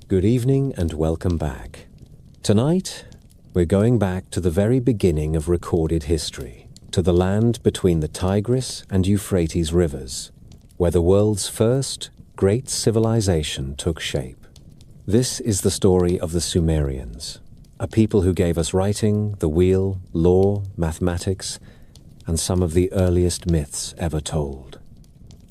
Good evening and welcome back. Tonight, we're going back to the very beginning of recorded history, to the land between the Tigris and Euphrates rivers, where the world's first great civilization took shape. This is the story of the Sumerians, a people who gave us writing, the wheel, law, mathematics, and some of the earliest myths ever told.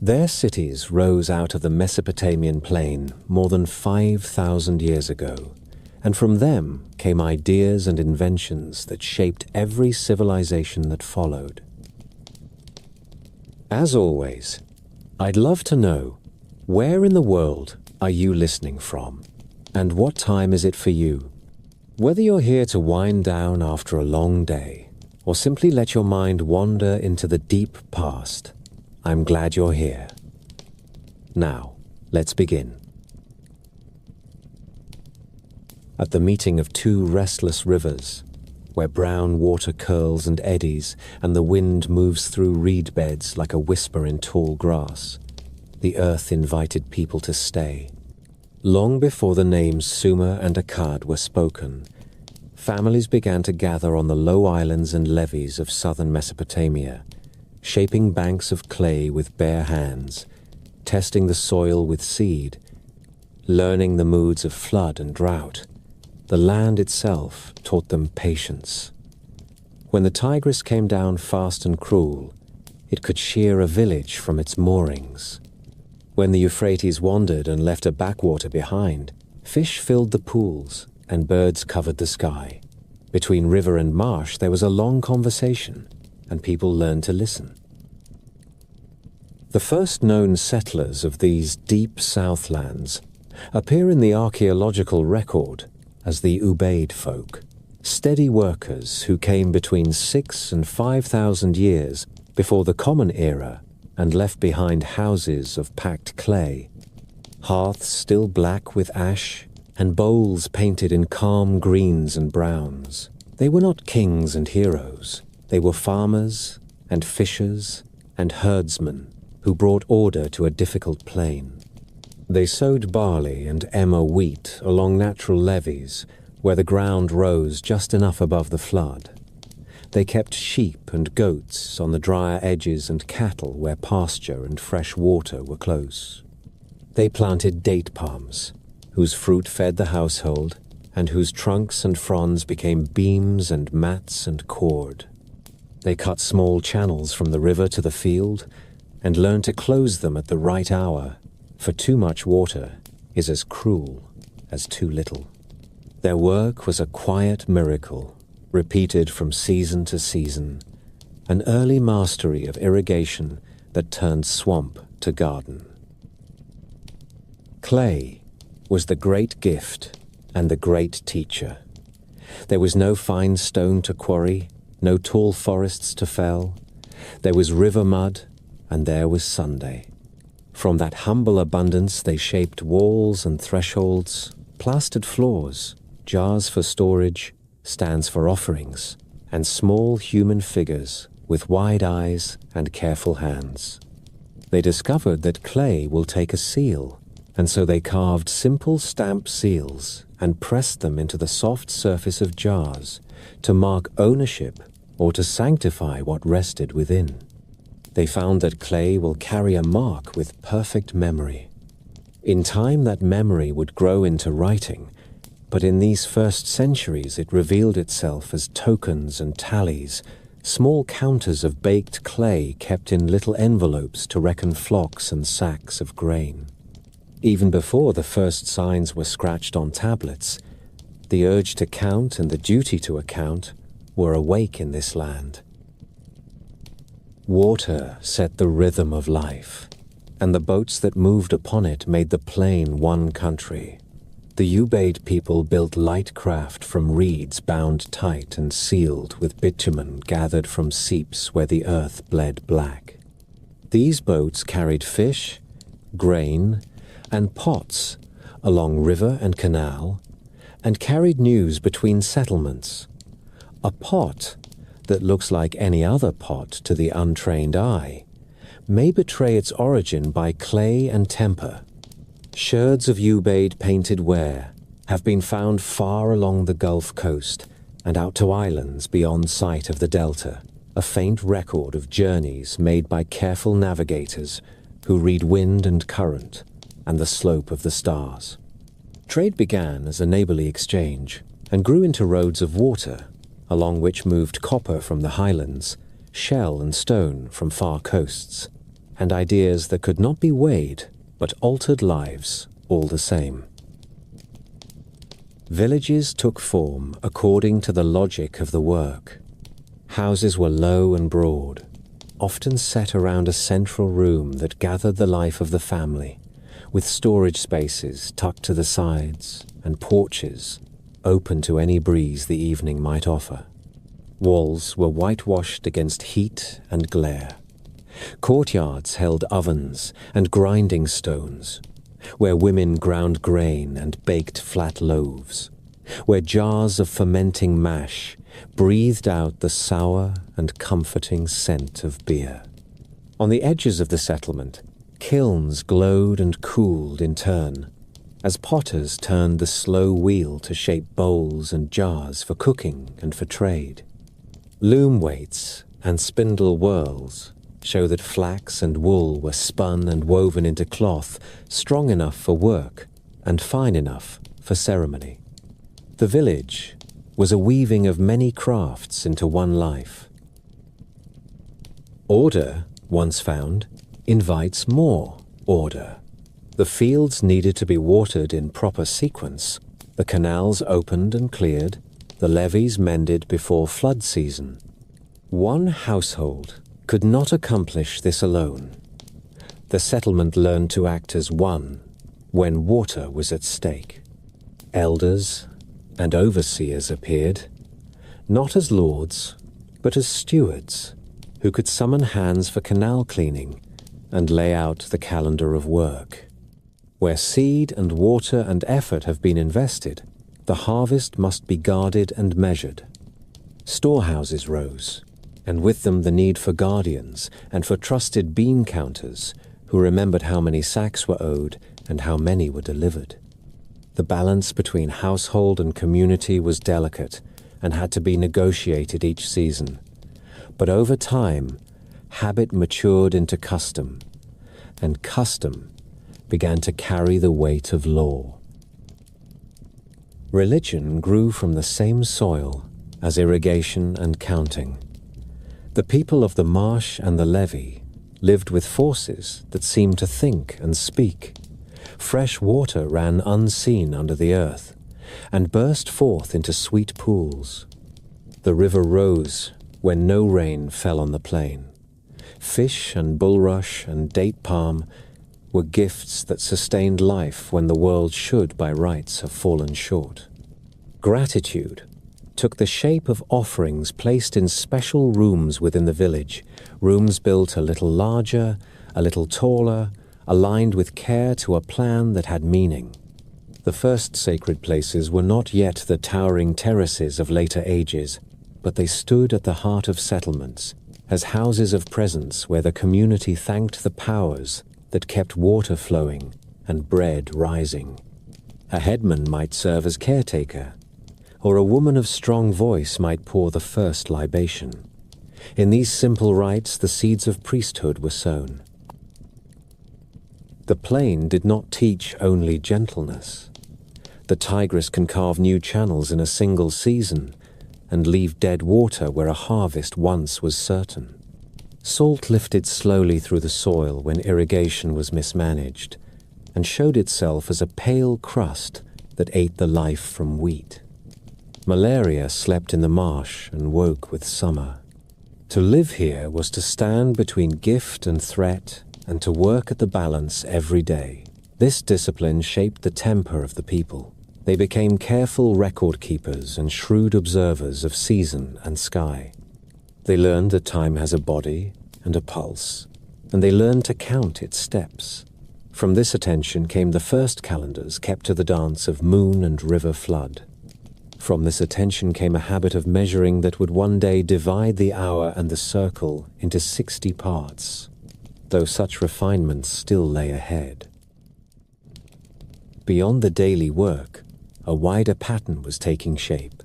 Their cities rose out of the Mesopotamian plain more than 5,000 years ago, and from them came ideas and inventions that shaped every civilization that followed. As always, I'd love to know, where in the world are you listening from, and what time is it for you? Whether you're here to wind down after a long day, or simply let your mind wander into the deep past, I'm glad you're here. Now, let's begin. At the meeting of two restless rivers, where brown water curls and eddies and the wind moves through reed beds like a whisper in tall grass, the earth invited people to stay. Long before the names Sumer and Akkad were spoken, families began to gather on the low islands and levees of southern Mesopotamia, shaping banks of clay with bare hands, testing the soil with seed, learning the moods of flood and drought. The land itself taught them patience. When the Tigris came down fast and cruel, it could shear a village from its moorings. When the Euphrates wandered and left a backwater behind, fish filled the pools and birds covered the sky. Between river and marsh there was a long conversation, and people learned to listen. The first known settlers of these deep southlands appear in the archaeological record as the Ubaid folk, steady workers who came between 6,000 and 5,000 years before the Common Era and left behind houses of packed clay, hearths still black with ash, and bowls painted in calm greens and browns. They were not kings and heroes. They were farmers and fishers and herdsmen who brought order to a difficult plain. They sowed barley and emmer wheat along natural levees where the ground rose just enough above the flood. They kept sheep and goats on the drier edges and cattle where pasture and fresh water were close. They planted date palms, whose fruit fed the household and whose trunks and fronds became beams and mats and cord. They cut small channels from the river to the field and learned to close them at the right hour, for too much water is as cruel as too little. Their work was a quiet miracle, repeated from season to season, an early mastery of irrigation that turned swamp to garden. Clay was the great gift and the great teacher. There was no fine stone to quarry, no tall forests to fell. There was river mud, and there was Sunday. From that humble abundance they shaped walls and thresholds, plastered floors, jars for storage, stands for offerings, and small human figures with wide eyes and careful hands. They discovered that clay will take a seal, and so they carved simple stamp seals and pressed them into the soft surface of jars to mark ownership or to sanctify what rested within. They found that clay will carry a mark with perfect memory. In time that memory would grow into writing, but in these first centuries it revealed itself as tokens and tallies, small counters of baked clay kept in little envelopes to reckon flocks and sacks of grain. Even before the first signs were scratched on tablets, the urge to count and the duty to account were awake in this land. Water set the rhythm of life, and the boats that moved upon it made the plain one country. The Ubaid people built light craft from reeds bound tight and sealed with bitumen gathered from seeps where the earth bled black. These boats carried fish, grain, and pots along river and canal, and carried news between settlements. A pot that looks like any other pot to the untrained eye may betray its origin by clay and temper. Sherds of Ubaid painted ware have been found far along the Gulf Coast and out to islands beyond sight of the delta, a faint record of journeys made by careful navigators who read wind and current and the slope of the stars. Trade began as a neighborly exchange and grew into roads of water, along which moved copper from the highlands, shell and stone from far coasts, and ideas that could not be weighed but altered lives all the same. Villages took form according to the logic of the work. Houses were low and broad, often set around a central room that gathered the life of the family, with storage spaces tucked to the sides and porches open to any breeze the evening might offer. Walls were whitewashed against heat and glare. Courtyards held ovens and grinding stones, where women ground grain and baked flat loaves, where jars of fermenting mash breathed out the sour and comforting scent of beer. On the edges of the settlement, kilns glowed and cooled in turn, as potters turned the slow wheel to shape bowls and jars for cooking and for trade. Loom weights and spindle whirls show that flax and wool were spun and woven into cloth strong enough for work and fine enough for ceremony. The village was a weaving of many crafts into one life. Order, once found, invites more order. The fields needed to be watered in proper sequence, the canals opened and cleared, the levees mended before flood season. One household could not accomplish this alone. The settlement learned to act as one when water was at stake. Elders and overseers appeared, not as lords, but as stewards who could summon hands for canal cleaning and lay out the calendar of work. Where seed and water and effort have been invested, the harvest must be guarded and measured. Storehouses rose, and with them the need for guardians and for trusted bean counters who remembered how many sacks were owed and how many were delivered. The balance between household and community was delicate and had to be negotiated each season. But over time, habit matured into custom, and custom began to carry the weight of law. Religion grew from the same soil as irrigation and counting. The people of the marsh and the levee lived with forces that seemed to think and speak. Fresh water ran unseen under the earth and burst forth into sweet pools. The river rose when no rain fell on the plain. Fish and bulrush and date palm were gifts that sustained life when the world should by rights have fallen short. Gratitude took the shape of offerings placed in special rooms within the village, rooms built a little larger, a little taller, aligned with care to a plan that had meaning. The first sacred places were not yet the towering terraces of later ages, but they stood at the heart of settlements, as houses of presence where the community thanked the powers that kept water flowing and bread rising. A headman might serve as caretaker, or a woman of strong voice might pour the first libation. In these simple rites, the seeds of priesthood were sown. The plain did not teach only gentleness. The Tigris can carve new channels in a single season and leave dead water where a harvest once was certain. Salt lifted slowly through the soil when irrigation was mismanaged and showed itself as a pale crust that ate the life from wheat. Malaria slept in the marsh and woke with summer. To live here was to stand between gift and threat and to work at the balance every day. This discipline shaped the temper of the people. They became careful record keepers and shrewd observers of season and sky. They learned that time has a body and a pulse, and they learned to count its steps. From this attention came the first calendars kept to the dance of moon and river flood. From this attention came a habit of measuring that would one day divide the hour and the circle into 60 parts. though such refinements still lay ahead. Beyond the daily work, a wider pattern was taking shape.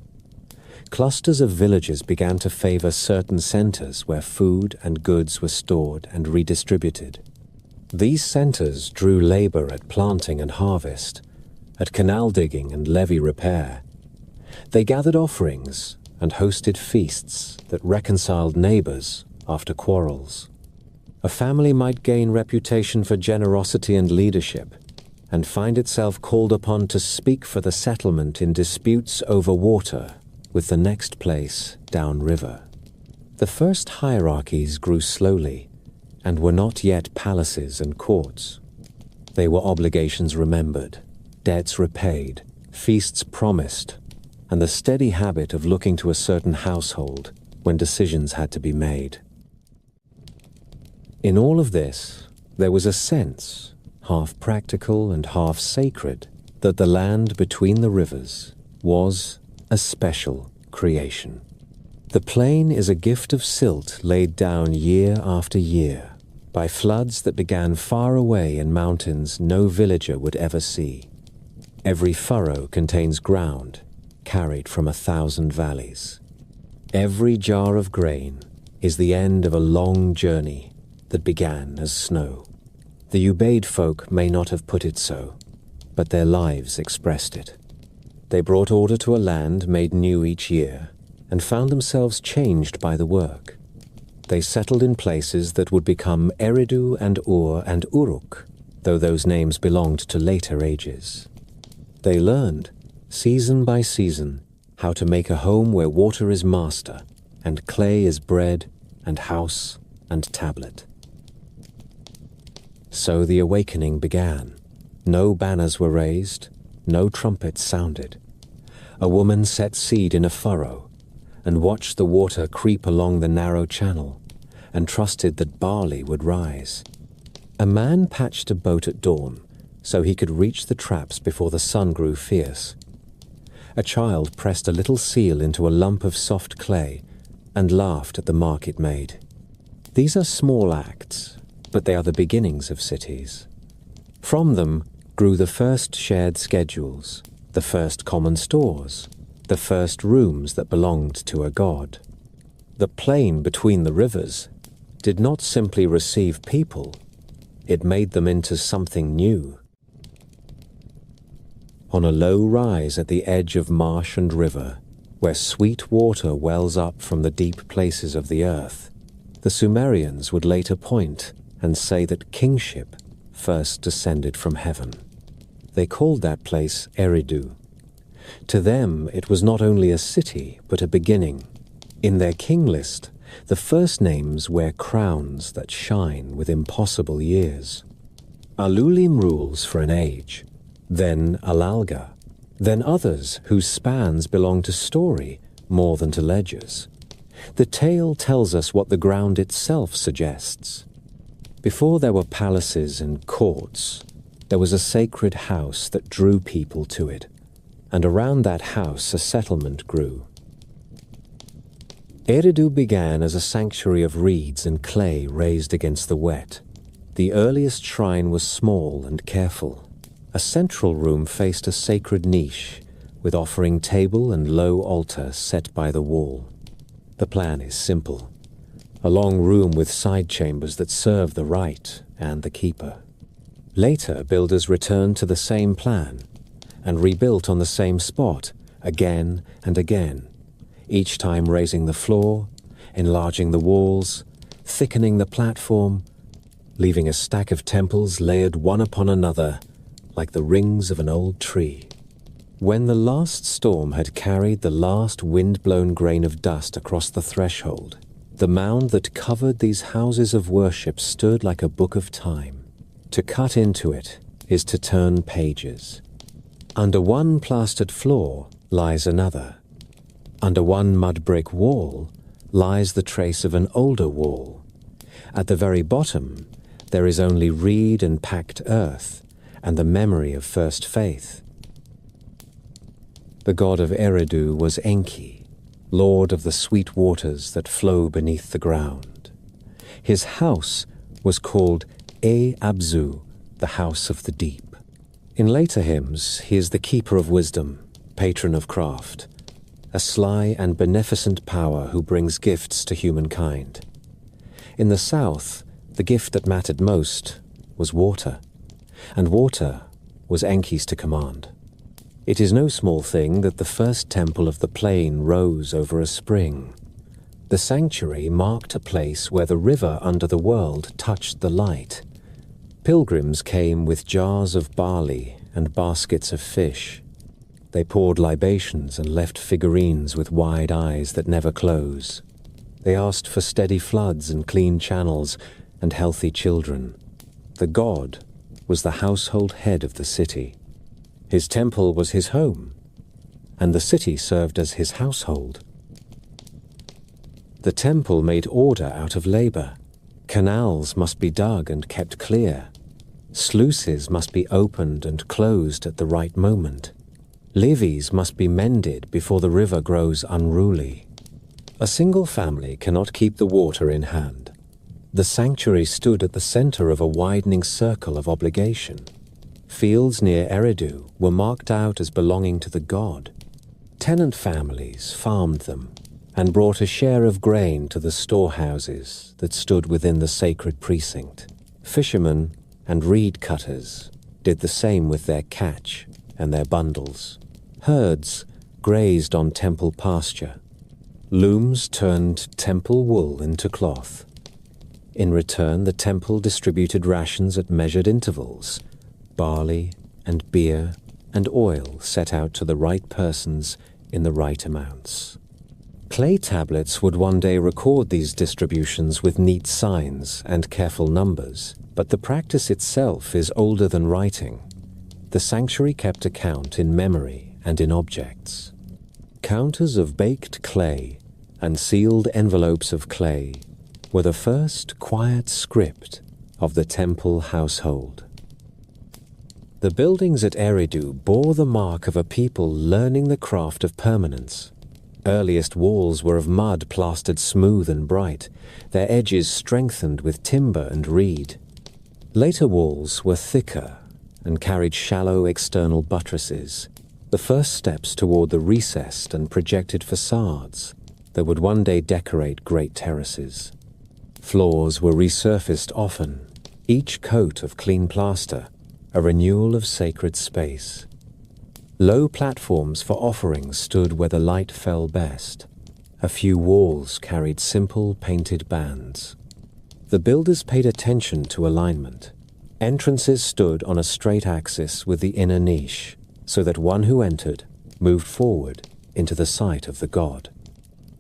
Clusters of villages began to favor certain centers where food and goods were stored and redistributed. These centers drew labor at planting and harvest, at canal digging and levee repair. They gathered offerings and hosted feasts that reconciled neighbors after quarrels. A family might gain reputation for generosity and leadership, and find itself called upon to speak for the settlement in disputes over water with the next place downriver. The first hierarchies grew slowly and were not yet palaces and courts. They were obligations remembered, debts repaid, feasts promised, and the steady habit of looking to a certain household when decisions had to be made. In all of this, there was a sense, half practical and half sacred, that the land between the rivers was a special creation. The plain is a gift of silt laid down year after year by floods that began far away in mountains no villager would ever see. Every furrow contains ground carried from 1,000 valleys. Every jar of grain is the end of a long journey that began as snow. The Ubaid folk may not have put it so, but their lives expressed it. They brought order to a land made new each year and found themselves changed by the work. They settled in places that would become Eridu and Ur and Uruk, though those names belonged to later ages. They learned, season by season, how to make a home where water is master and clay is bread and house and tablet. So the awakening began. No banners were raised, no trumpets sounded. A woman set seed in a furrow and watched the water creep along the narrow channel and trusted that barley would rise. A man patched a boat at dawn so he could reach the traps before the sun grew fierce. A child pressed a little seal into a lump of soft clay and laughed at the mark it made. These are small acts, but they are the beginnings of cities. From them grew the first shared schedules, the first common stores, the first rooms that belonged to a god. The plain between the rivers did not simply receive people, it made them into something new. On a low rise at the edge of marsh and river, where sweet water wells up from the deep places of the earth, the Sumerians would later point and say that kingship first descended from heaven. They called that place Eridu. To them, it was not only a city, but a beginning. In their king list, the first names wear crowns that shine with impossible years. Alulim rules for an age, then Alalga, then others whose spans belong to story more than to ledgers. The tale tells us what the ground itself suggests. Before there were palaces and courts, there was a sacred house that drew people to it, and around that house a settlement grew. Eridu began as a sanctuary of reeds and clay raised against the wet. The earliest shrine was small and careful. A central room faced a sacred niche, with offering table and low altar set by the wall. The plan is simple. A long room with side chambers that serve the rite and the keeper. Later, builders returned to the same plan and rebuilt on the same spot again and again, each time raising the floor, enlarging the walls, thickening the platform, leaving a stack of temples layered one upon another like the rings of an old tree. When the last storm had carried the last wind-blown grain of dust across the threshold, the mound that covered these houses of worship stood like a book of time. To cut into it is to turn pages. Under one plastered floor lies another. Under one mud brick wall lies the trace of an older wall. At the very bottom, there is only reed and packed earth and the memory of first faith. The god of Eridu was Enki, lord of the sweet waters that flow beneath the ground. His house was called E-Abzu, the House of the Deep. In later hymns, he is the keeper of wisdom, patron of craft, a sly and beneficent power who brings gifts to humankind. In the south, the gift that mattered most was water, and water was Enki's to command. It is no small thing that the first temple of the plain rose over a spring. The sanctuary marked a place where the river under the world touched the light. Pilgrims came with jars of barley and baskets of fish. They poured libations and left figurines with wide eyes that never close. They asked for steady floods and clean channels and healthy children. The god was the household head of the city. His temple was his home, and the city served as his household. The temple made order out of labor. Canals must be dug and kept clear. Sluices must be opened and closed at the right moment. Levees must be mended before the river grows unruly. A single family cannot keep the water in hand. The sanctuary stood at the center of a widening circle of obligation. Fields near Eridu were marked out as belonging to the god. Tenant families farmed them and brought a share of grain to the storehouses that stood within the sacred precinct. Fishermen and reed cutters did the same with their catch and their bundles. Herds grazed on temple pasture. Looms turned temple wool into cloth. In return, the temple distributed rations at measured intervals. Barley and beer and oil set out to the right persons in the right amounts. Clay tablets would one day record these distributions with neat signs and careful numbers, but the practice itself is older than writing. The sanctuary kept account in memory and in objects. Counters of baked clay and sealed envelopes of clay were the first quiet script of the temple household. The buildings at Eridu bore the mark of a people learning the craft of permanence. Earliest walls were of mud plastered smooth and bright, their edges strengthened with timber and reed. Later walls were thicker and carried shallow external buttresses, the first steps toward the recessed and projected facades that would one day decorate great terraces. Floors were resurfaced often, each coat of clean plaster, a renewal of sacred space. Low platforms for offerings stood where the light fell best. A few walls carried simple painted bands. The builders paid attention to alignment. Entrances stood on a straight axis with the inner niche, so that one who entered moved forward into the sight of the god.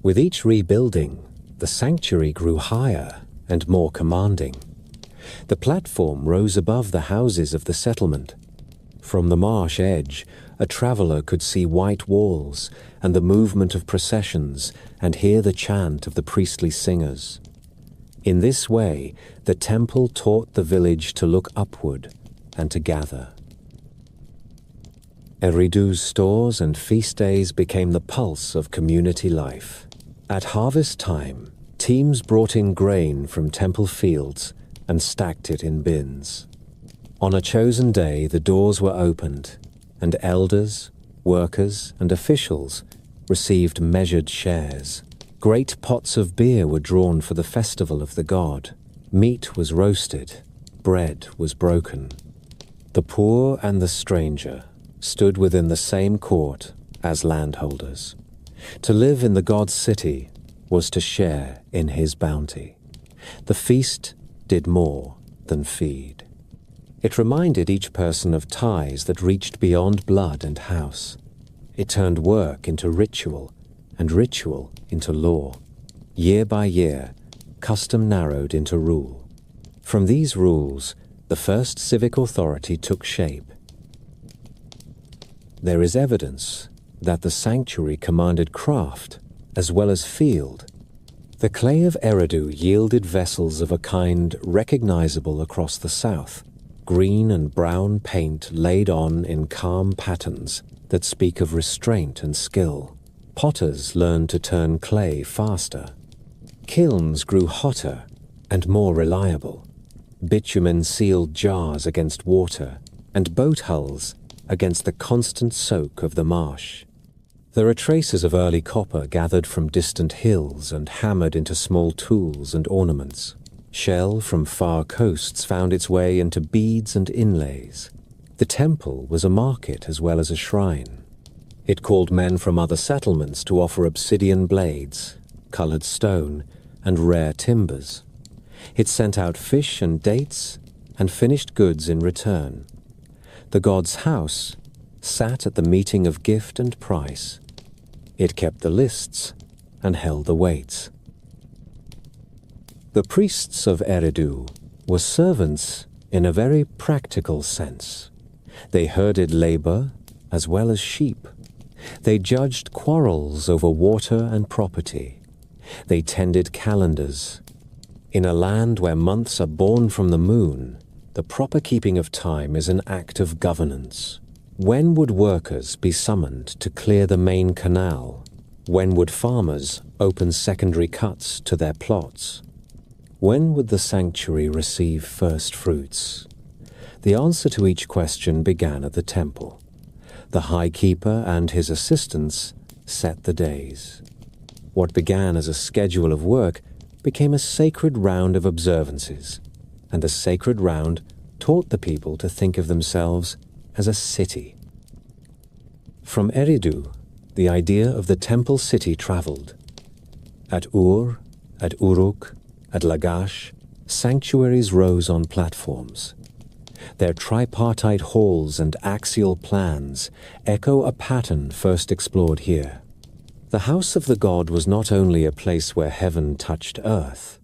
With each rebuilding, the sanctuary grew higher and more commanding. The platform rose above the houses of the settlement. From the marsh edge, a traveler could see white walls and the movement of processions and hear the chant of the priestly singers. In this way, the temple taught the village to look upward and to gather. Eridu's stores and feast days became the pulse of community life. At harvest time, teams brought in grain from temple fields and stacked it in bins. On a chosen day, the doors were opened, and elders, workers, and officials received measured shares. Great pots of beer were drawn for the festival of the god. Meat was roasted, bread was broken. The poor and the stranger stood within the same court as landholders. To live in the god's city was to share in his bounty. The feast did more than feed. It reminded each person of ties that reached beyond blood and house. It turned work into ritual, and ritual into law. Year by year, custom narrowed into rule. From these rules, the first civic authority took shape. There is evidence that the sanctuary commanded craft as well as field. The clay of Eridu yielded vessels of a kind recognizable across the south. Green and brown paint laid on in calm patterns that speak of restraint and skill. Potters learned to turn clay faster. Kilns grew hotter and more reliable. bitumen-sealed jars against water, and boat hulls against the constant soak of the marsh. There are traces of early copper gathered from distant hills and hammered into small tools and ornaments. Shell from far coasts found its way into beads and inlays. The temple was a market as well as a shrine. It called men from other settlements to offer obsidian blades, colored stone, and rare timbers. It sent out fish and dates and finished goods in return. The god's house sat at the meeting of gift and price. It kept the lists and held the weights. The priests of Eridu were servants in a very practical sense. They herded labor as well as sheep. They judged quarrels over water and property. They tended calendars. In a land where months are born from the moon, the proper keeping of time is an act of governance. When would workers be summoned to clear the main canal? When would farmers open secondary cuts to their plots? When would the sanctuary receive first fruits? The answer to each question began at the temple. The high keeper and his assistants set the days. What began as a schedule of work became a sacred round of observances, and the sacred round taught the people to think of themselves as a city. From Eridu, the idea of the temple city traveled. At Ur, at Uruk, at Lagash, sanctuaries rose on platforms. Their tripartite halls and axial plans echo a pattern first explored here. The house of the god was not only a place where heaven touched earth,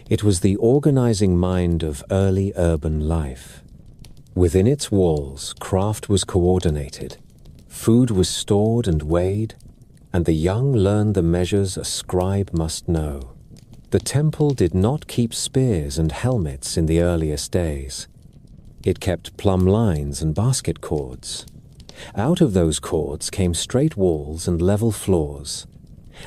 it was the organizing mind of early urban life. Within its walls, craft was coordinated, food was stored and weighed, and the young learned the measures a scribe must know. The temple did not keep spears and helmets in the earliest days. It kept plumb lines and basket cords. Out of those cords came straight walls and level floors,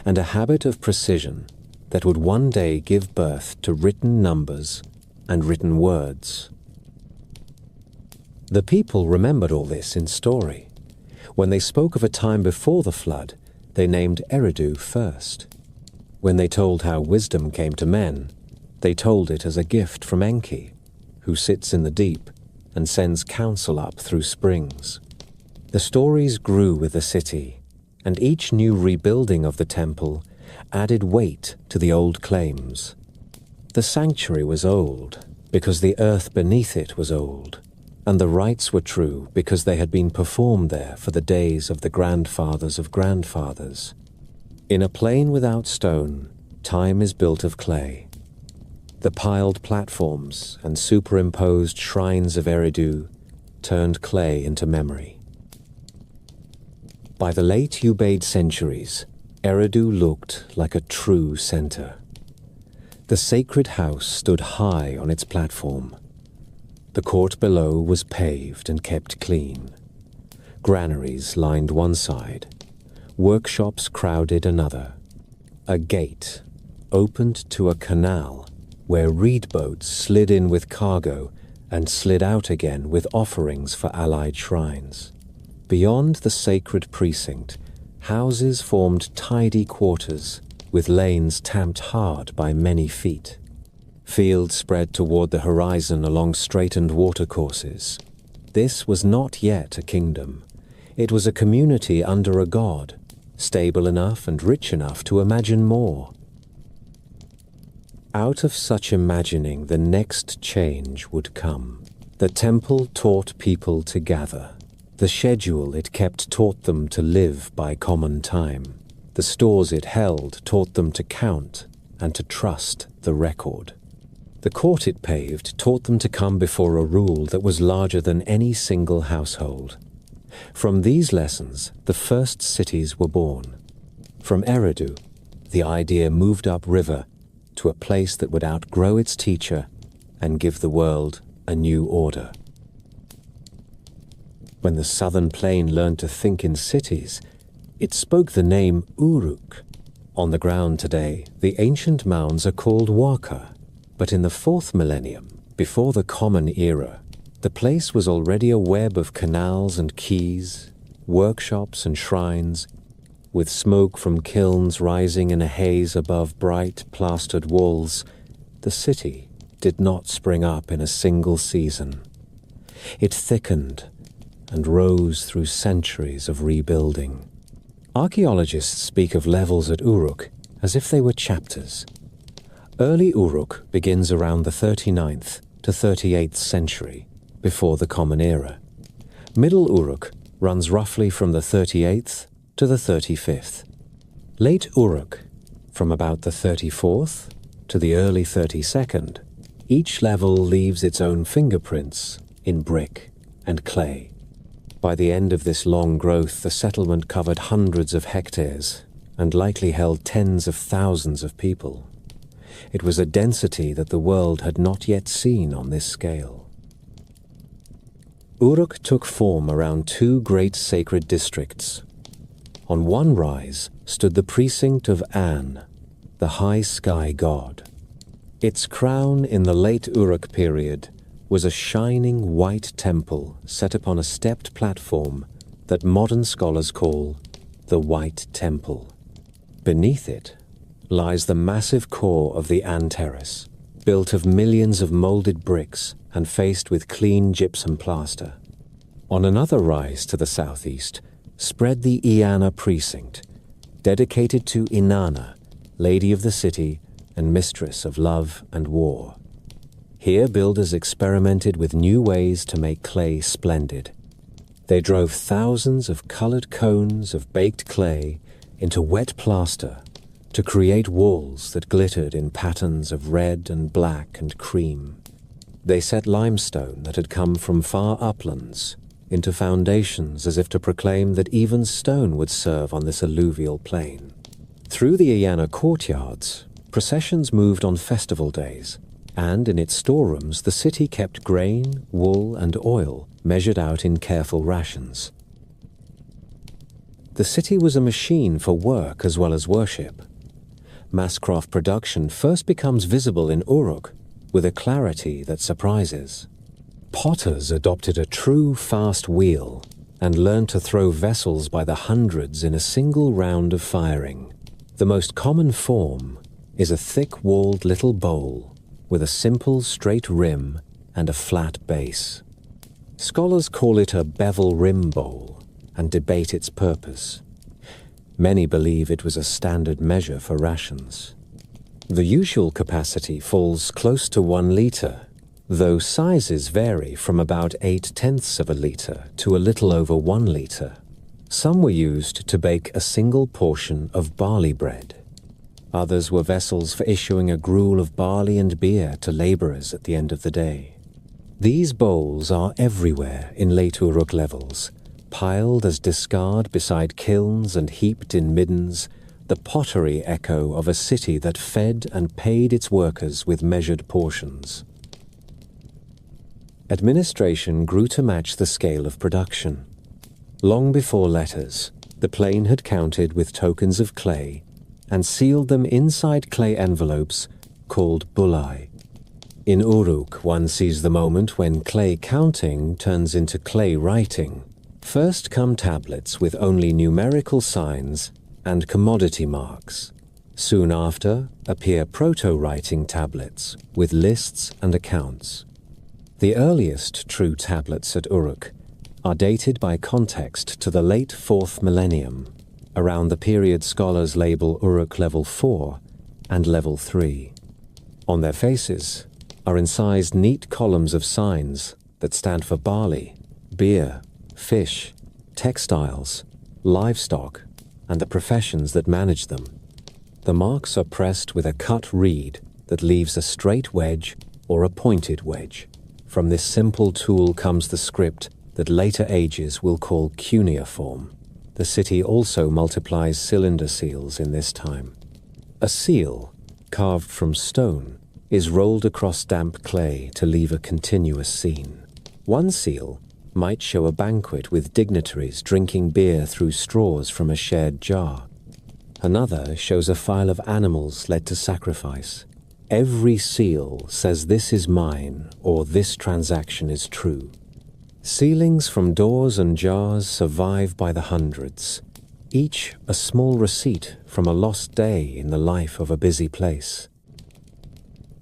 and a habit of precision that would one day give birth to written numbers and written words. The people remembered all this in story. When they spoke of a time before the flood, they named Eridu first. When they told how wisdom came to men, they told it as a gift from Enki, who sits in the deep and sends counsel up through springs. The stories grew with the city, and each new rebuilding of the temple added weight to the old claims. The sanctuary was old because the earth beneath it was old, and the rites were true because they had been performed there for the days of the grandfathers of grandfathers. In a plain without stone, time is built of clay. The piled platforms and superimposed shrines of Eridu turned clay into memory. By the late Ubaid centuries, Eridu looked like a true center. The sacred house stood high on its platform. The court below was paved and kept clean. Granaries lined one side. Workshops crowded another. A gate opened to a canal where reed boats slid in with cargo and slid out again with offerings for allied shrines. Beyond the sacred precinct, houses formed tidy quarters with lanes tamped hard by many feet. Fields spread toward the horizon along straightened watercourses. This was not yet a kingdom. It was a community under a god, stable enough and rich enough to imagine more. Out of such imagining, the next change would come. The temple taught people to gather. The schedule it kept taught them to live by common time. The stores it held taught them to count and to trust the record. The court it paved taught them to come before a rule that was larger than any single household. From these lessons, the first cities were born. From Eridu, the idea moved upriver to a place that would outgrow its teacher and give the world a new order. When the southern plain learned to think in cities, it spoke the name Uruk. On the ground today, the ancient mounds are called Waka, but in the 4th millennium, Before the Common Era, the place was already a web of canals and quays, workshops and shrines, with smoke from kilns rising in a haze above bright plastered walls. The city did not spring up in a single season. It thickened and rose through centuries of rebuilding. Archaeologists speak of levels at Uruk as if they were chapters. Early Uruk begins around the 39th to 38th century, before the Common Era. Middle Uruk runs roughly from the 38th to the 35th. Late Uruk, from about the 34th to the early 32nd, each level leaves its own fingerprints in brick and clay. By the end of this long growth, the settlement covered hundreds of hectares and likely held tens of thousands of people. It was a density that the world had not yet seen on this scale. Uruk took form around two great sacred districts. On one rise stood the precinct of An, the high sky god. Its crown in the late Uruk period was a shining white temple set upon a stepped platform that modern scholars call the White Temple. Beneath it lies the massive core of the An Terrace, built of millions of molded bricks and faced with clean gypsum plaster. On another rise to the southeast spread the Eanna precinct, dedicated to Inanna, lady of the city and mistress of love and war. Here builders experimented with new ways to make clay splendid. They drove thousands of colored cones of baked clay into wet plaster to create walls that glittered in patterns of red and black and cream. They set limestone that had come from far uplands into foundations as if to proclaim that even stone would serve on this alluvial plain. Through the Eanna courtyards, processions moved on festival days, and in its storerooms the city kept grain, wool, and oil measured out in careful rations. The city was a machine for work as well as worship. Mass-craft production first becomes visible in Uruk with a clarity that surprises. Potters adopted a true fast wheel and learned to throw vessels by the hundreds in a single round of firing. The most common form is a thick-walled little bowl with a simple straight rim and a flat base. Scholars call it a bevel rim bowl and debate its purpose. Many believe it was a standard measure for rations. The usual capacity falls close to 1 liter, though sizes vary from about 8/10 of a liter to a little over 1 liter. Some were used to bake a single portion of barley bread. Others were vessels for issuing a gruel of barley and beer to laborers at the end of the day. These bowls are everywhere in late Uruk levels, piled as discard beside kilns and heaped in middens, the pottery echo of a city that fed and paid its workers with measured portions. Administration grew to match the scale of production. Long before letters, the plain had counted with tokens of clay and sealed them inside clay envelopes called bulai. In Uruk, one sees the moment when clay counting turns into clay writing. First come tablets with only numerical signs and commodity marks. Soon after appear proto-writing tablets with lists and accounts. The earliest true tablets at Uruk are dated by context to the late 4th millennium, around the period scholars label Uruk Level 4 and Level 3. On their faces are incised neat columns of signs that stand for barley, beer, fish, textiles, livestock, and the professions that manage them. The marks are pressed with a cut reed that leaves a straight wedge or a pointed wedge. From this simple tool comes the script that later ages will call cuneiform. The city also multiplies cylinder seals in this time. A seal, carved from stone, is rolled across damp clay to leave a continuous scene. One seal might show a banquet with dignitaries drinking beer through straws from a shared jar. Another shows a file of animals led to sacrifice. Every seal says this is mine or this transaction is true. Sealings from doors and jars survive by the hundreds, each a small receipt from a lost day in the life of a busy place.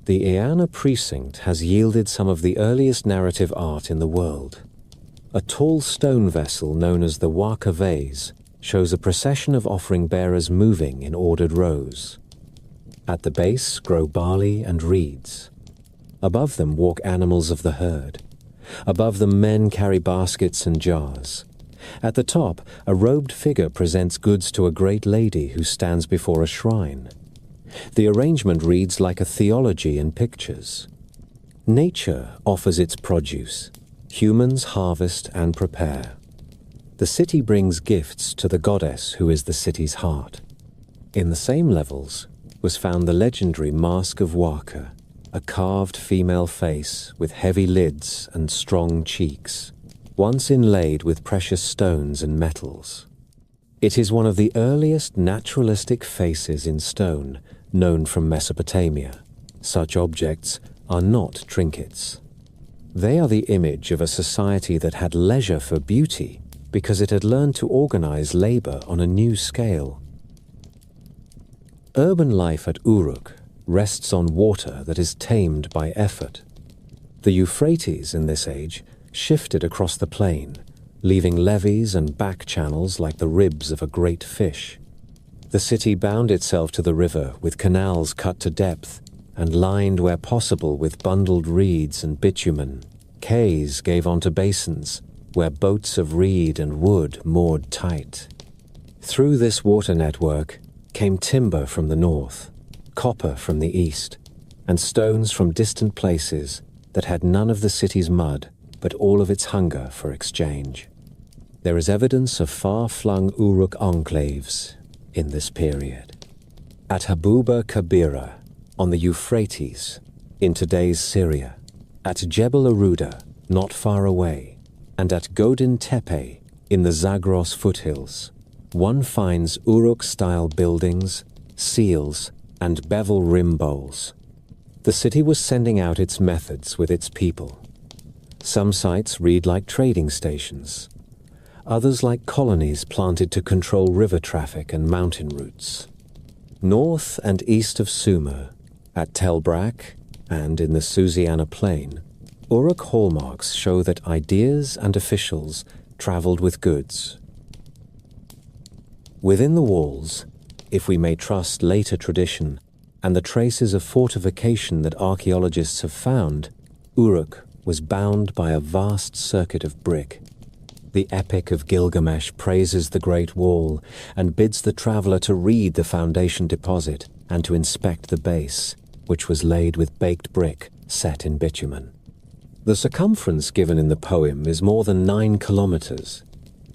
The Eanna precinct has yielded some of the earliest narrative art in the world. A tall stone vessel known as the Waka vase shows a procession of offering bearers moving in ordered rows. At the base grow barley and reeds. Above them walk animals of the herd. Above them men carry baskets and jars. At the top, a robed figure presents goods to a great lady who stands before a shrine. The arrangement reads like a theology in pictures. Nature offers its produce. Humans harvest and prepare. The city brings gifts to the goddess who is the city's heart. In the same levels was found the legendary Mask of Waka, a carved female face with heavy lids and strong cheeks, once inlaid with precious stones and metals. It is one of the earliest naturalistic faces in stone known from Mesopotamia. Such objects are not trinkets. They are the image of a society that had leisure for beauty because it had learned to organize labor on a new scale. Urban life at Uruk rests on water that is tamed by effort. The Euphrates in this age shifted across the plain, leaving levees and back channels like the ribs of a great fish. The city bound itself to the river with canals cut to depth and lined where possible with bundled reeds and bitumen. Quays gave onto basins where boats of reed and wood moored tight. Through this water network came timber from the north, copper from the east, and stones from distant places that had none of the city's mud but all of its hunger for exchange. There is evidence of far-flung Uruk enclaves in this period. At Habuba Kabira, on the Euphrates, in today's Syria, at Jebel Aruda, not far away, and at Godin Tepe, in the Zagros foothills, one finds Uruk-style buildings, seals, and bevel rim bowls. The city was sending out its methods with its people. Some sites read like trading stations, others like colonies planted to control river traffic and mountain routes. North and east of Sumer, at Tel Brak and in the Susiana Plain, Uruk hallmarks show that ideas and officials traveled with goods. Within the walls, if we may trust later tradition and the traces of fortification that archaeologists have found, Uruk was bound by a vast circuit of brick. The Epic of Gilgamesh praises the Great Wall and bids the traveler to read the foundation deposit and to inspect the base, which was laid with baked brick set in bitumen. The circumference given in the poem is more than 9 kilometers.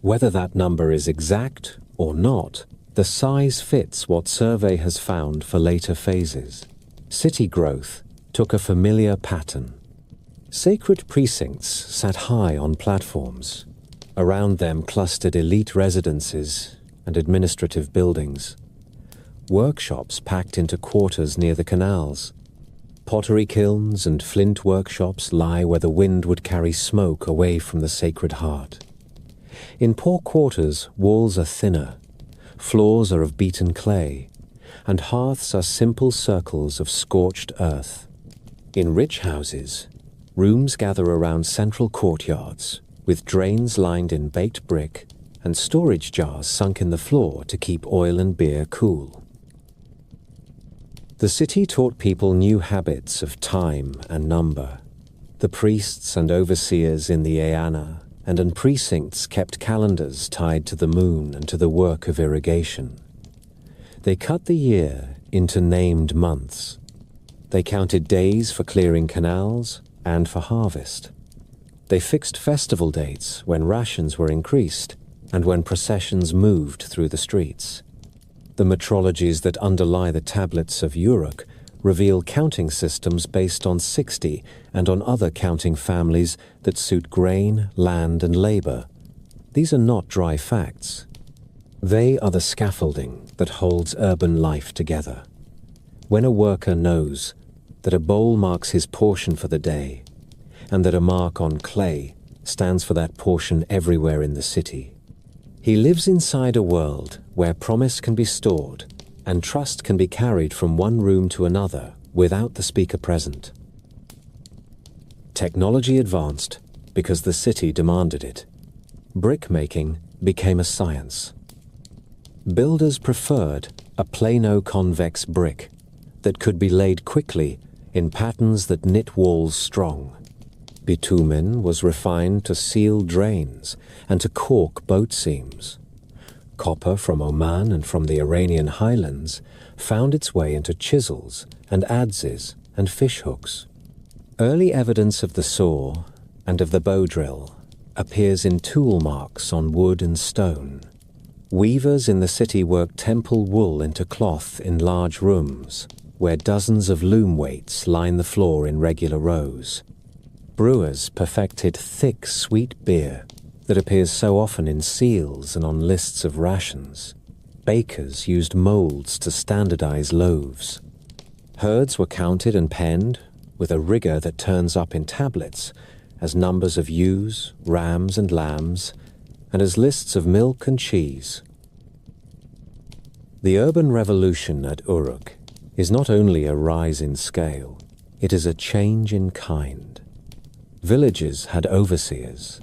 Whether that number is exact or not, the size fits what survey has found for later phases. City growth took a familiar pattern. Sacred precincts sat high on platforms. Around them clustered elite residences and administrative buildings. Workshops packed into quarters near the canals. Pottery kilns and flint workshops lie where the wind would carry smoke away from the Sacred Heart. In poor quarters, walls are thinner, floors are of beaten clay, and hearths are simple circles of scorched earth. In rich houses, rooms gather around central courtyards, with drains lined in baked brick and storage jars sunk in the floor to keep oil and beer cool. The city taught people new habits of time and number. The priests and overseers in the Eanna and in precincts kept calendars tied to the moon and to the work of irrigation. They cut the year into named months. They counted days for clearing canals and for harvest. They fixed festival dates when rations were increased and when processions moved through the streets. The metrologies that underlie the tablets of Uruk reveal counting systems based on 60 and on other counting families that suit grain, land, and labor. These are not dry facts. They are the scaffolding that holds urban life together. When a worker knows that a bowl marks his portion for the day, and that a mark on clay stands for that portion everywhere in the city. He lives inside a world where promise can be stored and trust can be carried from one room to another without the speaker present. Technology advanced because the city demanded it. Brick-making became a science. Builders preferred a plano-convex brick that could be laid quickly in patterns that knit walls strong. Bitumen was refined to seal drains and to caulk boat seams. Copper from Oman and from the Iranian highlands found its way into chisels and adzes and fishhooks. Early evidence of the saw and of the bow drill appears in tool marks on wood and stone. Weavers in the city worked temple wool into cloth in large rooms, where dozens of loom weights line the floor in regular rows. Brewers perfected thick, sweet beer that appears so often in seals and on lists of rations. Bakers used molds to standardize loaves. Herds were counted and penned with a rigor that turns up in tablets as numbers of ewes, rams, and lambs, and as lists of milk and cheese. The urban revolution at Uruk is not only a rise in scale, it is a change in kind. Villages had overseers.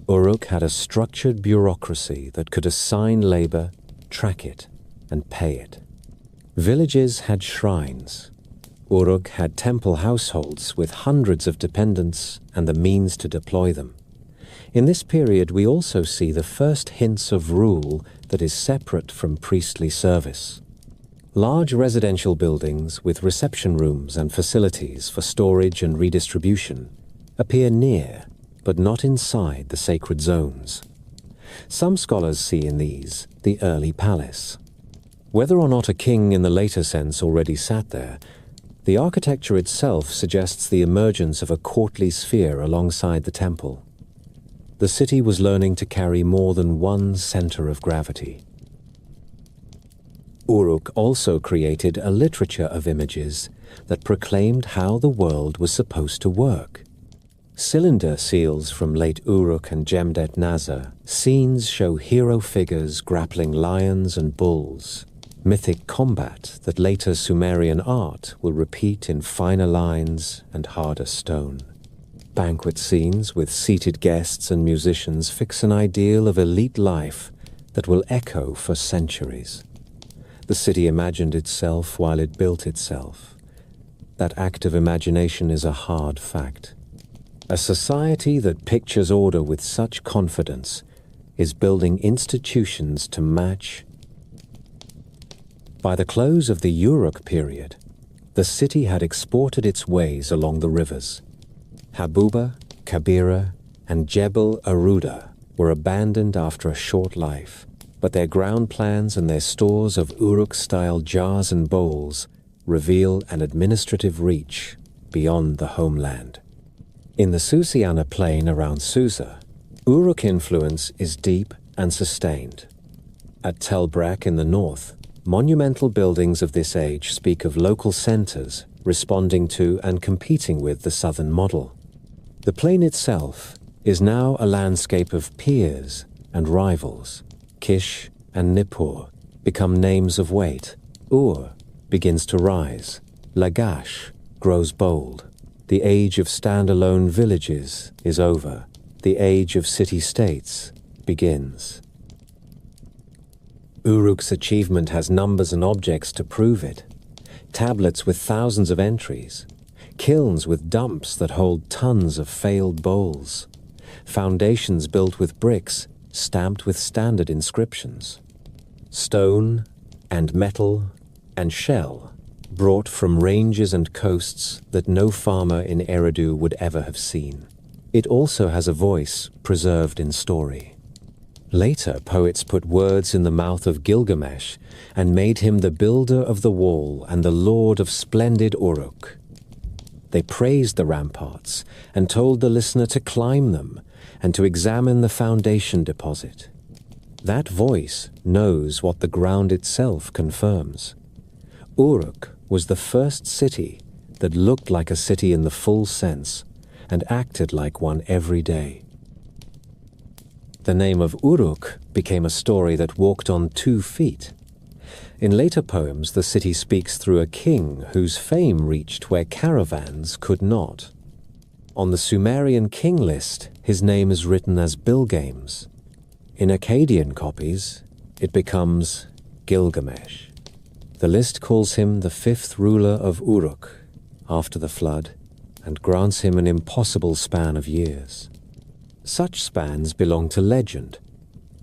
Uruk had a structured bureaucracy that could assign labor, track it, and pay it. Villages had shrines. Uruk had temple households with hundreds of dependents and the means to deploy them. In this period, we also see the first hints of rule that is separate from priestly service. Large residential buildings with reception rooms and facilities for storage and redistribution appear near, but not inside the sacred zones. Some scholars see in these the early palace. Whether or not a king in the later sense already sat there, the architecture itself suggests the emergence of a courtly sphere alongside the temple. The city was learning to carry more than one center of gravity. Uruk also created a literature of images that proclaimed how the world was supposed to work. Cylinder seals from late Uruk and Jemdet Nazar scenes show hero figures grappling lions and bulls, mythic combat that later Sumerian art will repeat in finer lines and harder stone. Banquet scenes with seated guests and musicians fix an ideal of elite life that will echo for centuries. The city imagined itself while it built itself. That act of imagination is a hard fact. A society that pictures order with such confidence is building institutions to match. By the close of the Uruk period, the city had exported its ways along the rivers. Habuba, Kabira, and Jebel Aruda were abandoned after a short life, but their ground plans and their stores of Uruk-style jars and bowls reveal an administrative reach beyond the homeland. In the Susiana plain around Susa, Uruk influence is deep and sustained. At Tel Brek in the north, monumental buildings of this age speak of local centers responding to and competing with the southern model. The plain itself is now a landscape of peers and rivals. Kish and Nippur become names of weight. Ur begins to rise. Lagash grows bold. The age of standalone villages is over. The age of city-states begins. Uruk's achievement has numbers and objects to prove it. Tablets with thousands of entries. Kilns with dumps that hold tons of failed bowls. Foundations built with bricks stamped with standard inscriptions. Stone and metal and shell brought from ranges and coasts that no farmer in Eridu would ever have seen. It also has a voice preserved in story. Later, poets put words in the mouth of Gilgamesh and made him the builder of the wall and the lord of splendid Uruk. They praised the ramparts and told the listener to climb them and to examine the foundation deposit. That voice knows what the ground itself confirms. Uruk was the first city that looked like a city in the full sense and acted like one every day. The name of Uruk became a story that walked on 2 feet. In later poems, the city speaks through a king whose fame reached where caravans could not. On the Sumerian king list, his name is written as Bilgames. In Akkadian copies, it becomes Gilgamesh. The list calls him the 5th ruler of Uruk after the flood and grants him an impossible span of years. Such spans belong to legend,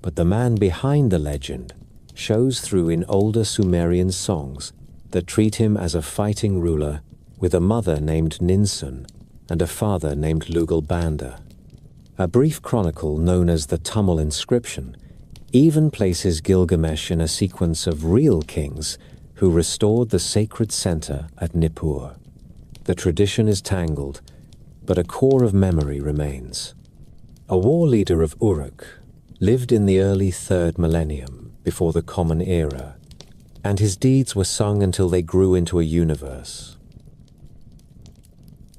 but the man behind the legend shows through in older Sumerian songs that treat him as a fighting ruler with a mother named Ninsun and a father named Lugalbanda. A brief chronicle known as the Tamil inscription even places Gilgamesh in a sequence of real kings who restored the sacred center at Nippur. The tradition is tangled, but a core of memory remains. A war leader of Uruk lived in the early 3rd millennium before the Common Era, and his deeds were sung until they grew into a universe.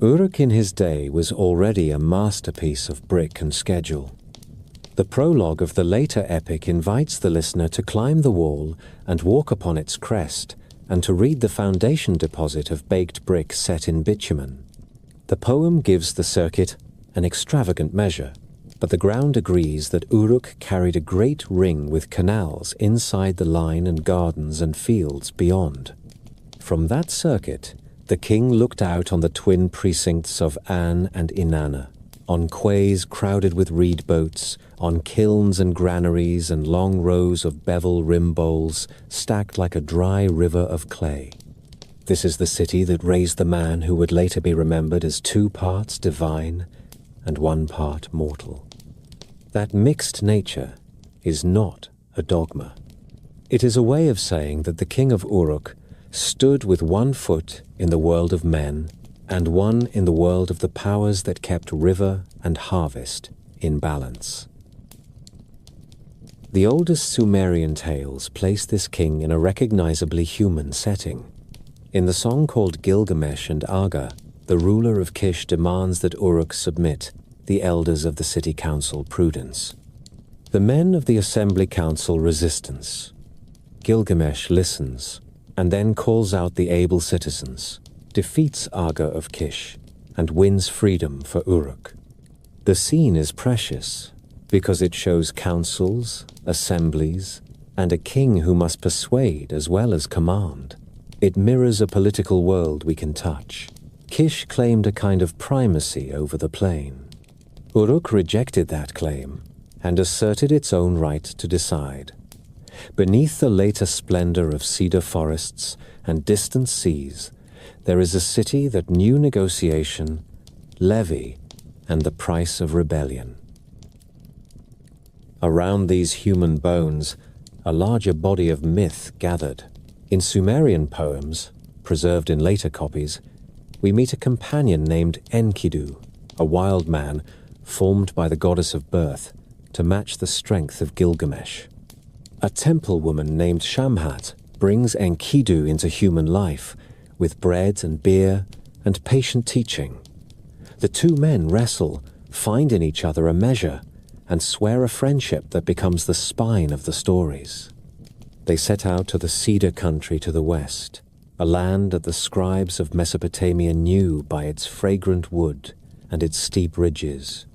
Uruk in his day was already a masterpiece of brick and schedule. The prologue of the later epic invites the listener to climb the wall and walk upon its crest, and to read the foundation deposit of baked brick set in bitumen. The poem gives the circuit an extravagant measure, but the ground agrees that Uruk carried a great ring with canals inside the line and gardens and fields beyond. From that circuit, the king looked out on the twin precincts of An and Inanna, on quays crowded with reed boats, on kilns and granaries and long rows of bevel rim bowls stacked like a dry river of clay. This is the city that raised the man who would later be remembered as 2 parts divine and 1 part mortal. That mixed nature is not a dogma. It is a way of saying that the king of Uruk stood with 1 foot in the world of men and 1 in the world of the powers that kept river and harvest in balance. The oldest Sumerian tales place this king in a recognizably human setting. In the song called Gilgamesh and Aga, the ruler of Kish demands that Uruk submit the elders of the city council prudence. The men of the assembly council resistance. Gilgamesh listens and then calls out the able citizens, defeats Aga of Kish, and wins freedom for Uruk. The scene is precious because it shows councils, assemblies, and a king who must persuade as well as command. It mirrors a political world we can touch. Kish claimed a kind of primacy over the plain. Uruk rejected that claim and asserted its own right to decide. Beneath the later splendor of cedar forests and distant seas, there is a city that knew negotiation, levy, and the price of rebellion. Around these human bones, a larger body of myth gathered. In Sumerian poems, preserved in later copies, we meet a companion named Enkidu, a wild man formed by the goddess of birth to match the strength of Gilgamesh. A temple woman named Shamhat brings Enkidu into human life with bread and beer and patient teaching. The 2 men wrestle, find in each other a measure, and swear a friendship that becomes the spine of the stories. They set out to the cedar country to the west, a land that the scribes of Mesopotamia knew by its fragrant wood and its steep ridges.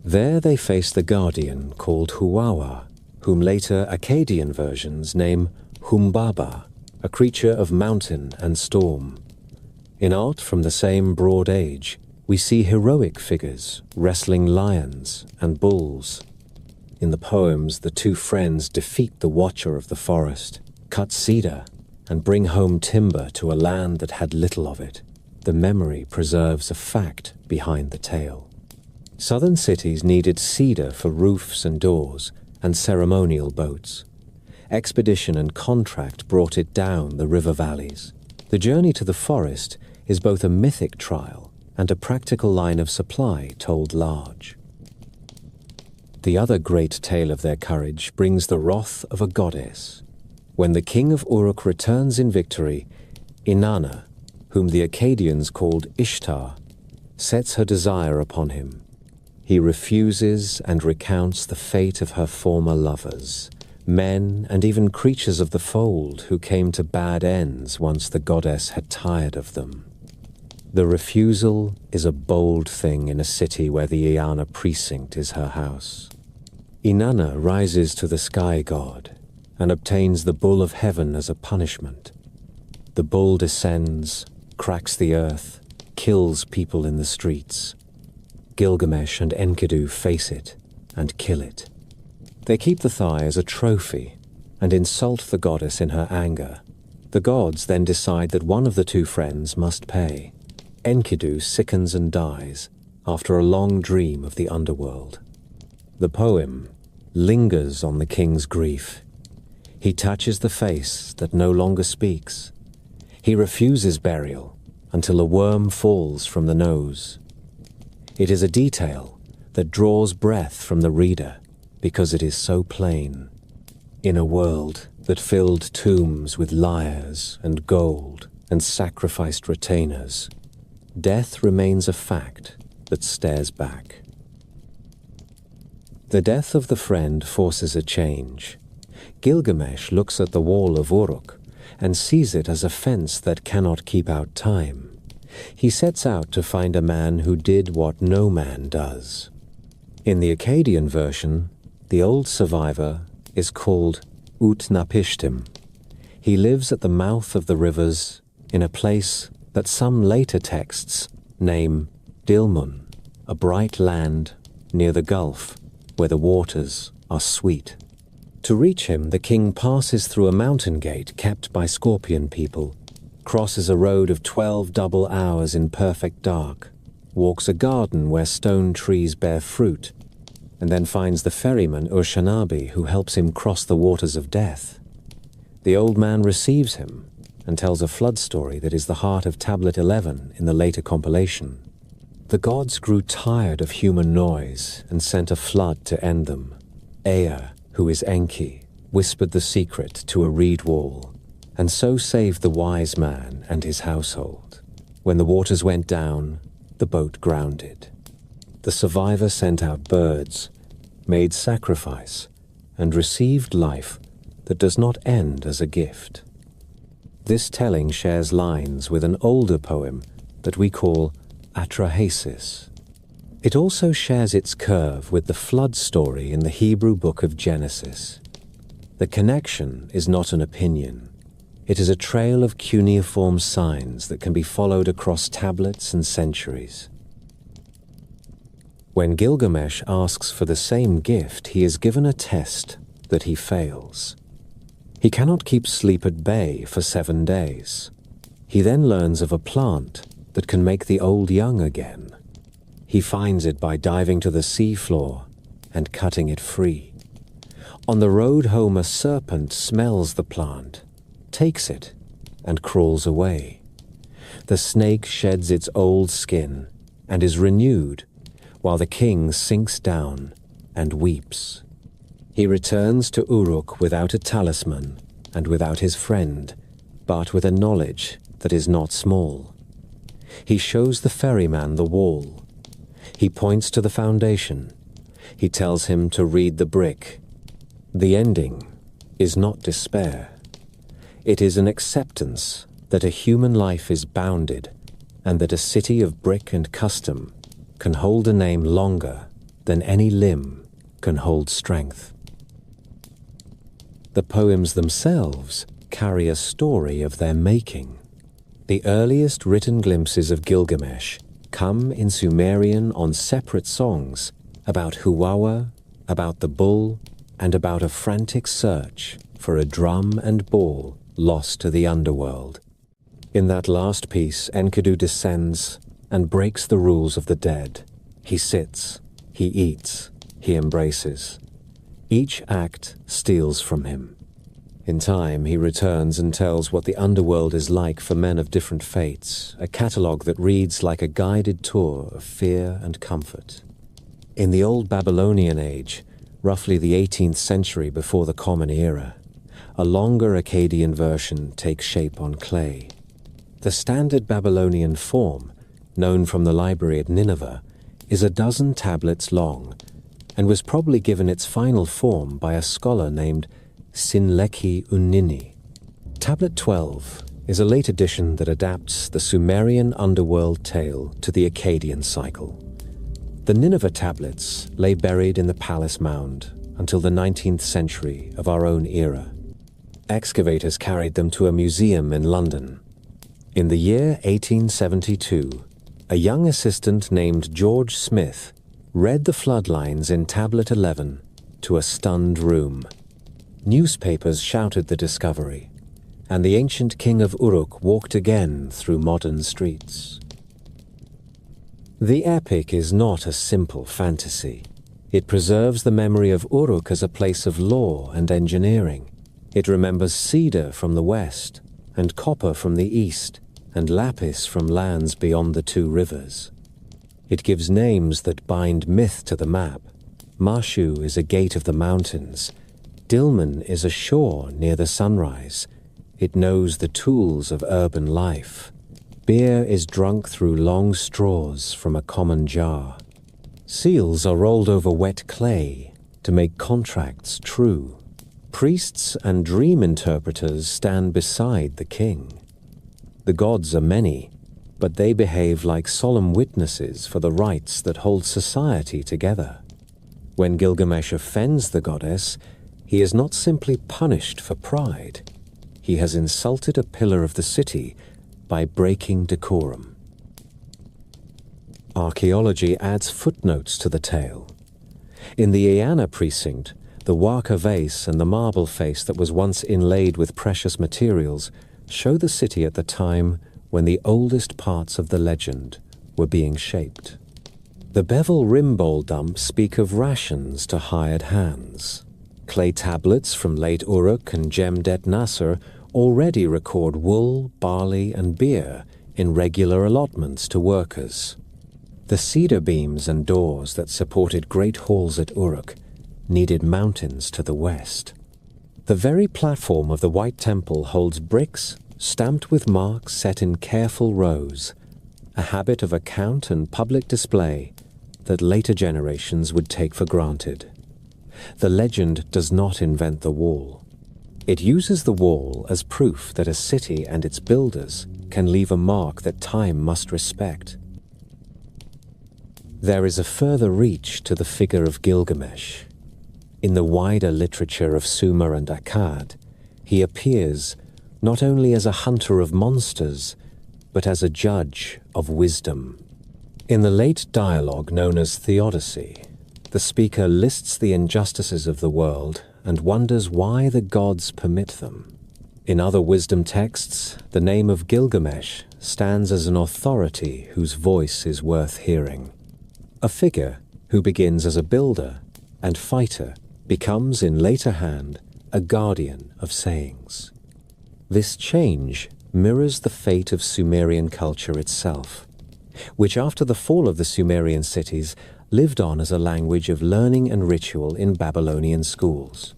There they face the guardian called Huwawa, whom later Akkadian versions name Humbaba, a creature of mountain and storm. In art from the same broad age, we see heroic figures wrestling lions and bulls. In the poems, the 2 friends defeat the Watcher of the forest, cut cedar, and bring home timber to a land that had little of it. The memory preserves a fact behind the tale. Southern cities needed cedar for roofs and doors and ceremonial boats. Expedition and contract brought it down the river valleys. The journey to the forest is both a mythic trial and a practical line of supply told large. The other great tale of their courage brings the wrath of a goddess. When the king of Uruk returns in victory, Inanna, whom the Akkadians called Ishtar, sets her desire upon him. He refuses and recounts the fate of her former lovers, men and even creatures of the fold who came to bad ends once the goddess had tired of them. The refusal is a bold thing in a city where the Iana precinct is her house. Inanna rises to the sky god and obtains the bull of heaven as a punishment. The bull descends, cracks the earth, kills people in the streets. Gilgamesh and Enkidu face it and kill it. They keep the thigh as a trophy and insult the goddess in her anger. The gods then decide that one of the two friends must pay. Enkidu sickens and dies after a long dream of the underworld. The poem lingers on the king's grief. He touches the face that no longer speaks. He refuses burial until a worm falls from the nose. It is a detail that draws breath from the reader because it is so plain. In a world that filled tombs with lyres and gold and sacrificed retainers, death remains a fact that stares back. The death of the friend forces a change. Gilgamesh looks at the wall of Uruk and sees it as a fence that cannot keep out time. He sets out to find a man who did what no man does. In the Akkadian version, the old survivor is called Utnapishtim. He lives at the mouth of the rivers in a place that some later texts name Dilmun, a bright land near the Gulf where the waters are sweet. To reach him, the king passes through a mountain gate kept by scorpion people, crosses a road of 12 double hours in perfect dark, walks a garden where stone trees bear fruit, and then finds the ferryman Urshanabi who helps him cross the waters of death. The old man receives him and tells a flood story that is the heart of Tablet 11 in the later compilation. The gods grew tired of human noise and sent a flood to end them. Ea, who is Enki, whispered the secret to a reed wall, and so saved the wise man and his household. When the waters went down, the boat grounded. The survivor sent out birds, made sacrifice, and received life that does not end as a gift. This telling shares lines with an older poem that we call Atrahasis. It also shares its curve with the flood story in the Hebrew book of Genesis. The connection is not an opinion. It is a trail of cuneiform signs that can be followed across tablets and centuries. When Gilgamesh asks for the same gift, he is given a test that he fails. He cannot keep sleep at bay for 7 days. He then learns of a plant that can make the old young again. He finds it by diving to the sea floor and cutting it free. On the road home, a serpent smells the plant, takes it, and crawls away. The snake sheds its old skin and is renewed, while the king sinks down and weeps. He returns to Uruk without a talisman and without his friend, but with a knowledge that is not small. He shows the ferryman the wall. He points to the foundation. He tells him to read the brick. The ending is not despair. It is an acceptance that a human life is bounded and that a city of brick and custom can hold a name longer than any limb can hold strength. The poems themselves carry a story of their making. The earliest written glimpses of Gilgamesh come in Sumerian on separate songs about Huwawa, about the bull, and about a frantic search for a drum and ball lost to the underworld. In that last piece, Enkidu descends and breaks the rules of the dead. He sits, he eats, he embraces. Each act steals from him. In time, he returns and tells what the underworld is like for men of different fates, a catalogue that reads like a guided tour of fear and comfort. In the old Babylonian age, roughly the 18th century before the Common Era, a longer Akkadian version takes shape on clay. The standard Babylonian form, known from the library at Nineveh, is 12 tablets long and was probably given its final form by a scholar named Sinleki Unnini. Tablet 12 is a late addition that adapts the Sumerian underworld tale to the Akkadian cycle. The Nineveh tablets lay buried in the palace mound until the 19th century of our own era. Excavators carried them to a museum in London. In the year 1872, a young assistant named George Smith read the floodlines in Tablet 11 to a stunned room. Newspapers shouted the discovery, and the ancient king of Uruk walked again through modern streets. The epic is not a simple fantasy. It preserves the memory of Uruk as a place of law and engineering. It remembers cedar from the west, and copper from the east, and lapis from lands beyond the two rivers. It gives names that bind myth to the map. Marshu is a gate of the mountains. Dilmun is a shore near the sunrise. It knows the tools of urban life. Beer is drunk through long straws from a common jar. Seals are rolled over wet clay to make contracts true. Priests and dream interpreters stand beside the king. The gods are many, but they behave like solemn witnesses for the rites that hold society together. When Gilgamesh offends the goddess, he is not simply punished for pride. He has insulted a pillar of the city by breaking decorum. Archaeology adds footnotes to the tale. In the Eanna precinct, the Waka vase and the marble face that was once inlaid with precious materials show the city at the time when the oldest parts of the legend were being shaped. The Bevel rim bowl dumps speak of rations to hired hands. Clay tablets from late Uruk and Jemdet Nasser already record wool, barley, and beer in regular allotments to workers. The cedar beams and doors that supported great halls at Uruk needed mountains to the west. The very platform of the White Temple holds bricks stamped with marks set in careful rows, a habit of account and public display that later generations would take for granted. The legend does not invent the wall. It uses the wall as proof that a city and its builders can leave a mark that time must respect. There is a further reach to the figure of Gilgamesh. In the wider literature of Sumer and Akkad, he appears not only as a hunter of monsters, but as a judge of wisdom. In the late dialogue known as Theodicy, the speaker lists the injustices of the world and wonders why the gods permit them. In other wisdom texts, the name of Gilgamesh stands as an authority whose voice is worth hearing. A figure who begins as a builder and fighter becomes in later hand a guardian of sayings. This change mirrors the fate of Sumerian culture itself, which after the fall of the Sumerian cities lived on as a language of learning and ritual in Babylonian schools.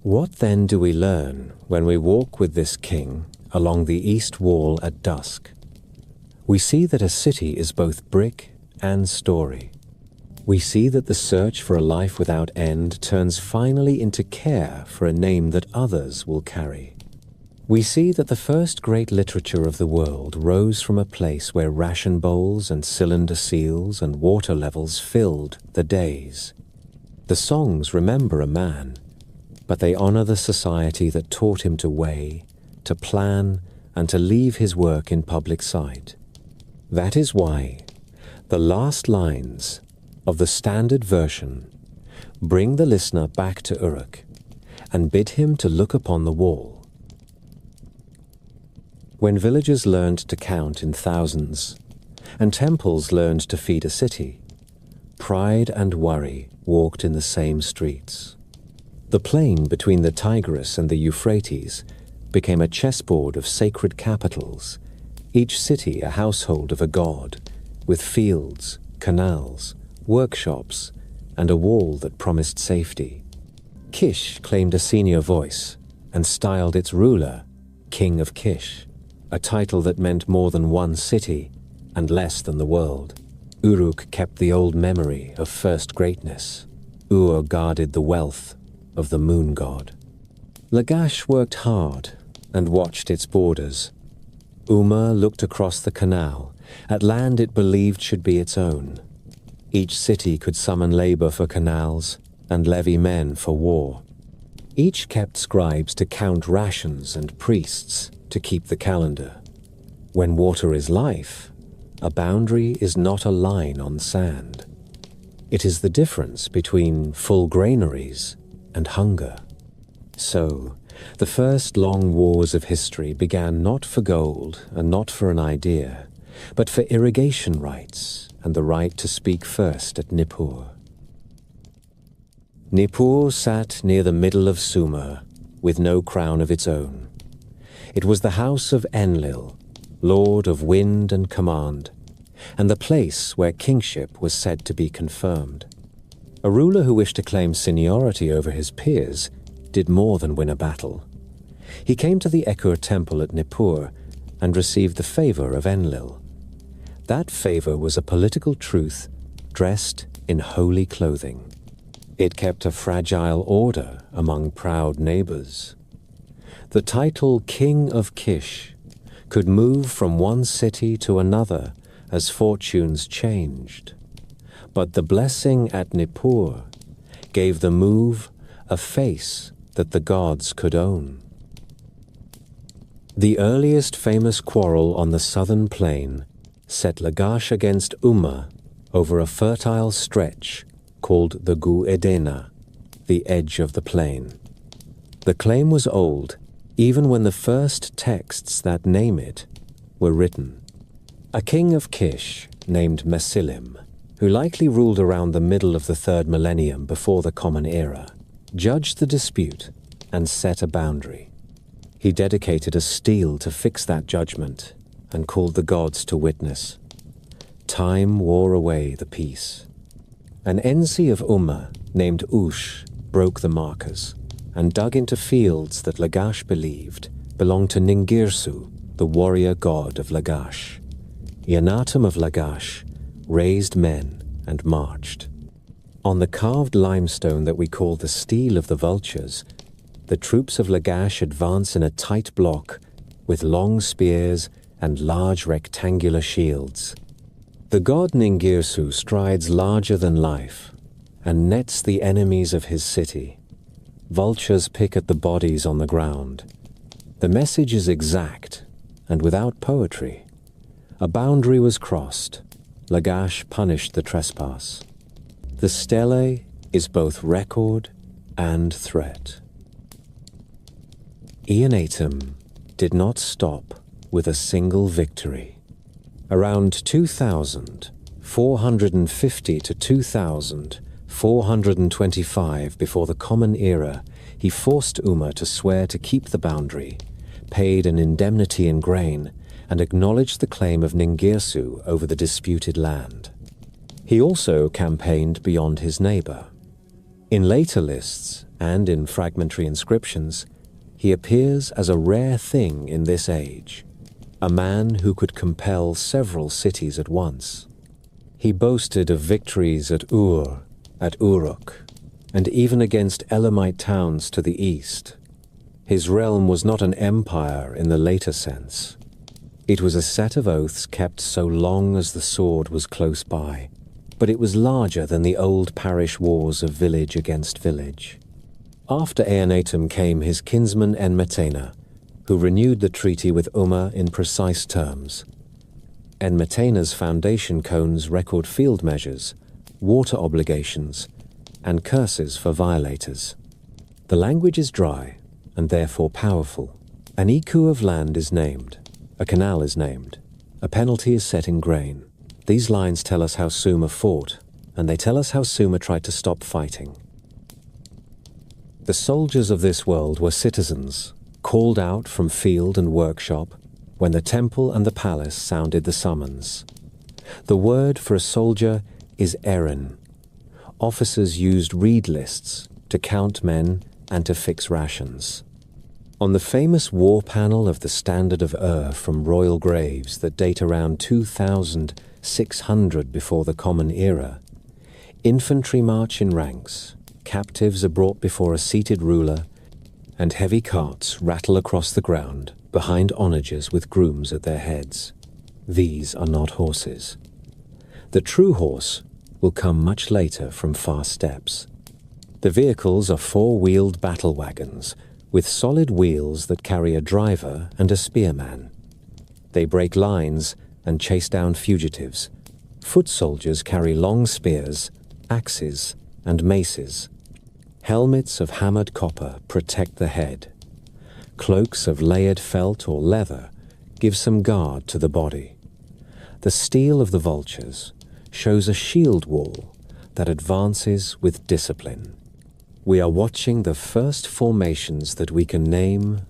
What then do we learn when we walk with this king along the east wall at dusk? We see that a city is both brick and story. We see that the search for a life without end turns finally into care for a name that others will carry. We see that the first great literature of the world rose from a place where ration bowls and cylinder seals and water levels filled the days. The songs remember a man, but they honor the society that taught him to weigh, to plan, and to leave his work in public sight. That is why the last lines of the standard version bring the listener back to Uruk and bid him to look upon the wall. When villagers learned to count in thousands, and temples learned to feed a city, pride and worry walked in the same streets. The plain between the Tigris and the Euphrates became a chessboard of sacred capitals, each city a household of a god, with fields, canals, workshops, and a wall that promised safety. Kish claimed a senior voice and styled its ruler King of Kish. a title that meant more than one city and less than the world. Uruk kept the old memory of first greatness. Ur guarded the wealth of the moon god. Lagash worked hard and watched its borders. Umma looked across the canal at land it believed should be its own. Each city could summon labor for canals and levy men for war. Each kept scribes to count rations and priests to keep the calendar. When water is life, a boundary is not a line on sand. It is the difference between full granaries and hunger. So, the first long wars of history began not for gold and not for an idea, but for irrigation rights and the right to speak first at Nippur. Nippur sat near the middle of Sumer, with no crown of its own. It was the house of Enlil, lord of wind and command, and the place where kingship was said to be confirmed. A ruler who wished to claim seniority over his peers did more than win a battle. He came to the Ekur temple at Nippur and received the favor of Enlil. That favor was a political truth dressed in holy clothing. It kept a fragile order among proud neighbors. The title King of Kish could move from one city to another as fortunes changed. But the blessing at Nippur gave the move a face that the gods could own. The earliest famous quarrel on the southern plain set Lagash against Umma over a fertile stretch called the Gu Edena, the edge of the plain. The claim was old, even when the first texts that name it were written. A king of Kish named Mesilim, who likely ruled around the middle of the 3rd millennium before the Common Era, judged the dispute and set a boundary. He dedicated a stele to fix that judgment and called the gods to witness. Time wore away the peace. An Ensi of Umma named Ush broke the markers and dug into fields that Lagash believed belonged to Ningirsu, the warrior god of Lagash. Yanatum of Lagash raised men and marched. On the carved limestone that we call the Stele of the Vultures, the troops of Lagash advance in a tight block with long spears and large rectangular shields. The god Ningirsu strides larger than life and nets the enemies of his city. Vultures pick at the bodies on the ground. The message is exact and without poetry. A boundary was crossed. Lagash punished the trespass. The stele is both record and threat. Eonatum did not stop with a single victory. Around 2450 to 2425 before the Common Era, he forced Umma to swear to keep the boundary, paid an indemnity in grain, and acknowledged the claim of Ningirsu over the disputed land. He also campaigned beyond his neighbor. In later lists and in fragmentary inscriptions, he appears as a rare thing in this age, a man who could compel several cities at once. He boasted of victories at Ur, at Uruk, and even against Elamite towns to the east. His realm was not an empire in the later sense. It was a set of oaths kept so long as the sword was close by, but it was larger than the old parish wars of village against village. After Eonatum came his kinsman Enmetena, who renewed the treaty with Umma in precise terms. Enmetena's foundation cones record field measures, water obligations, and curses for violators. The language is dry and therefore powerful. An iku of land is named, a canal is named, a penalty is set in grain. These lines tell us how Sumer fought, and they tell us how Sumer tried to stop fighting. The soldiers of this world were citizens, called out from field and workshop when the temple and the palace sounded the summons. The word for a soldier is erin. Officers used reed lists to count men and to fix rations. On the famous war panel of the Standard of from royal graves that date around 2600 before the Common Era, infantry march in ranks, captives are brought before a seated ruler, and heavy carts rattle across the ground behind onagers with grooms at their heads. These are not horses. The true horse will come much later from far steppes. The vehicles are four-wheeled battle wagons with solid wheels that carry a driver and a spearman. They break lines and chase down fugitives. Foot soldiers carry long spears, axes, and maces. Helmets of hammered copper protect the head. Cloaks of layered felt or leather give some guard to the body. The steel of the vultures shows a shield wall that advances with discipline. We are watching the first formations that we can name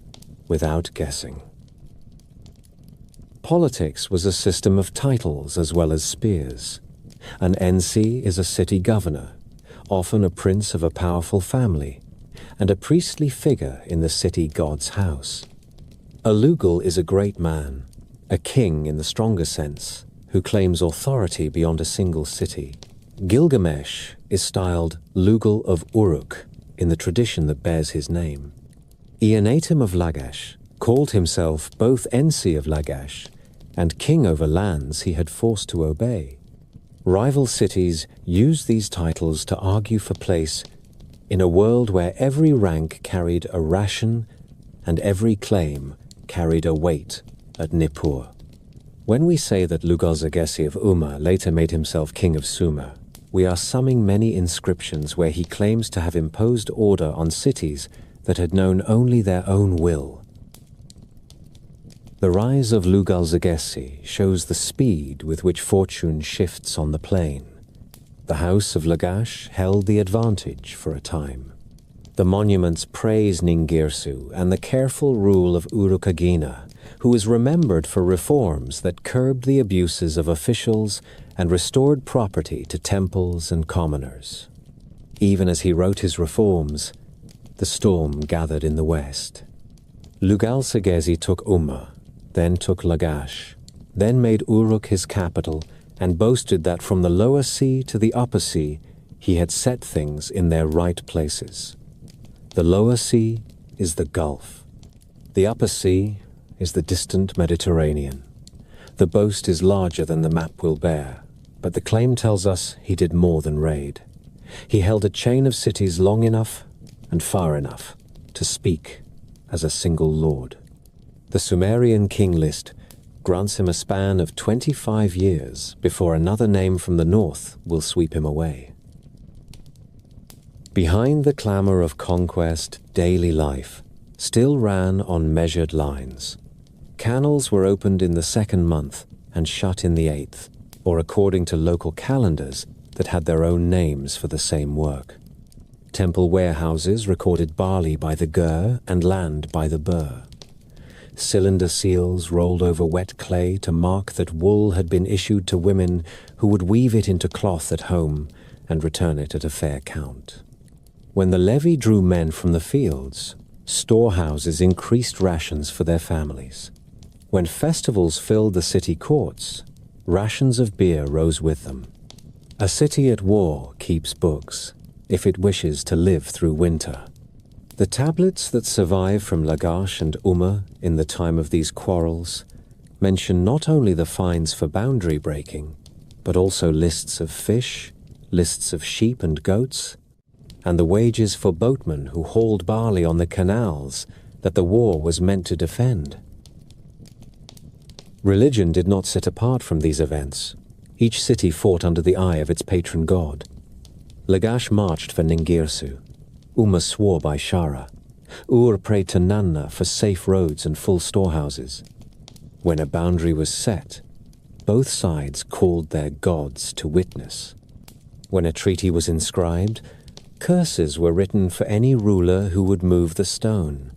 without guessing. Politics was a system of titles as well as spears. An NC is a city governor, often a prince of a powerful family, and a priestly figure in the city god's house. A Lugal is a great man, a king in the stronger sense, who claims authority beyond a single city. Gilgamesh is styled Lugal of Uruk in the tradition that bears his name. Eonatum of Lagash called himself both Ensi of Lagash and king over lands he had forced to obey. Rival cities used these titles to argue for place in a world where every rank carried a ration and every claim carried a weight at Nippur. When we say that Lugal-Zaggisi of Umma later made himself king of Sumer, we are summing many inscriptions where he claims to have imposed order on cities that had known only their own will. The rise of Lugal-Zaggisi shows the speed with which fortune shifts on the plain. The house of Lagash held the advantage for a time. The monuments praise Ningirsu and the careful rule of Urukagina, who was remembered for reforms that curbed the abuses of officials and restored property to temples and commoners. Even as he wrote his reforms, the storm gathered in the west. Lugal-Zaggisi took Umma, then took Lagash, then made Uruk his capital, and boasted that from the lower sea to the upper sea he had set things in their right places. The lower sea is the Gulf. The upper sea is the distant Mediterranean. The boast is larger than the map will bear, but the claim tells us he did more than raid. He held a chain of cities long enough and far enough to speak as a single lord. The Sumerian king list grants him a span of 25 years before another name from the north will sweep him away. Behind the clamor of conquest, daily life still ran on measured lines. Canals were opened in the 2nd month and shut in the 8th, or according to local calendars that had their own names for the same work. Temple warehouses recorded barley by the gur and land by the bur. Cylinder seals rolled over wet clay to mark that wool had been issued to women who would weave it into cloth at home and return it at a fair count. When the levy drew men from the fields, storehouses increased rations for their families. When festivals filled the city courts, rations of beer rose with them. A city at war keeps books, if it wishes to live through winter. The tablets that survive from Lagash and Umma in the time of these quarrels mention not only the fines for boundary breaking, but also lists of fish, lists of sheep and goats, and the wages for boatmen who hauled barley on the canals that the war was meant to defend. Religion did not sit apart from these events. Each city fought under the eye of its patron god. Lagash marched for Ningirsu. Umma swore by Shara. Ur prayed to Nanna for safe roads and full storehouses. When a boundary was set, both sides called their gods to witness. When a treaty was inscribed, curses were written for any ruler who would move the stone,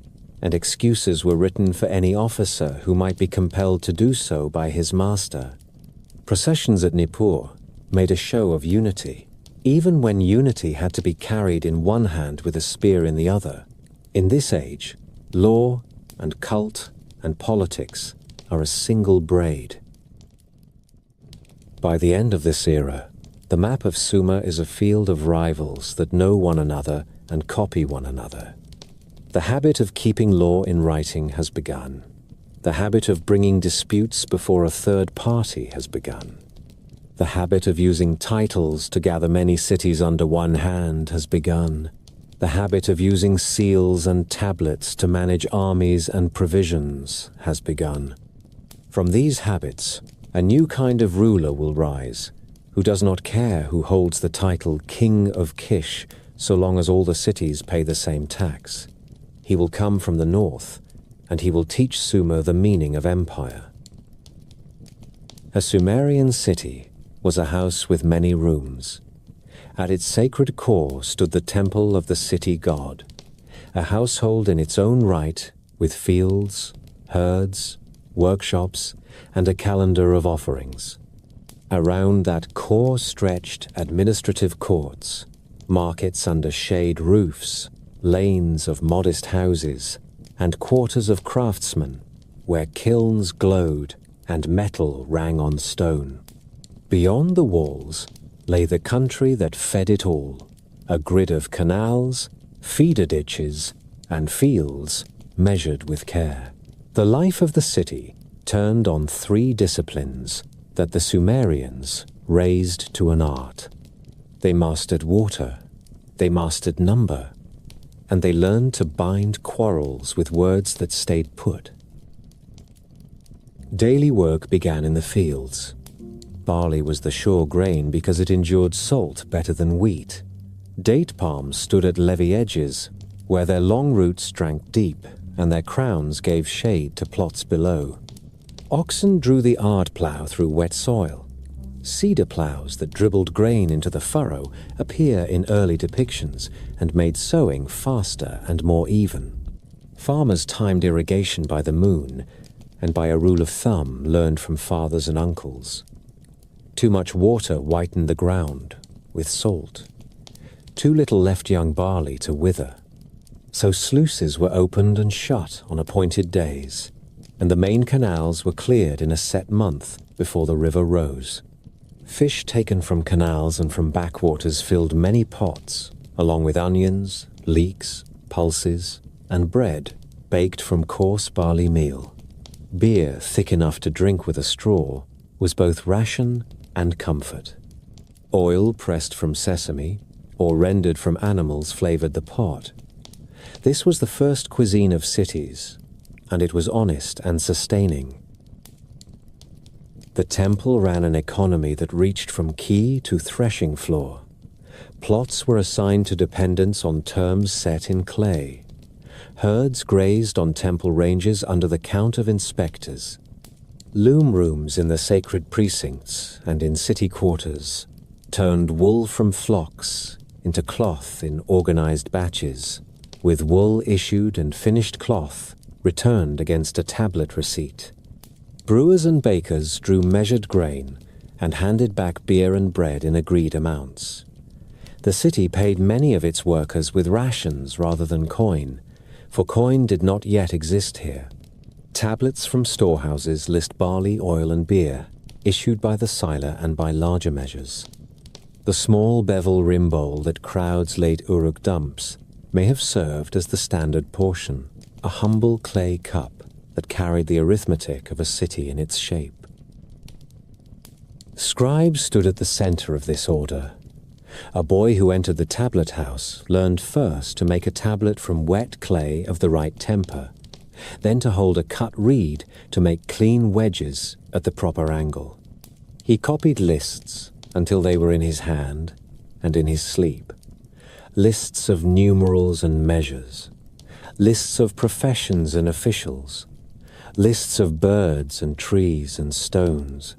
and excuses were written for any officer who might be compelled to do so by his master. Processions at Nippur made a show of unity, even when unity had to be carried in one hand with a spear in the other. In this age, Law and cult and politics are a single braid. By the end of this era, the map of Sumer is a field of rivals that know one another and copy one another. The habit of keeping law in writing has begun. The habit of bringing disputes before a third party has begun. The habit of using titles to gather many cities under one hand has begun. The habit of using seals and tablets to manage armies and provisions has begun. From these habits, a new kind of ruler will rise, who does not care who holds the title King of Kish, so long as all the cities pay the same tax. He will come from the north, and he will teach Sumer the meaning of empire. A Sumerian city was a house with many rooms. At its sacred core stood the temple of the city god, a household in its own right with fields, herds, workshops, and a calendar of offerings. Around that core stretched administrative courts, markets under shade roofs, lanes of modest houses, and quarters of craftsmen, where kilns glowed and metal rang on stone. Beyond the walls lay the country that fed it all, a grid of canals, feeder ditches, and fields measured with care. The life of the city turned on three disciplines that the Sumerians raised to an art. They mastered water, they mastered number, and they learned to bind quarrels with words that stayed put. Daily work began in the fields. Barley was the sure grain because it endured salt better than wheat. Date palms stood at levee edges, where their long roots drank deep and their crowns gave shade to plots below. Oxen drew the ard plough through wet soil. Cedar ploughs that dribbled grain into the furrow appear in early depictions and made sowing faster and more even. Farmers timed irrigation by the moon and by a rule of thumb learned from fathers and uncles. Too much water whitened the ground with salt. Too little left young barley to wither. So sluices were opened and shut on appointed days, and the main canals were cleared in a set month before the river rose. Fish taken from canals and from backwaters filled many pots, along with onions, leeks, pulses, and bread baked from coarse barley meal. Beer thick enough to drink with a straw was both ration and comfort. Oil pressed from sesame or rendered from animals flavored the pot. This was the first cuisine of cities, and it was honest and sustaining. The temple ran an economy that reached from key to threshing floor. Plots were assigned to dependents on terms set in clay. Herds grazed on temple ranges under the count of inspectors. Loom rooms in the sacred precincts and in city quarters turned wool from flocks into cloth in organized batches, with wool issued and finished cloth returned against a tablet receipt. Brewers and bakers drew measured grain and handed back beer and bread in agreed amounts. The city paid many of its workers with rations rather than coin, for coin did not yet exist here. Tablets from storehouses list barley, oil, and beer, issued by the siler and by larger measures. The small bevel rim bowl that crowds laid uruk dumps may have served as the standard portion, a humble clay cup that carried the arithmetic of a city in its shape. Scribes stood at the center of this order. A boy who entered the tablet house learned first to make a tablet from wet clay of the right temper, then to hold a cut reed to make clean wedges at the proper angle. He copied lists until they were in his hand and in his sleep. Lists of numerals and measures, lists of professions and officials, lists of birds and trees and stones.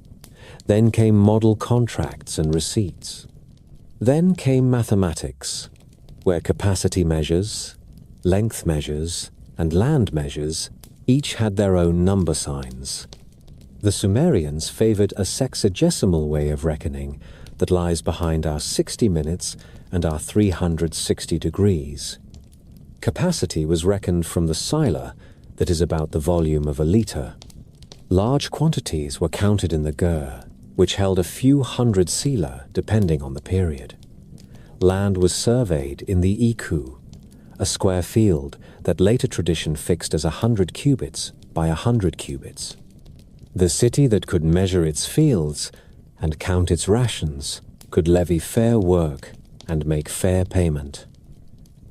Then came model contracts and receipts. Then came mathematics, where capacity measures, length measures, and land measures each had their own number signs. The Sumerians favored a sexagesimal way of reckoning that lies behind our 60 minutes and our 360 degrees. Capacity was reckoned from the sila, that is about the volume of a litre. Large quantities were counted in the gur, which held a few hundred sila depending on the period. Land was surveyed in the iku, a square field that later tradition fixed as 100 cubits by 100 cubits. The city that could measure its fields and count its rations could levy fair work and make fair payment.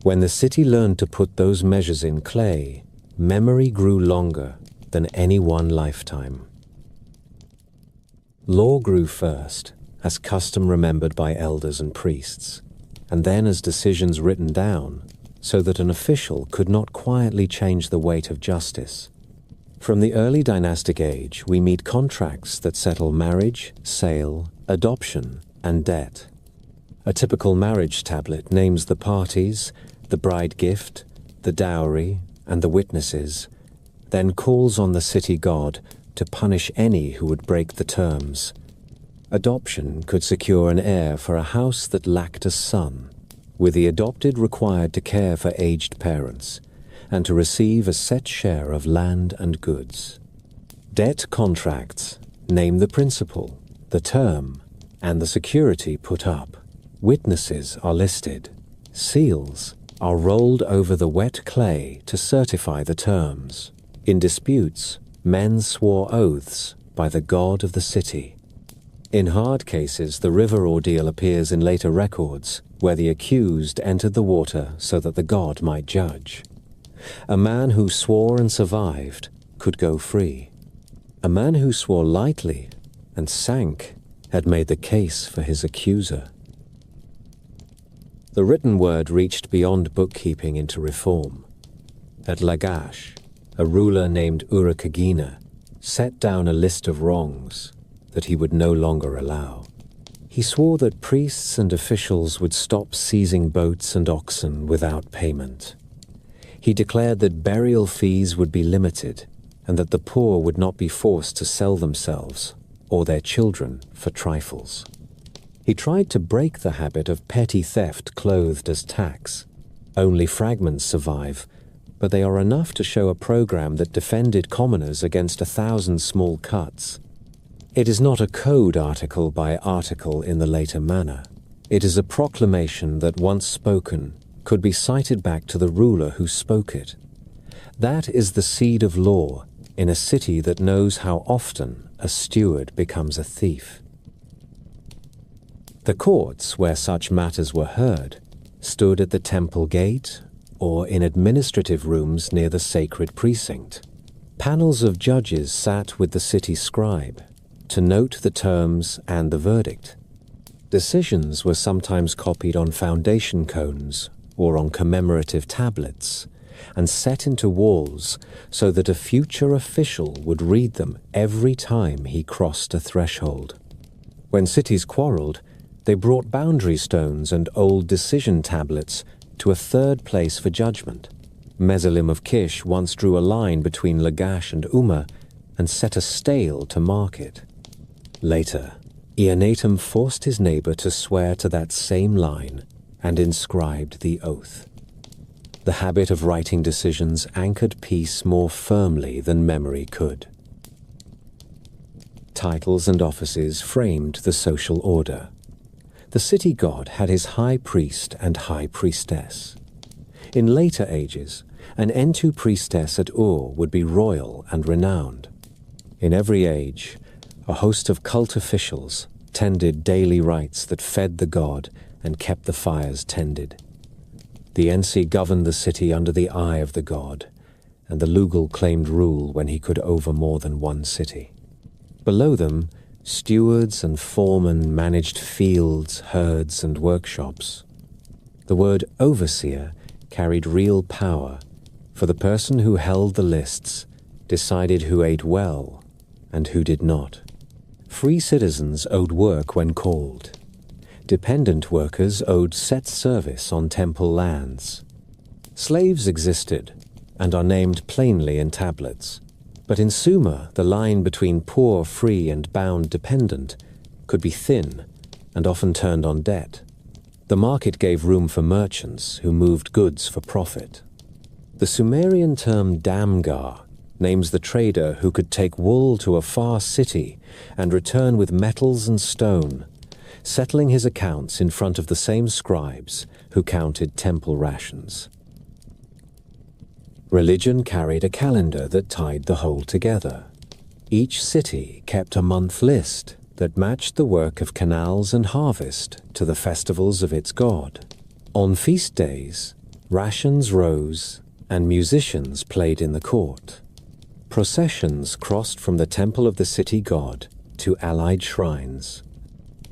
When the city learned to put those measures in clay, memory grew longer than any one lifetime. Law grew first, as custom remembered by elders and priests, and then as decisions written down, so that an official could not quietly change the weight of justice. From the early dynastic age, we meet contracts that settle marriage, sale, adoption, and debt. A typical marriage tablet names the parties, the bride gift, the dowry, and the witnesses, then calls on the city god to punish any who would break the terms. Adoption could secure an heir for a house that lacked a son, with the adopted required to care for aged parents and to receive a set share of land and goods. Debt contracts name the principal, the term, and the security put up. Witnesses are listed. Seals are rolled over the wet clay to certify the terms. In disputes, men swore oaths by the god of the city. In hard cases, the river ordeal appears in later records, where the accused entered the water so that the god might judge. A man who swore and survived could go free. A man who swore lightly and sank had made the case for his accuser. The written word reached beyond bookkeeping into reform. At Lagash, a ruler named Urukagina set down a list of wrongs that he would no longer allow. He swore that priests and officials would stop seizing boats and oxen without payment. He declared that burial fees would be limited and that the poor would not be forced to sell themselves or their children for trifles. He tried to break the habit of petty theft clothed as tax. Only fragments survive, but they are enough to show a program that defended commoners against 1,000 small cuts. It is not a code article by article in the later manner. It is a proclamation that once spoken could be cited back to the ruler who spoke it. That is the seed of law in a city that knows how often a steward becomes a thief. The courts where such matters were heard stood at the temple gate or in administrative rooms near the sacred precinct. Panels of judges sat with the city scribe to note the terms and the verdict. Decisions were sometimes copied on foundation cones or on commemorative tablets and set into walls so that a future official would read them every time he crossed a threshold. When cities quarreled, they brought boundary stones and old decision tablets to a third place for judgment. Mesalim of Kish once drew a line between Lagash and Umma and set a stele to mark it. Later, Eonatum forced his neighbor to swear to that same line and inscribed the oath. The habit of writing decisions anchored peace more firmly than memory could. Titles and offices framed the social order. The city god had his high priest and high priestess. In later ages, an Entu priestess at Ur would be royal and renowned. In every age, a host of cult officials tended daily rites that fed the god and kept the fires tended. The Ensi governed the city under the eye of the god, and the Lugal claimed rule when he could over more than one city. Below them, stewards and foremen managed fields, herds, and workshops. The word overseer carried real power, for the person who held the lists decided who ate well and who did not. Free citizens owed work when called. Dependent workers owed set service on temple lands. Slaves existed and are named plainly in tablets. But in Sumer, the line between poor, free, and bound dependent could be thin and often turned on debt. The market gave room for merchants who moved goods for profit. The Sumerian term damgar names the trader who could take wool to a far city and return with metals and stone, settling his accounts in front of the same scribes who counted temple rations. Religion carried a calendar that tied the whole together. Each city kept a month list that matched the work of canals and harvest to the festivals of its god. On feast days, rations rose and musicians played in the court. Processions crossed from the temple of the city god to allied shrines.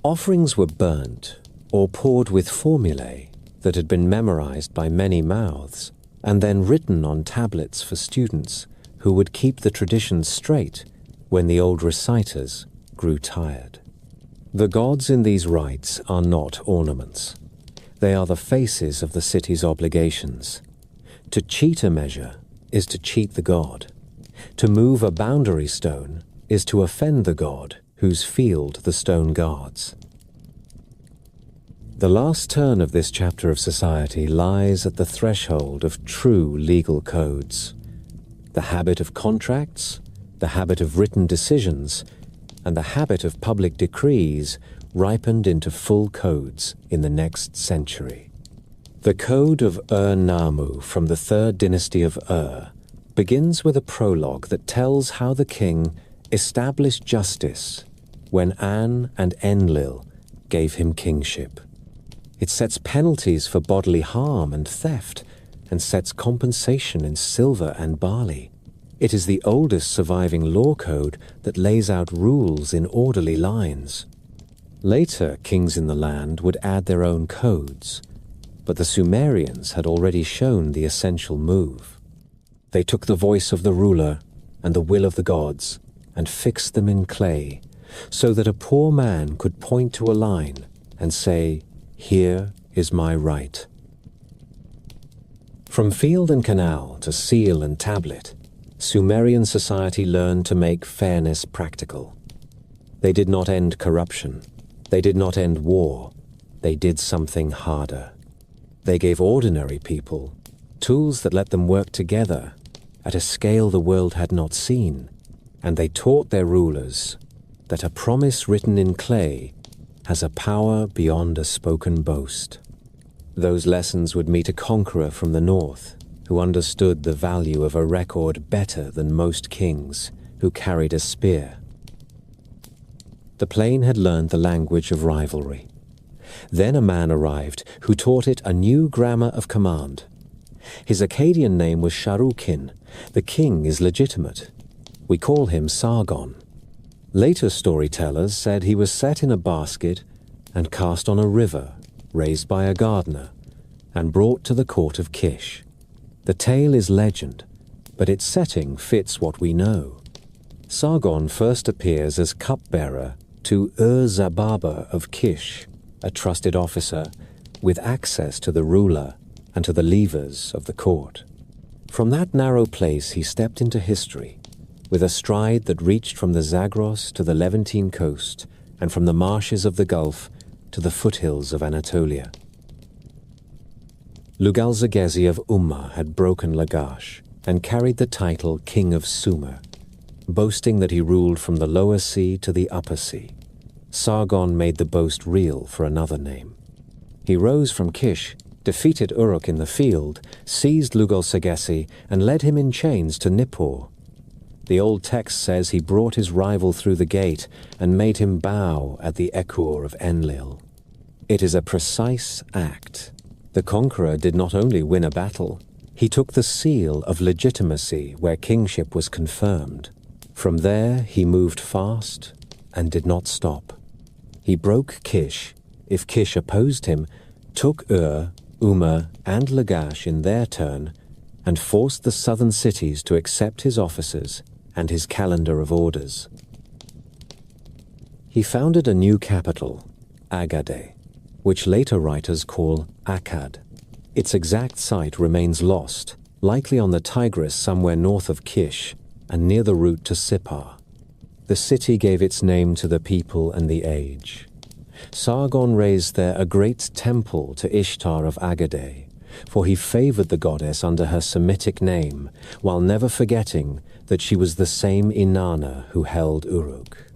Offerings were burnt or poured with formulae that had been memorized by many mouths and then written on tablets for students who would keep the traditions straight when the old reciters grew tired. The gods in these rites are not ornaments. They are the faces of the city's obligations. To cheat a measure is to cheat the god. To move a boundary stone is to offend the god whose field the stone guards. The last turn of this chapter of society lies at the threshold of true legal codes. The habit of contracts, the habit of written decisions, and the habit of public decrees ripened into full codes in the next century. The Code of Ur-Nammu from the 3rd dynasty of Ur begins with a prologue that tells how the king established justice when An and Enlil gave him kingship. It sets penalties for bodily harm and theft, and sets compensation in silver and barley. It is the oldest surviving law code that lays out rules in orderly lines. Later kings in the land would add their own codes, but the Sumerians had already shown the essential move. They took the voice of the ruler and the will of the gods and fixed them in clay, so that a poor man could point to a line and say, "Here is my right." From field and canal to seal and tablet, Sumerian society learned to make fairness practical. They did not end corruption. They did not end war. They did something harder. They gave ordinary people tools that let them work together at a scale the world had not seen, and they taught their rulers that a promise written in clay has a power beyond a spoken boast. Those lessons would meet a conqueror from the north who understood the value of a record better than most kings who carried a spear. The plain had learned the language of rivalry. Then a man arrived who taught it a new grammar of command. His Akkadian name was Sharukin. The king is legitimate. We call him Sargon. Later storytellers said he was set in a basket and cast on a river, raised by a gardener, and brought to the court of Kish. The tale is legend, but its setting fits what we know. Sargon first appears as cupbearer to Ur-Zababa of Kish, a trusted officer with access to the ruler and to the levers of the court. From that narrow place he stepped into history, with a stride that reached from the Zagros to the Levantine coast and from the marshes of the Gulf to the foothills of Anatolia. Lugal-Zaghezi of Umma had broken Lagash and carried the title King of Sumer, boasting that he ruled from the lower sea to the upper sea. Sargon made the boast real for another name. He rose from Kish, defeated Uruk in the field, seized Lugal-Zaghezi, and led him in chains to Nippur. The old text says he brought his rival through the gate and made him bow at the ekur of Enlil. It is a precise act. The conqueror did not only win a battle, he took the seal of legitimacy where kingship was confirmed. From there he moved fast and did not stop. He broke Kish, if Kish opposed him, took Ur, Umma, and Lagash in their turn, and forced the southern cities to accept his officers and his calendar of orders. He founded a new capital, Agade, which later writers call Akkad. Its exact site remains lost, likely on the Tigris somewhere north of Kish and near the route to Sippar. The city gave its name to the people and the age. Sargon raised there a great temple to Ishtar of Agade, for he favored the goddess under her Semitic name, while never forgetting that she was the same Inanna who held Uruk.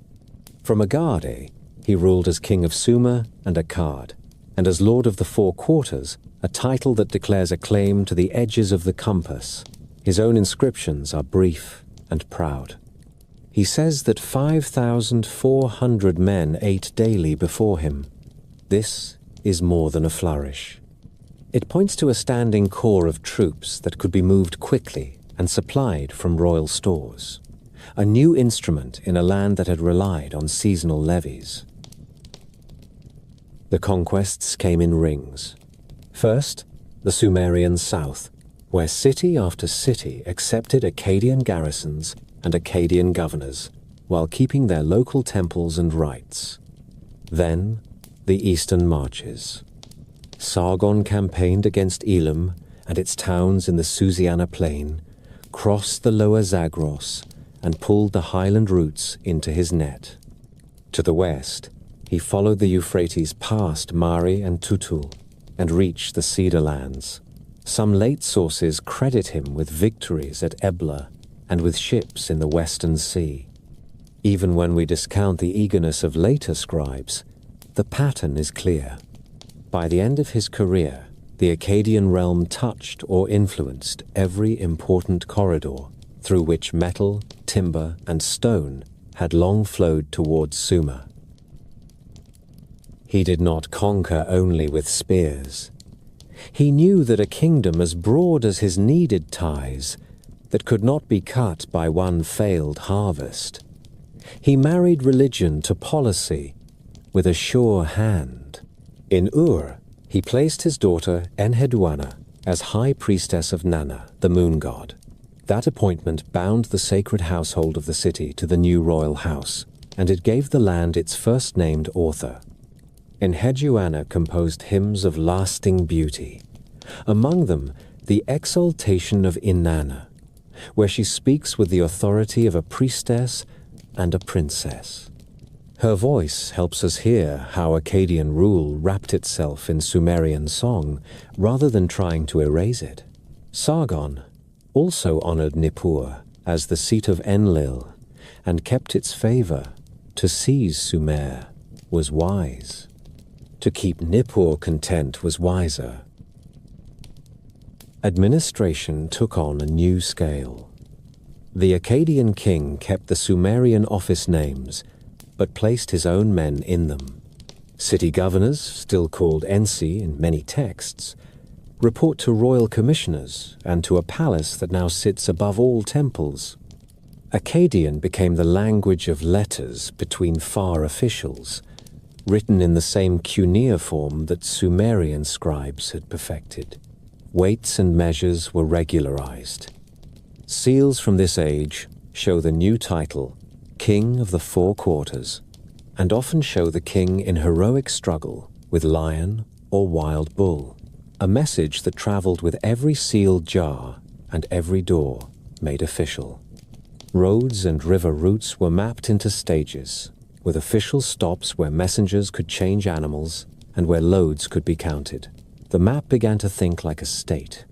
From Agade, he ruled as king of Sumer and Akkad, and as lord of the Four Quarters, a title that declares a claim to the edges of the compass. His own inscriptions are brief and proud. He says that 5,400 men ate daily before him. This is more than a flourish. It points to a standing core of troops that could be moved quickly and supplied from royal stores, a new instrument in a land that had relied on seasonal levies. The conquests came in rings. First, the Sumerian south, where city after city accepted Akkadian garrisons and Akkadian governors, while keeping their local temples and rites. Then, the eastern marches. Sargon campaigned against Elam and its towns in the Susiana plain, crossed the lower Zagros, and pulled the highland routes into his net. To the west, he followed the Euphrates past Mari and Tutul, and reached the Cedar Lands. Some late sources credit him with victories at Ebla and with ships in the Western Sea. Even when we discount the eagerness of later scribes, the pattern is clear. By the end of his career, the Akkadian realm touched or influenced every important corridor through which metal, timber, and stone had long flowed towards Sumer. He did not conquer only with spears. He knew that a kingdom as broad as his needed ties that could not be cut by one failed harvest. He married religion to policy with a sure hand. In Ur, he placed his daughter Enheduanna as high priestess of Nanna, the moon god. That appointment bound the sacred household of the city to the new royal house, and it gave the land its first-named author. Enheduanna composed hymns of lasting beauty, among them the Exaltation of Inanna, where she speaks with the authority of a priestess and a princess. Her voice helps us hear how Akkadian rule wrapped itself in Sumerian song rather than trying to erase it. Sargon also honored Nippur as the seat of Enlil and kept its favor. To seize Sumer was wise. To keep Nippur content was wiser. Administration took on a new scale. The Akkadian king kept the Sumerian office names, but placed his own men in them. City governors, still called Ensi in many texts, report to royal commissioners and to a palace that now sits above all temples. Akkadian became the language of letters between far officials, written in the same cuneiform that Sumerian scribes had perfected. Weights and measures were regularized. Seals from this age show the new title, King of the Four Quarters, and often show the king in heroic struggle with lion or wild bull, a message that traveled with every sealed jar and every door made official. Roads and river routes were mapped into stages, with official stops where messengers could change animals and where loads could be counted. The map began to think like a state.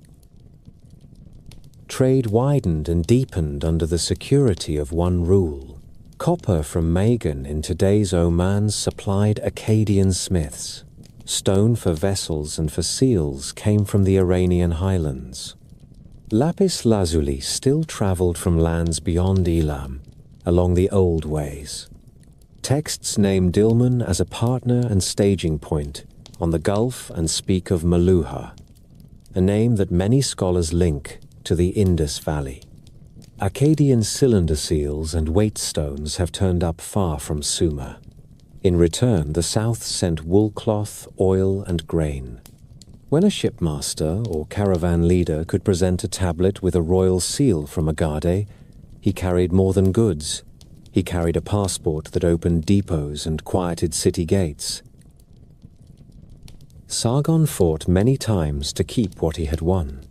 Trade widened and deepened under the security of one rule. Copper from Magan in today's Oman supplied Akkadian smiths. Stone for vessels and for seals came from the Iranian highlands. Lapis lazuli still traveled from lands beyond Elam, along the old ways. Texts name Dilmun as a partner and staging point on the Gulf and speak of Maluha, a name that many scholars link to the Indus Valley. Akkadian cylinder seals and weight stones have turned up far from Sumer. In return, the south sent wool cloth, oil, and grain. When a shipmaster or caravan leader could present a tablet with a royal seal from Agade, he carried more than goods. He carried a passport that opened depots and quieted city gates. Sargon fought many times to keep what he had won.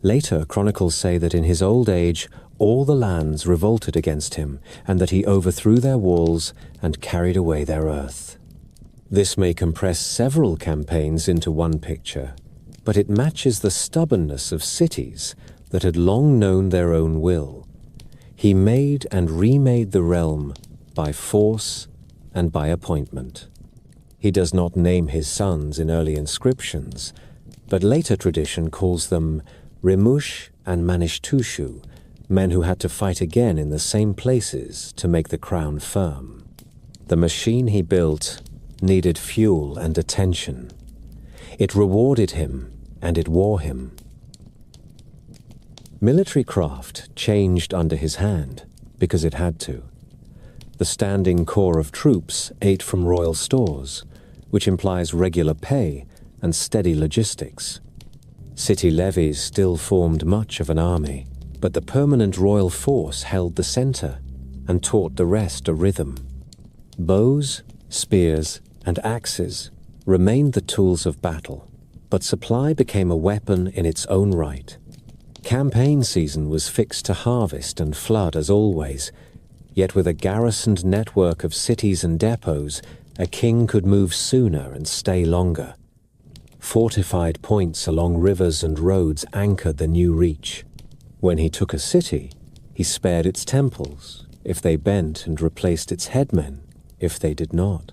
Later, chronicles say that in his old age, all the lands revolted against him, and that he overthrew their walls and carried away their earth. This may compress several campaigns into one picture, but it matches the stubbornness of cities that had long known their own will. He made and remade the realm by force and by appointment. He does not name his sons in early inscriptions, but later tradition calls them Rimush and Manishtushu, men who had to fight again in the same places to make the crown firm. The machine he built needed fuel and attention. It rewarded him and it wore him. Military craft changed under his hand because it had to. The standing corps of troops ate from royal stores, which implies regular pay and steady logistics. City levies still formed much of an army, but the permanent royal force held the center and taught the rest a rhythm. Bows, spears, and axes remained the tools of battle, but supply became a weapon in its own right. Campaign season was fixed to harvest and flood as always, yet with a garrisoned network of cities and depots, a king could move sooner and stay longer. Fortified points along rivers and roads anchored the new reach. When he took a city, he spared its temples if they bent and replaced its headmen if they did not.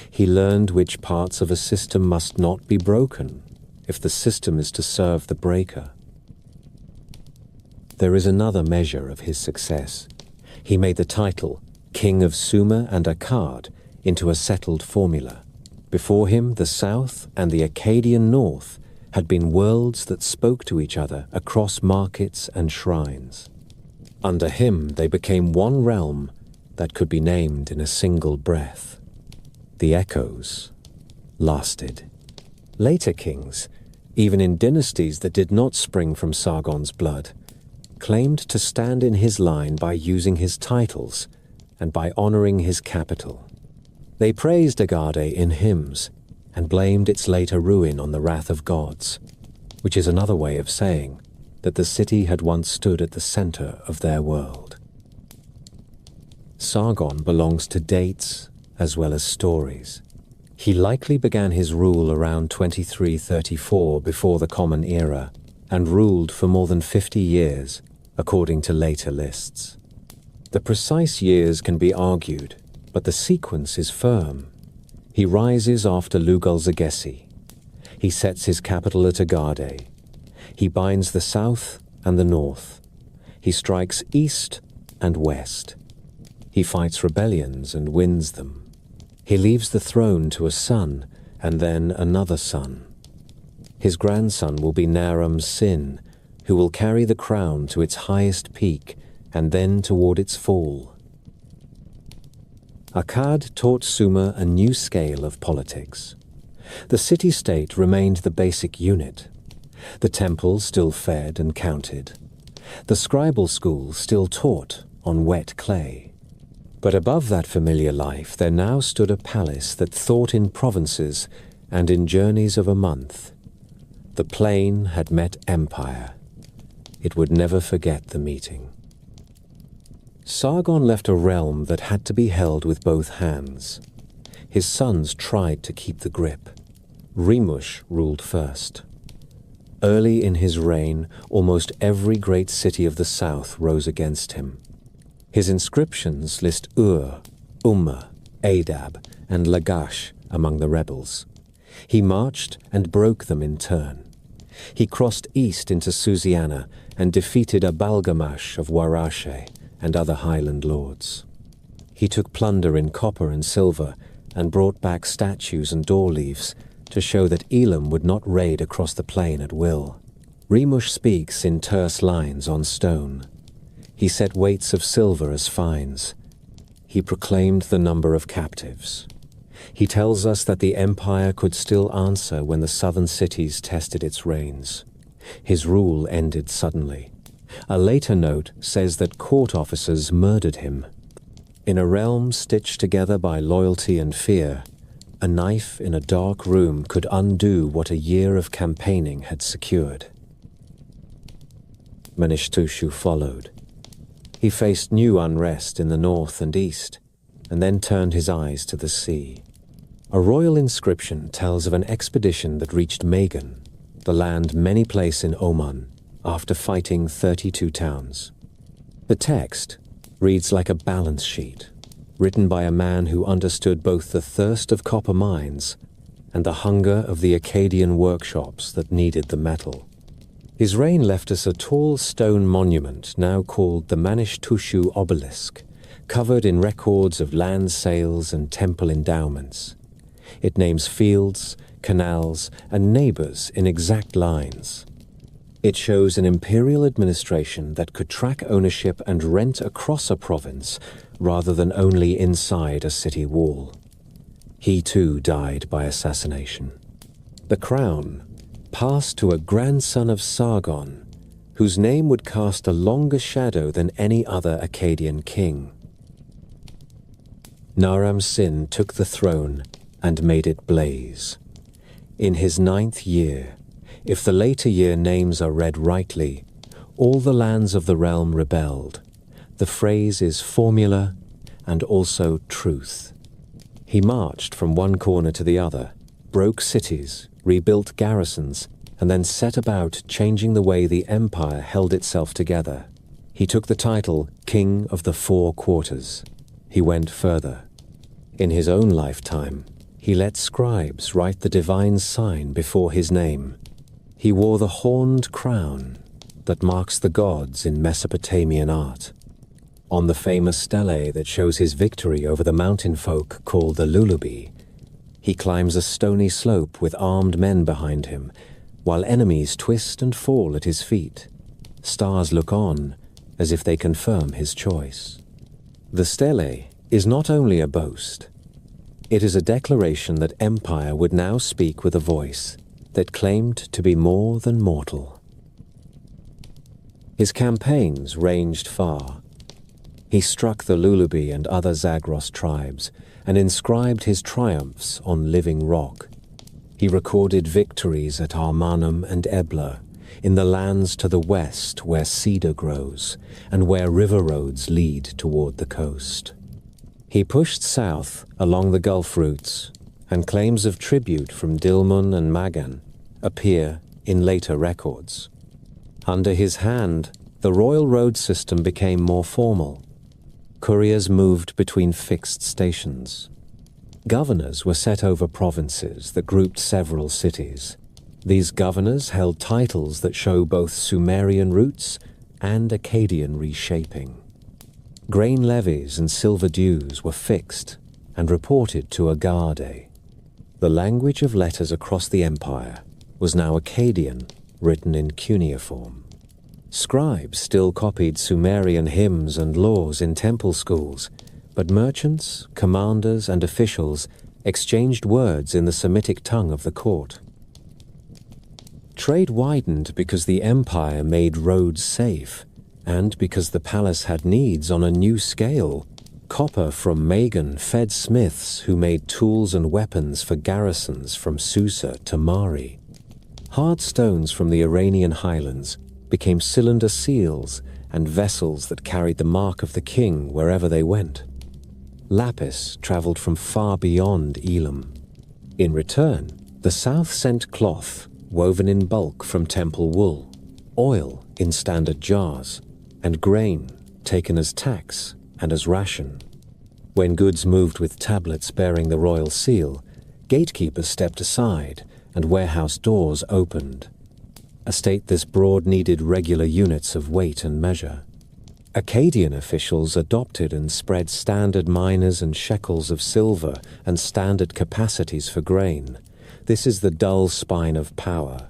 He learned which parts of a system must not be broken if the system is to serve the breaker. There is another measure of his success. He made the title King of Sumer and Akkad into a settled formula. Before him, the south and the Akkadian north had been worlds that spoke to each other across markets and shrines. Under him, they became one realm that could be named in a single breath. The echoes lasted. Later kings, even in dynasties that did not spring from Sargon's blood, claimed to stand in his line by using his titles and by honoring his capital. They praised Agade in hymns and blamed its later ruin on the wrath of gods, which is another way of saying that the city had once stood at the center of their world. Sargon belongs to dates as well as stories. He likely began his rule around 2334 before the Common Era and ruled for more than 50 years, according to later lists. The precise years can be argued, but the sequence is firm. He rises after Lugal-Zagessi. He sets his capital at Agade. He binds the south and the north. He strikes east and west. He fights rebellions and wins them. He leaves the throne to a son and then another son. His grandson will be Naram-Sin, who will carry the crown to its highest peak and then toward its fall. Akkad taught Sumer a new scale of politics. The city-state remained the basic unit. The temple still fed and counted. The scribal school still taught on wet clay. But above that familiar life there now stood a palace that thought in provinces and in journeys of a month. The plain had met empire. It would never forget the meeting. Sargon left a realm that had to be held with both hands. His sons tried to keep the grip. Rimush ruled first. Early in his reign, almost every great city of the south rose against him. His inscriptions list Ur, Ummah, Adab, and Lagash among the rebels. He marched and broke them in turn. He crossed east into Susiana and defeated Abalgamash of Warashe and other highland lords. He took plunder in copper and silver and brought back statues and door leaves to show that Elam would not raid across the plain at will. Rimush speaks in terse lines on stone. He set weights of silver as fines. He proclaimed the number of captives. He tells us that the empire could still answer when the southern cities tested its reins. His rule ended suddenly. A later note says that court officers murdered him. In a realm stitched together by loyalty and fear, a knife in a dark room could undo what a year of campaigning had secured. Manishtushu followed. He faced new unrest in the north and east, and then turned his eyes to the sea. A royal inscription tells of an expedition that reached Magan, the land many place in Oman, after fighting 32 towns. The text reads like a balance sheet, written by a man who understood both the thirst of copper mines and the hunger of the Akkadian workshops that needed the metal. His reign left us a tall stone monument now called the Manishtushu Obelisk, covered in records of land sales and temple endowments. It names fields, canals, and neighbors in exact lines. It shows an imperial administration that could track ownership and rent across a province rather than only inside a city wall. He too died by assassination. The crown passed to a grandson of Sargon, whose name would cast a longer shadow than any other Akkadian king. Naram-Sin took the throne and made it blaze. In his 9th year, if the later year names are read rightly, all the lands of the realm rebelled. The phrase is formula and also truth. He marched from one corner to the other, broke cities, rebuilt garrisons, and then set about changing the way the empire held itself together. He took the title King of the Four Quarters. He went further. In his own lifetime, he let scribes write the divine sign before his name. He wore the horned crown that marks the gods in Mesopotamian art. On the famous stele that shows his victory over the mountain folk called the Lulubi, he climbs a stony slope with armed men behind him, while enemies twist and fall at his feet. Stars look on as if they confirm his choice. The stele is not only a boast, it is a declaration that empire would now speak with a voice that claimed to be more than mortal. His campaigns ranged far. He struck the Lulubi and other Zagros tribes and inscribed his triumphs on living rock. He recorded victories at Armanum and Ebla, in the lands to the west where cedar grows and where river roads lead toward the coast. He pushed south along the Gulf routes, and claims of tribute from Dilmun and Magan appear in later records. Under his hand, the royal road system became more formal. Couriers moved between fixed stations. Governors were set over provinces that grouped several cities. These governors held titles that show both Sumerian roots and Akkadian reshaping. Grain levies and silver dues were fixed and reported to Agade. The language of letters across the empire was now Akkadian, written in cuneiform. Scribes still copied Sumerian hymns and laws in temple schools, but merchants, commanders, and officials exchanged words in the Semitic tongue of the court. Trade widened because the empire made roads safe, and because the palace had needs on a new scale. Copper from Magan fed smiths who made tools and weapons for garrisons from Susa to Mari. Hard stones from the Iranian highlands became cylinder seals and vessels that carried the mark of the king wherever they went. Lapis traveled from far beyond Elam. In return, the south sent cloth, woven in bulk from temple wool, oil in standard jars, and grain taken as tax and as ration. When goods moved with tablets bearing the royal seal, gatekeepers stepped aside and warehouse doors opened. A state this broad needed regular units of weight and measure. Akkadian officials adopted and spread standard miners and shekels of silver and standard capacities for grain. This is the dull spine of power.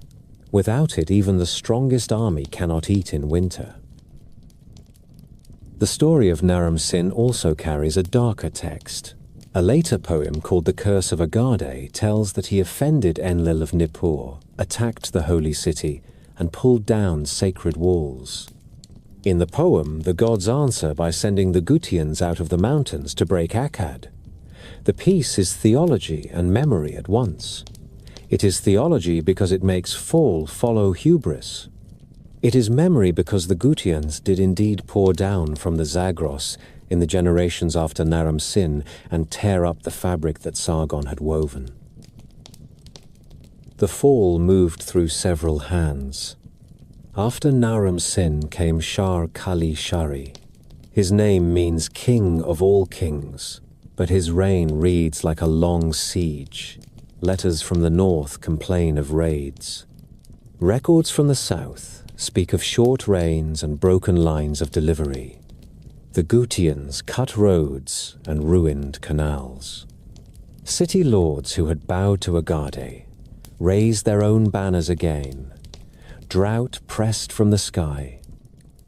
Without it, even the strongest army cannot eat in winter. The story of Naram-Sin also carries a darker text. A later poem called The Curse of Agade tells that he offended Enlil of Nippur, attacked the holy city, and pulled down sacred walls. In the poem, the gods answer by sending the Gutians out of the mountains to break Akkad. The piece is theology and memory at once. It is theology because it makes fall follow hubris. It is memory because the Gutians did indeed pour down from the Zagros in the generations after Naram-Sin and tear up the fabric that Sargon had woven. The fall moved through several hands. After Naram-Sin came Shar-Kali-Shari. His name means king of all kings, but his reign reads like a long siege. Letters from the north complain of raids. Records from the south speak of short reigns and broken lines of delivery. The Gutians cut roads and ruined canals. City lords who had bowed to Agade raised their own banners again. Drought pressed from the sky.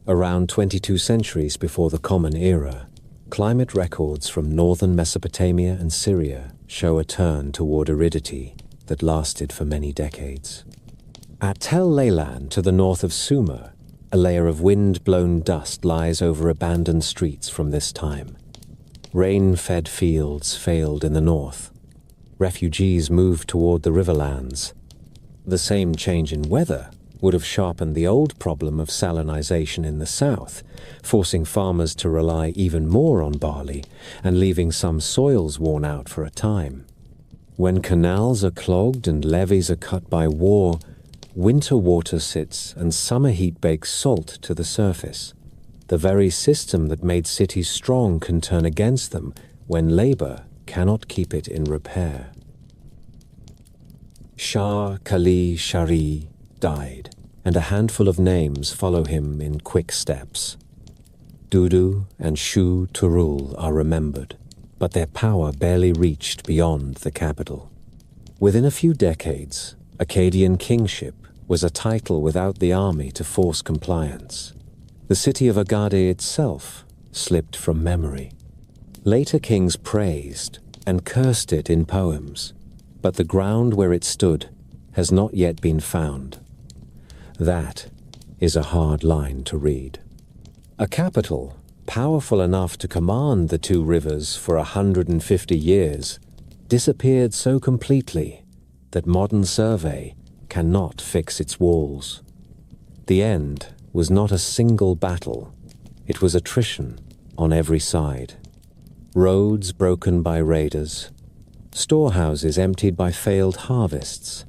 Around 22 centuries before the Common Era, climate records from northern Mesopotamia and Syria show a turn toward aridity that lasted for many decades. At Tel Leilan, to the north of Sumer, a layer of wind-blown dust lies over abandoned streets from this time. Rain-fed fields failed in the north. Refugees moved toward the riverlands. The same change in weather would have sharpened the old problem of salinization in the south, forcing farmers to rely even more on barley and leaving some soils worn out for a time. When canals are clogged and levees are cut by war, winter water sits and summer heat bakes salt to the surface. The very system that made cities strong can turn against them when labor cannot keep it in repair. Shar-Kali-Shari died, and a handful of names follow him in quick steps. Dudu and Shu-Turul are remembered, but their power barely reached beyond the capital. Within a few decades, Akkadian kingship was a title without the army to force compliance. The city of Agade itself slipped from memory. Later kings praised and cursed it in poems, but the ground where it stood has not yet been found. That is a hard line to read. A capital, powerful enough to command the two rivers for 150 years, disappeared so completely that modern survey cannot fix its walls. The end was not a single battle. It was attrition on every side. Roads broken by raiders, storehouses emptied by failed harvests,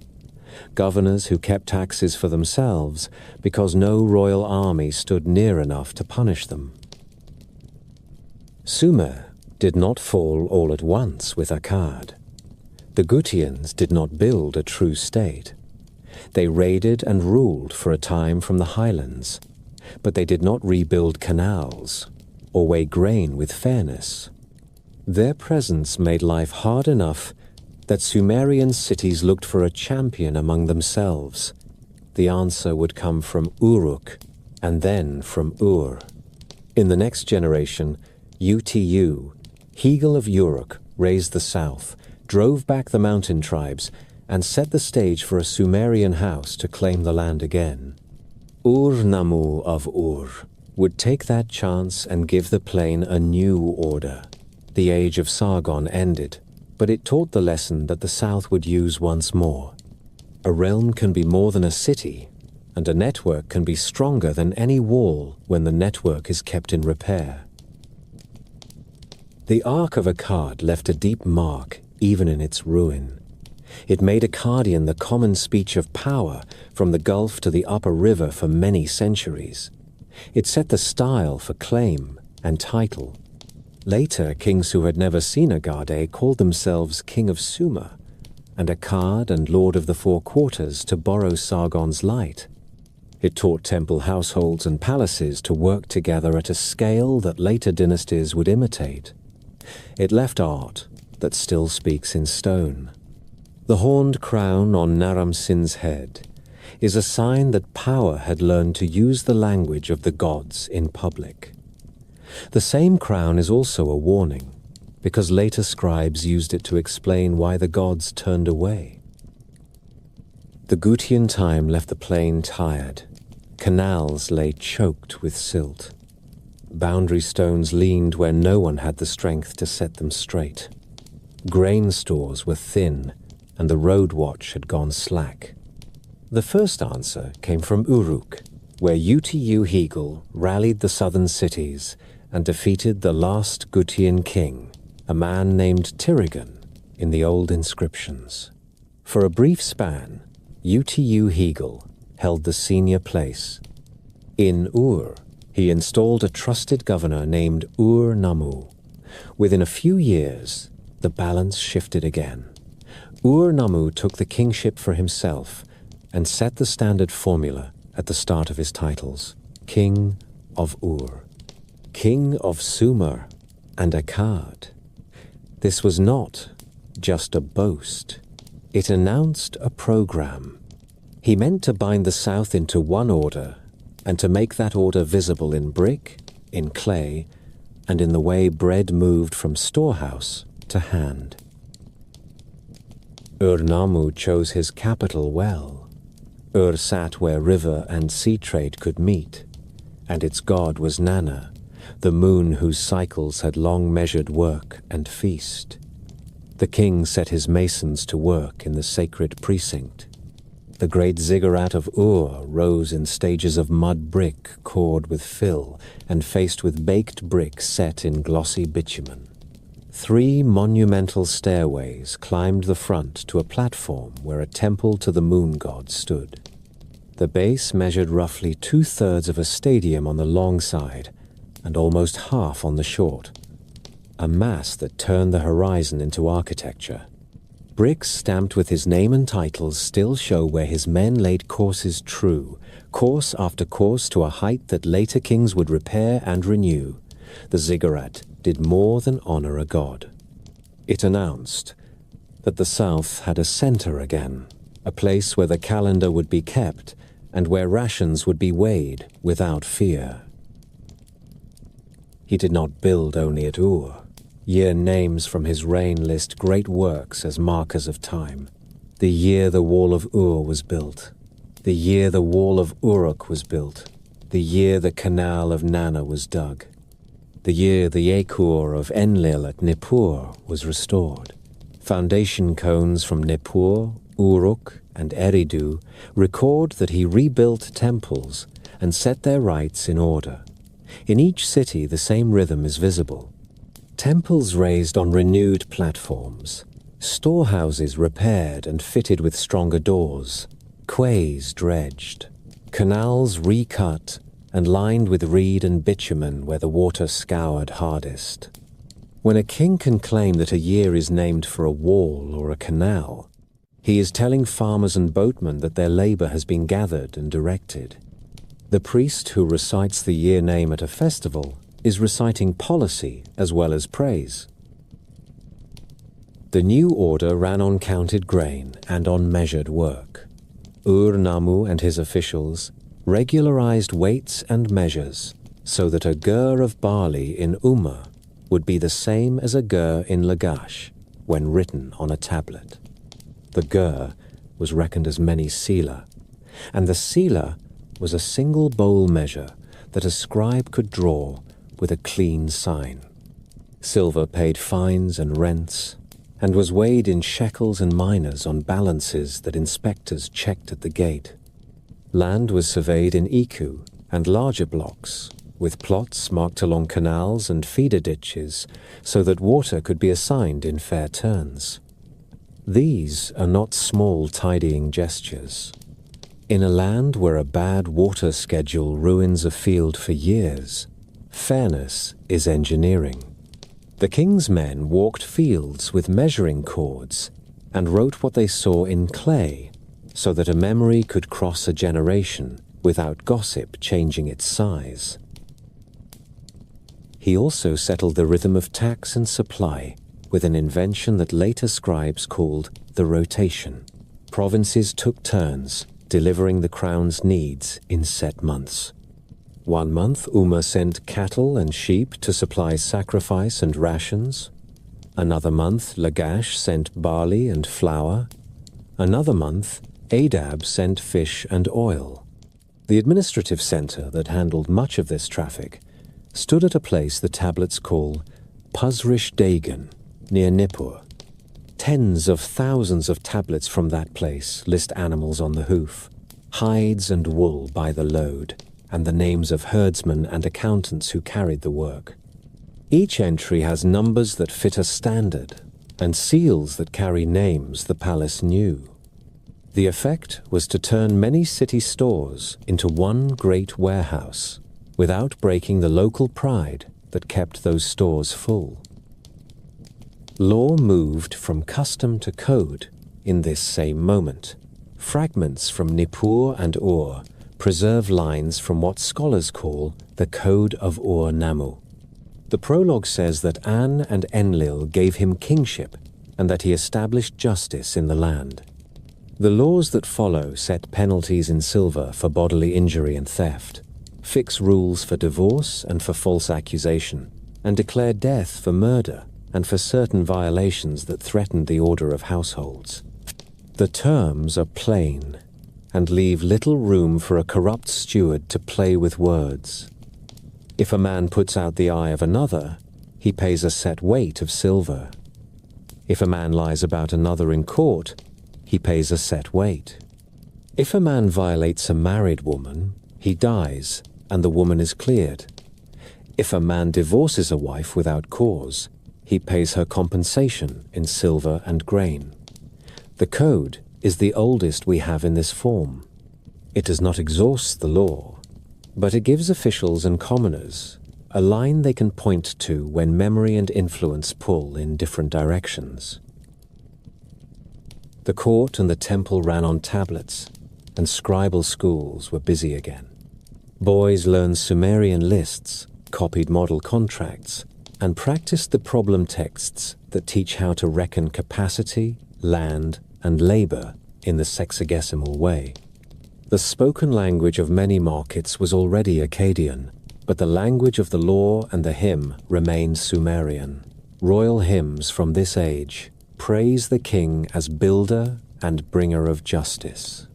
governors who kept taxes for themselves because no royal army stood near enough to punish them. Sumer did not fall all at once with Akkad. The Gutians did not build a true state. They raided and ruled for a time from the highlands, but they did not rebuild canals or weigh grain with fairness. Their presence made life hard enough that Sumerian cities looked for a champion among themselves. The answer would come from Uruk and then from Ur. In the next generation, Utu, Hegel of Uruk, raised the south, drove back the mountain tribes, and set the stage for a Sumerian house to claim the land again. Ur-Nammu of Ur would take that chance and give the plain a new order. The age of Sargon ended, but it taught the lesson that the south would use once more. A realm can be more than a city, and a network can be stronger than any wall when the network is kept in repair. The Ark of Akkad left a deep mark even in its ruin. It made Akkadian the common speech of power from the Gulf to the upper river for many centuries. It set the style for claim and title. Later, kings who had never seen Agade called themselves King of Sumer, and Akkad and Lord of the Four Quarters to borrow Sargon's light. It taught temple households and palaces to work together at a scale that later dynasties would imitate. It left art that still speaks in stone. The horned crown on Naram-Sin's head is a sign that power had learned to use the language of the gods in public. The same crown is also a warning, because later scribes used it to explain why the gods turned away. The Gutian time left the plain tired. Canals lay choked with silt. Boundary stones leaned where no one had the strength to set them straight. Grain stores were thin, and the road watch had gone slack. The first answer came from Uruk, where Utu Hegel rallied the southern cities and defeated the last Gutian king, a man named Tirigan, in the old inscriptions. For a brief span, Utu Hegel held the senior place. In Ur, he installed a trusted governor named Ur-Nammu. Within a few years, the balance shifted again. Ur-Nammu took the kingship for himself and set the standard formula at the start of his titles: King of Ur, King of Sumer and Akkad. This was not just a boast. It announced a program. He meant to bind the South into one order and to make that order visible in brick, in clay, and in the way bread moved from storehouse to hand. Ur-Nammu chose his capital well. Ur sat where river and sea trade could meet, and its god was Nana, the moon whose cycles had long measured work and feast. The king set his masons to work in the sacred precinct. The great ziggurat of Ur rose in stages of mud brick cored with fill and faced with baked brick set in glossy bitumen. 3 monumental stairways climbed the front to a platform where a temple to the moon god stood. The base measured roughly 2/3 of a stadium on the long side and almost half on the short, a mass that turned the horizon into architecture. Bricks stamped with his name and titles still show where his men laid courses true, course after course to a height that later kings would repair and renew. The ziggurat did more than honor a god. It announced that the South had a center again, a place where the calendar would be kept and where rations would be weighed without fear. He did not build only at Ur. Year names from his reign list great works as markers of time. The year the wall of Ur was built, the year the wall of Uruk was built, the year the canal of Nana was dug, the year the Ekur of Enlil at Nippur was restored. Foundation cones from Nippur, Uruk, and Eridu record that he rebuilt temples and set their rites in order. In each city the same rhythm is visible. Temples raised on renewed platforms, storehouses repaired and fitted with stronger doors, quays dredged, canals recut and lined with reed and bitumen where the water scoured hardest. When a king can claim that a year is named for a wall or a canal, he is telling farmers and boatmen that their labor has been gathered and directed. The priest who recites the year name at a festival is reciting policy as well as praise. The new order ran on counted grain and on measured work. Ur-Nammu and his officials regularized weights and measures so that a gur of barley in Umma would be the same as a gur in Lagash when written on a tablet. The gur was reckoned as many sela, and the sela was a single bowl measure that a scribe could draw with a clean sign. Silver paid fines and rents, and was weighed in shekels and minas on balances that inspectors checked at the gate. Land was surveyed in iku and larger blocks, with plots marked along canals and feeder ditches so that water could be assigned in fair turns. These are not small tidying gestures. In a land where a bad water schedule ruins a field for years, fairness is engineering. The king's men walked fields with measuring cords and wrote what they saw in clay so that a memory could cross a generation without gossip changing its size. He also settled the rhythm of tax and supply with an invention that later scribes called the rotation. Provinces took turns delivering the crown's needs in set months. 1 month, Umma sent cattle and sheep to supply sacrifice and rations. Another month, Lagash sent barley and flour. Another month, Adab sent fish and oil. The administrative center that handled much of this traffic stood at a place the tablets call Puzrish Dagon, near Nippur. Tens of thousands of tablets from that place list animals on the hoof, hides and wool by the load, and the names of herdsmen and accountants who carried the work. Each entry has numbers that fit a standard and seals that carry names the palace knew. The effect was to turn many city stores into one great warehouse, without breaking the local pride that kept those stores full. Law moved from custom to code in this same moment. Fragments from Nippur and Ur preserve lines from what scholars call the Code of Ur-Nammu. The prologue says that An and Enlil gave him kingship and that he established justice in the land. The laws that follow set penalties in silver for bodily injury and theft, fix rules for divorce and for false accusation, and declare death for murder and for certain violations that threatened the order of households. The terms are plain and leave little room for a corrupt steward to play with words. If a man puts out the eye of another, he pays a set weight of silver. If a man lies about another in court, he pays a set weight. If a man violates a married woman, he dies, and the woman is cleared. If a man divorces a wife without cause, he pays her compensation in silver and grain. The code is the oldest we have in this form. It does not exhaust the law, but it gives officials and commoners a line they can point to when memory and influence pull in different directions. The court and the temple ran on tablets, and scribal schools were busy again. Boys learned Sumerian lists, copied model contracts, and practiced the problem texts that teach how to reckon capacity, land, and labor in the sexagesimal way. The spoken language of many markets was already Akkadian, but the language of the law and the hymn remained Sumerian. Royal hymns from this age praise the king as builder and bringer of justice.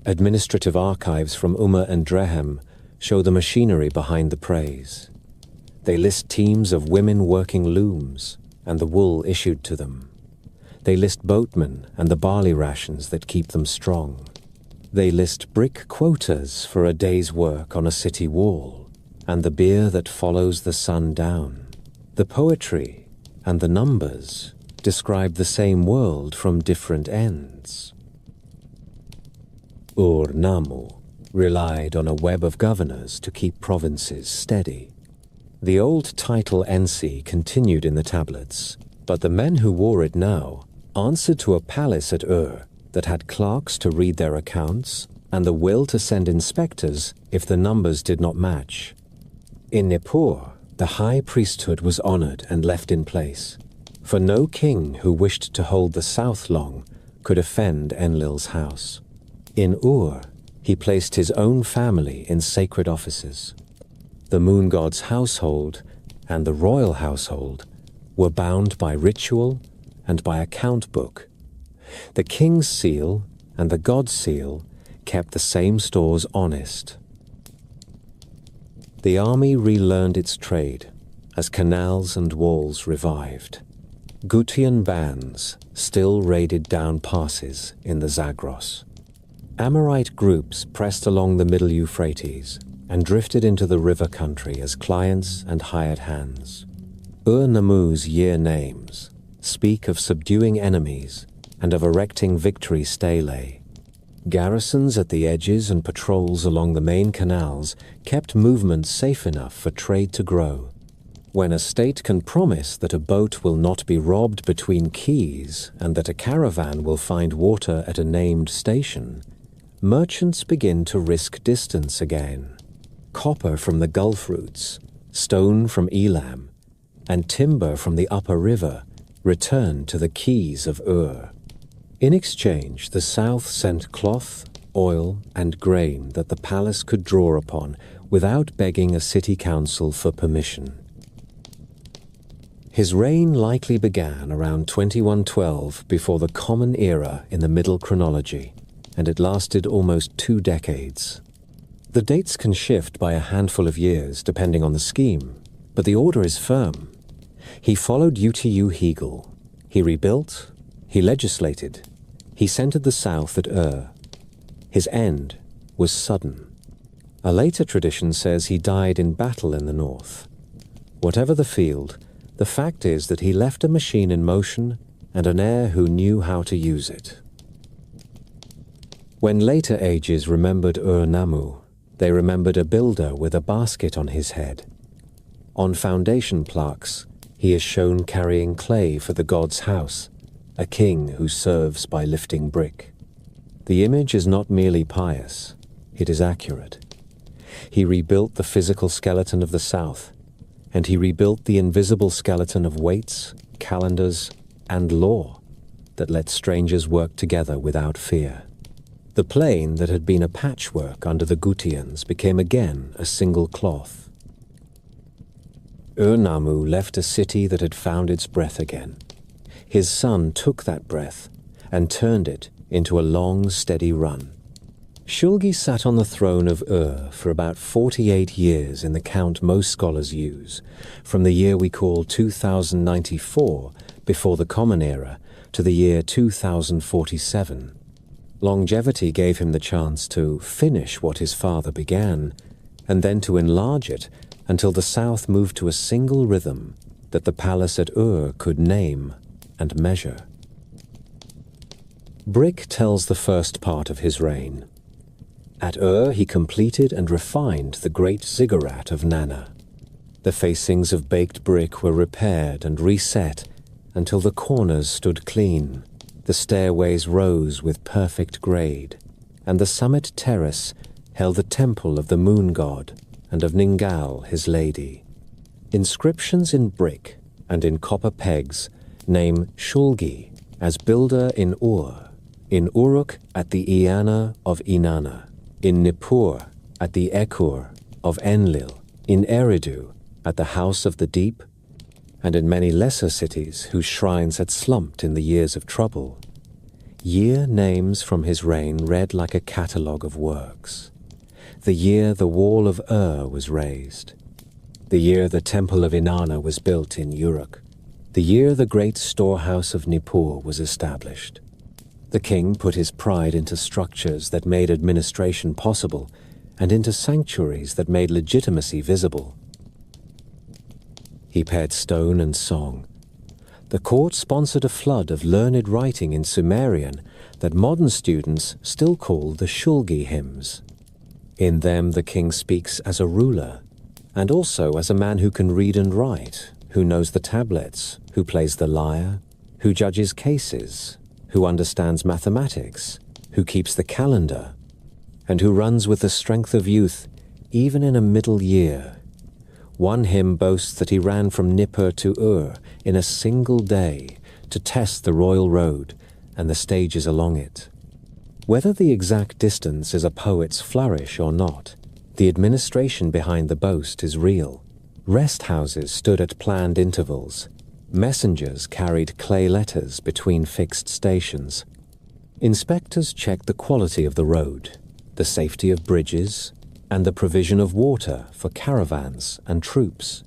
Administrative archives from Umma and Drehem show the machinery behind the praise. They list teams of women working looms and the wool issued to them. They list boatmen and the barley rations that keep them strong. They list brick quotas for a day's work on a city wall and the beer that follows the sun down. The poetry and the numbers describe the same world from different ends. Ur-Nammu relied on a web of governors to keep provinces steady. The old title Ensi continued in the tablets, but the men who wore it now answered to a palace at Ur that had clerks to read their accounts and the will to send inspectors if the numbers did not match. In Nippur, the high priesthood was honored and left in place, for no king who wished to hold the south long could offend Enlil's house. In Ur, he placed his own family in sacred offices. The moon god's household and the royal household were bound by ritual and by account book. The king's seal and the god's seal kept the same stores honest. The army relearned its trade as canals and walls revived. Gutian bands still raided down passes in the Zagros. Amorite groups pressed along the middle Euphrates and drifted into the river country as clients and hired hands. Ur-Nammu's year names speak of subduing enemies and of erecting victory stelae. Garrisons at the edges and patrols along the main canals kept movement safe enough for trade to grow. When a state can promise that a boat will not be robbed between quays and that a caravan will find water at a named station, merchants begin to risk distance again. Copper from the Gulf routes, stone from Elam, and timber from the upper river returned to the quays of Ur. In exchange, the south sent cloth, oil, and grain that the palace could draw upon without begging a city council for permission. His reign likely began around 2112 before the Common Era in the Middle Chronology, and it lasted almost 2 decades. The dates can shift by a handful of years depending on the scheme, but the order is firm. He followed Utu Hegel. He rebuilt, he legislated, he centered the south at Ur. His end was sudden. A later tradition says he died in battle in the north. Whatever the field, the fact is that he left a machine in motion and an heir who knew how to use it. When later ages remembered Ur-Nammu, they remembered a builder with a basket on his head. On foundation plaques, he is shown carrying clay for the god's house, a king who serves by lifting brick. The image is not merely pious, it is accurate. He rebuilt the physical skeleton of the South, and he rebuilt the invisible skeleton of weights, calendars, and law that let strangers work together without fear. The plain that had been a patchwork under the Gutians became again a single cloth. Ur-Nammu left a city that had found its breath again. His son took that breath and turned it into a long, steady run. Shulgi sat on the throne of Ur for about 48 years in the count most scholars use, from the year we call 2094 before the Common Era to the year 2047. Longevity gave him the chance to finish what his father began, and then to enlarge it until the South moved to a single rhythm that the palace at Ur could name and measure. Brick tells the first part of his reign. At Ur he completed and refined the great ziggurat of Nana. The facings of baked brick were repaired and reset until the corners stood clean. The stairways rose with perfect grade, and the summit terrace held the temple of the moon god and of Ningal, his lady. Inscriptions in brick and in copper pegs name Shulgi as builder in Ur, in Uruk at the Eanna of Inanna, in Nippur at the Ekur of Enlil, in Eridu at the House of the Deep, and in many lesser cities whose shrines had slumped in the years of trouble. Year names from his reign read like a catalogue of works. The year the wall of Ur was raised. The year the temple of Inanna was built in Uruk. The year the great storehouse of Nippur was established. The king put his pride into structures that made administration possible and into sanctuaries that made legitimacy visible. He paired stone and song. The court sponsored a flood of learned writing in Sumerian that modern students still call the Shulgi hymns. In them the king speaks as a ruler, and also as a man who can read and write, who knows the tablets, who plays the lyre, who judges cases, who understands mathematics, who keeps the calendar, and who runs with the strength of youth, even in a middle year. One hymn boasts that he ran from Nippur to Ur in a single day to test the royal road and the stages along it. Whether the exact distance is a poet's flourish or not, the administration behind the boast is real. Rest houses stood at planned intervals. Messengers carried clay letters between fixed stations. Inspectors checked the quality of the road, the safety of bridges, and the provision of water for caravans and troops.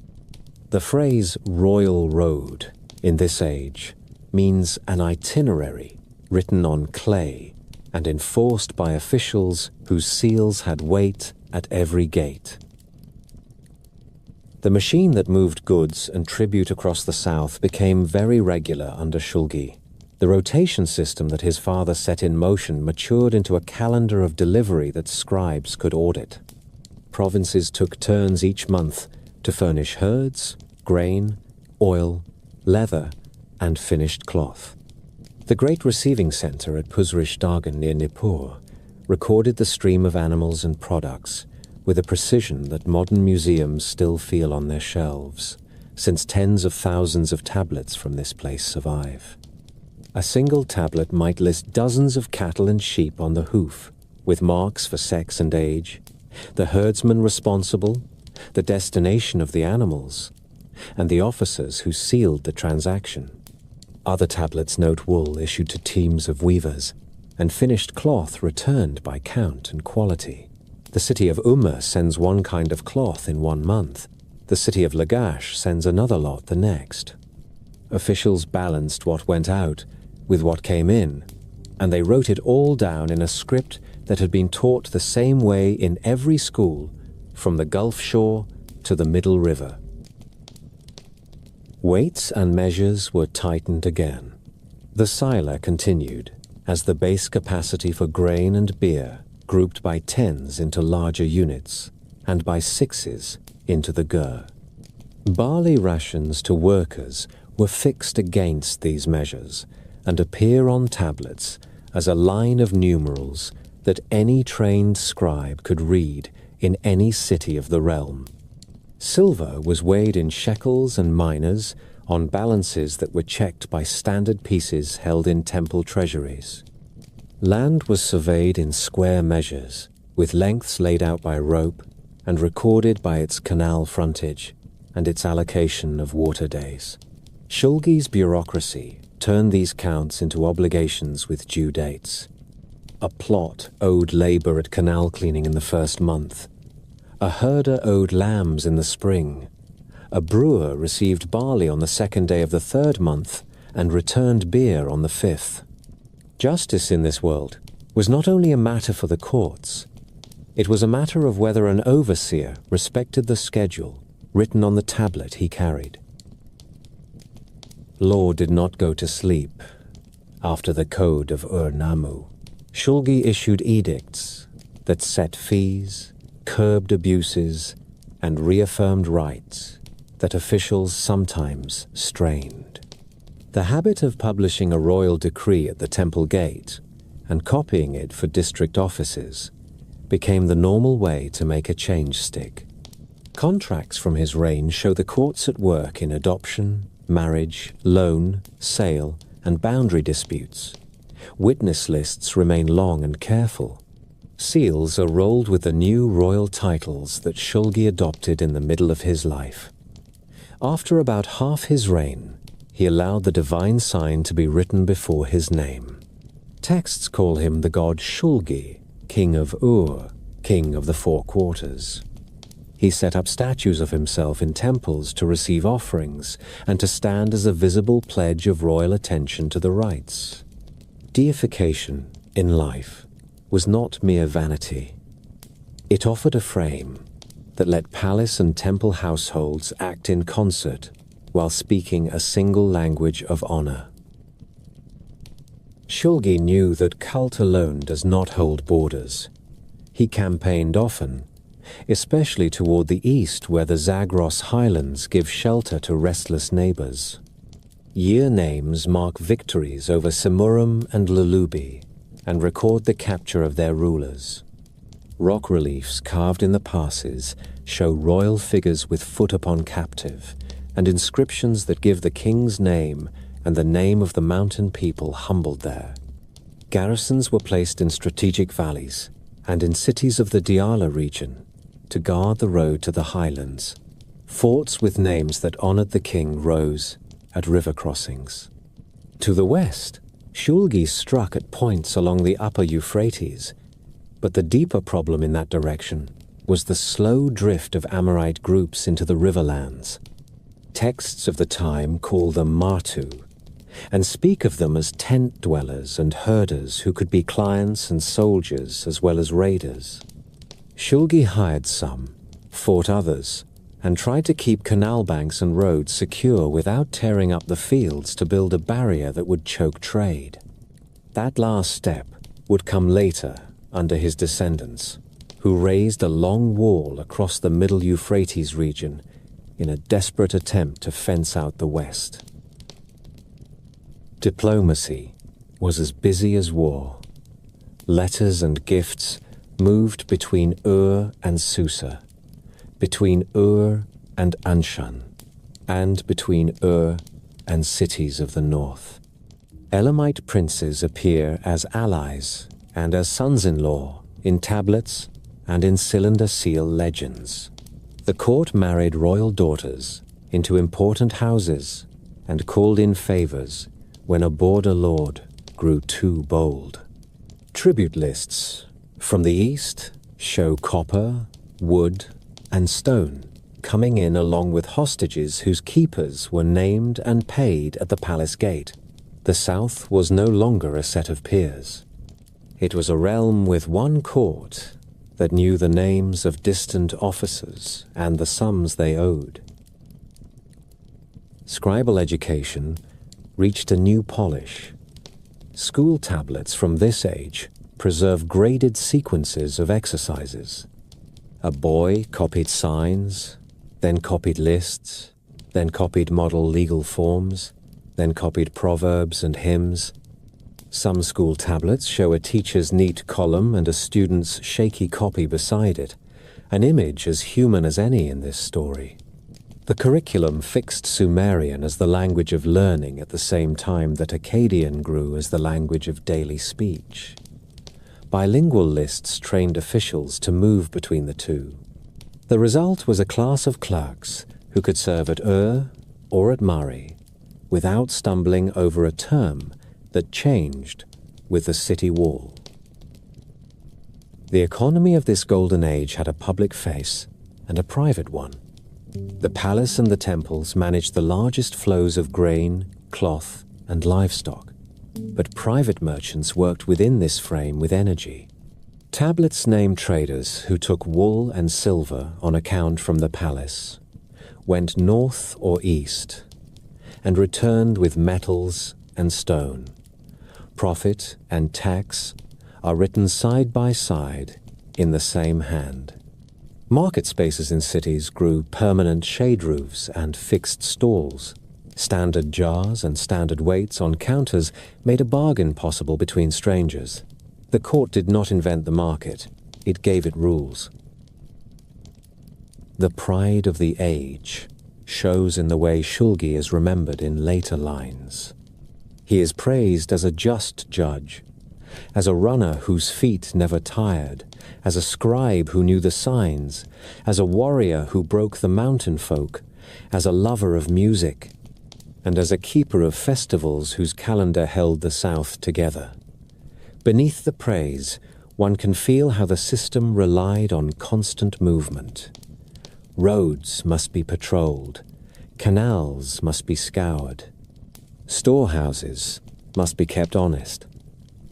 The phrase royal road in this age means an itinerary written on clay and enforced by officials whose seals had weight at every gate. The machine that moved goods and tribute across the south became very regular under Shulgi. The rotation system that his father set in motion matured into a calendar of delivery that scribes could audit. Provinces took turns each month to furnish herds, grain, oil, leather, and finished cloth. The great receiving center at Puzrish Dagan near Nippur recorded the stream of animals and products with a precision that modern museums still feel on their shelves, since tens of thousands of tablets from this place survive. A single tablet might list dozens of cattle and sheep on the hoof, with marks for sex and age, the herdsman responsible, the destination of the animals, and the officers who sealed the transaction. Other tablets note wool issued to teams of weavers, and finished cloth returned by count and quality. The city of Umma sends one kind of cloth in 1 month. The city of Lagash sends another lot the next. Officials balanced what went out with what came in, and they wrote it all down in a script that had been taught the same way in every school, from the Gulf Shore to the Middle River. Weights and measures were tightened again. The Sila continued, as the base capacity for grain and beer grouped by tens into larger units and by sixes into the gur. Barley rations to workers were fixed against these measures and appear on tablets as a line of numerals that any trained scribe could read in any city of the realm. Silver was weighed in shekels and minas on balances that were checked by standard pieces held in temple treasuries. Land was surveyed in square measures, with lengths laid out by rope and recorded by its canal frontage and its allocation of water days. Shulgi's bureaucracy turned these counts into obligations with due dates. A plot owed labor at canal cleaning in the first month. A herder owed lambs in the spring. A brewer received barley on the second day of the third month and returned beer on the fifth. Justice in this world was not only a matter for the courts, it was a matter of whether an overseer respected the schedule written on the tablet he carried. Law did not go to sleep. After the code of Ur-Nammu, Shulgi issued edicts that set fees, curbed abuses, and reaffirmed rights that officials sometimes strained. The habit of publishing a royal decree at the temple gate and copying it for district offices became the normal way to make a change stick. Contracts from his reign show the courts at work in adoption, marriage, loan, sale, and boundary disputes. Witness lists remain long and careful. Seals are rolled with the new royal titles that Shulgi adopted in the middle of his life. After about half his reign, he allowed the divine sign to be written before his name. Texts call him the god Shulgi, king of Ur, king of the four quarters. He set up statues of himself in temples to receive offerings and to stand as a visible pledge of royal attention to the rites. Deification in life was not mere vanity. It offered a frame that let palace and temple households act in concert while speaking a single language of honor. Shulgi knew that cult alone does not hold borders. He campaigned often, especially toward the east where the Zagros highlands give shelter to restless neighbors. Year names mark victories over Semurim and Lulubi and record the capture of their rulers. Rock reliefs carved in the passes show royal figures with foot upon captive and inscriptions that give the king's name and the name of the mountain people humbled there. Garrisons were placed in strategic valleys and in cities of the Diyala region to guard the road to the highlands. Forts with names that honored the king rose at river crossings. To the west, Shulgi struck at points along the upper Euphrates, but the deeper problem in that direction was the slow drift of Amorite groups into the riverlands. Texts of the time call them Martu, and speak of them as tent dwellers and herders who could be clients and soldiers as well as raiders. Shulgi hired some, fought others, and tried to keep canal banks and roads secure without tearing up the fields to build a barrier that would choke trade. That last step would come later under his descendants, who raised a long wall across the middle Euphrates region in a desperate attempt to fence out the west. Diplomacy was as busy as war. Letters and gifts moved between Ur and Susa, between Ur and Anshan, and between Ur and cities of the north. Elamite princes appear as allies and as sons-in-law in tablets and in cylinder seal legends. The court married royal daughters into important houses and called in favors when a border lord grew too bold. Tribute lists from the east show copper, wood, and stone coming in along with hostages whose keepers were named and paid at the palace gate. The south was no longer a set of peers. It was a realm with one court that knew the names of distant officers and the sums they owed. Scribal education reached a new polish. School tablets from this age preserve graded sequences of exercises. A boy copied signs, then copied lists, then copied model legal forms, then copied proverbs and hymns. Some school tablets show a teacher's neat column and a student's shaky copy beside it, an image as human as any in this story. The curriculum fixed Sumerian as the language of learning at the same time that Akkadian grew as the language of daily speech. Bilingual lists trained officials to move between the two. The result was a class of clerks who could serve at Ur or at Mari without stumbling over a term that changed with the city wall. The economy of this golden age had a public face and a private one. The palace and the temples managed the largest flows of grain, cloth, and livestock, but private merchants worked within this frame with energy. Tablets name traders who took wool and silver on account from the palace, went north or east, and returned with metals and stone. Profit and tax are written side by side in the same hand. Market spaces in cities grew permanent shade roofs and fixed stalls. Standard jars and standard weights on counters made a bargain possible between strangers. The court did not invent the market, it gave it rules. The pride of the age shows in the way Shulgi is remembered in later lines. He is praised as a just judge, as a runner whose feet never tired, as a scribe who knew the signs, as a warrior who broke the mountain folk, as a lover of music, and as a keeper of festivals whose calendar held the South together. Beneath the praise, one can feel how the system relied on constant movement. Roads must be patrolled, canals must be scoured, storehouses must be kept honest,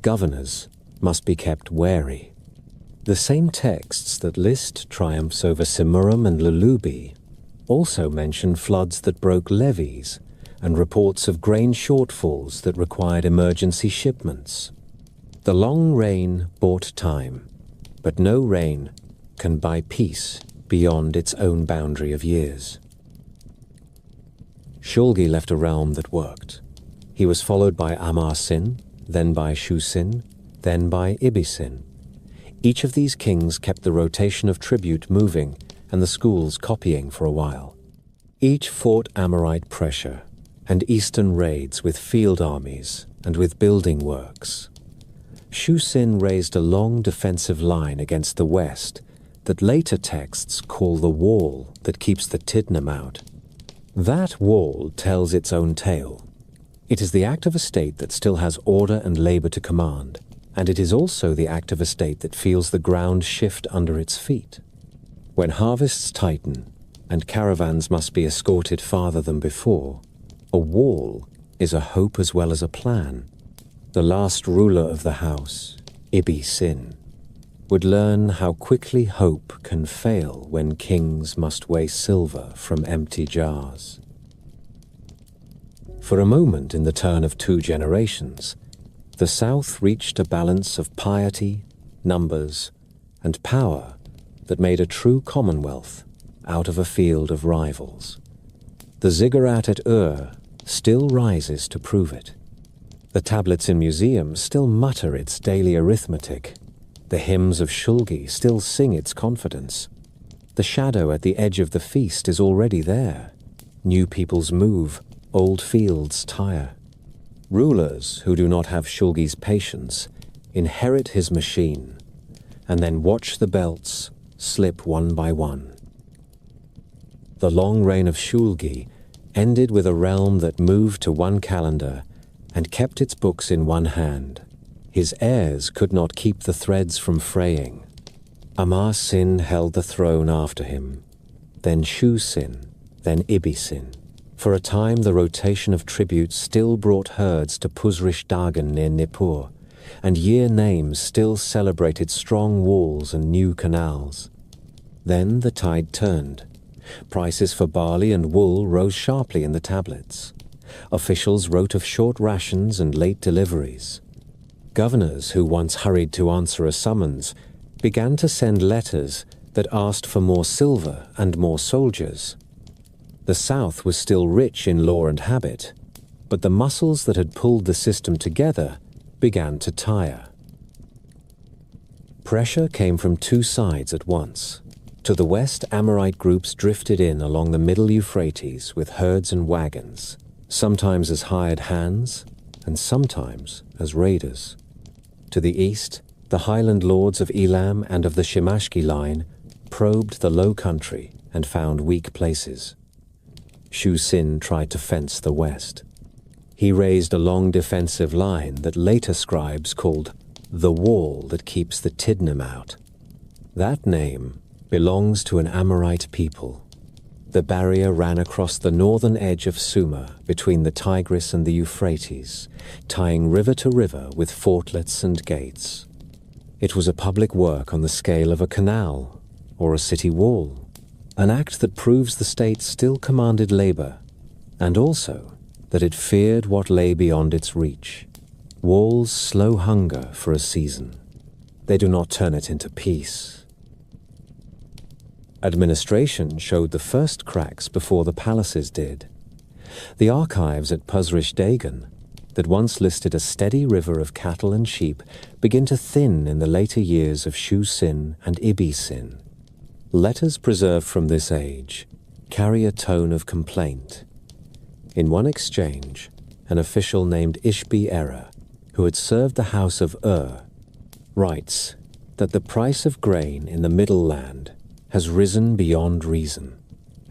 governors must be kept wary. The same texts that list triumphs over Simuram and Lulubi also mention floods that broke levees and reports of grain shortfalls that required emergency shipments. The long rain bought time, but no rain can buy peace beyond its own boundary of years. Shulgi left a realm that worked. He was followed by Amar-Sin, then by Shu-Sin, then by Ibi-Sin. Each of these kings kept the rotation of tribute moving and the schools copying for a while. Each fought Amorite pressure and eastern raids with field armies and with building works. Shu-Sin raised a long defensive line against the west that later texts call the wall that keeps the Tidnam out. That wall tells its own tale. It is the act of a state that still has order and labor to command, and it is also the act of a state that feels the ground shift under its feet. When harvests tighten and caravans must be escorted farther than before, a wall is a hope as well as a plan. The last ruler of the house, Ibi-Sin, would learn how quickly hope can fail when kings must weigh silver from empty jars. For a moment in the turn of 2 generations, the South reached a balance of piety, numbers, and power that made a true commonwealth out of a field of rivals. The ziggurat at Ur still rises to prove it. The tablets in museums still mutter its daily arithmetic. The hymns of Shulgi still sing its confidence. The shadow at the edge of the feast is already there. New peoples move, old fields tire. Rulers who do not have Shulgi's patience inherit his machine, and then watch the belts slip one by one. The long reign of Shulgi ended with a realm that moved to one calendar and kept its books in one hand. His heirs could not keep the threads from fraying. Amar-Sin held the throne after him, then Shu-Sin, then Ibi-Sin. For a time the rotation of tributes still brought herds to Pusrish Dagan near Nippur, and year names still celebrated strong walls and new canals. Then the tide turned. Prices for barley and wool rose sharply in the tablets. Officials wrote of short rations and late deliveries. Governors who once hurried to answer a summons began to send letters that asked for more silver and more soldiers. The South was still rich in law and habit, but the muscles that had pulled the system together began to tire. Pressure came from two sides at once. To the west, Amorite groups drifted in along the middle Euphrates with herds and wagons, sometimes as hired hands and sometimes as raiders. To the east, the highland lords of Elam and of the Shemashki line probed the low country and found weak places. Shu-Sin tried to fence the west. He raised a long defensive line that later scribes called the wall that keeps the Tidnim out. That name belongs to an Amorite people. The barrier ran across the northern edge of Sumer between the Tigris and the Euphrates, tying river to river with fortlets and gates. It was a public work on the scale of a canal or a city wall, an act that proves the state still commanded labor, and also that it feared what lay beyond its reach. Walls slow hunger for a season. They do not turn it into peace. Administration showed the first cracks before the palaces did. The archives at Pusrish Dagon, that once listed a steady river of cattle and sheep, begin to thin in the later years of Shu-Sin and Ibi-Sin. Letters preserved from this age carry a tone of complaint. In one exchange, an official named Ishbi-Era, who had served the house of writes that the price of grain in the Middle Land has risen beyond reason,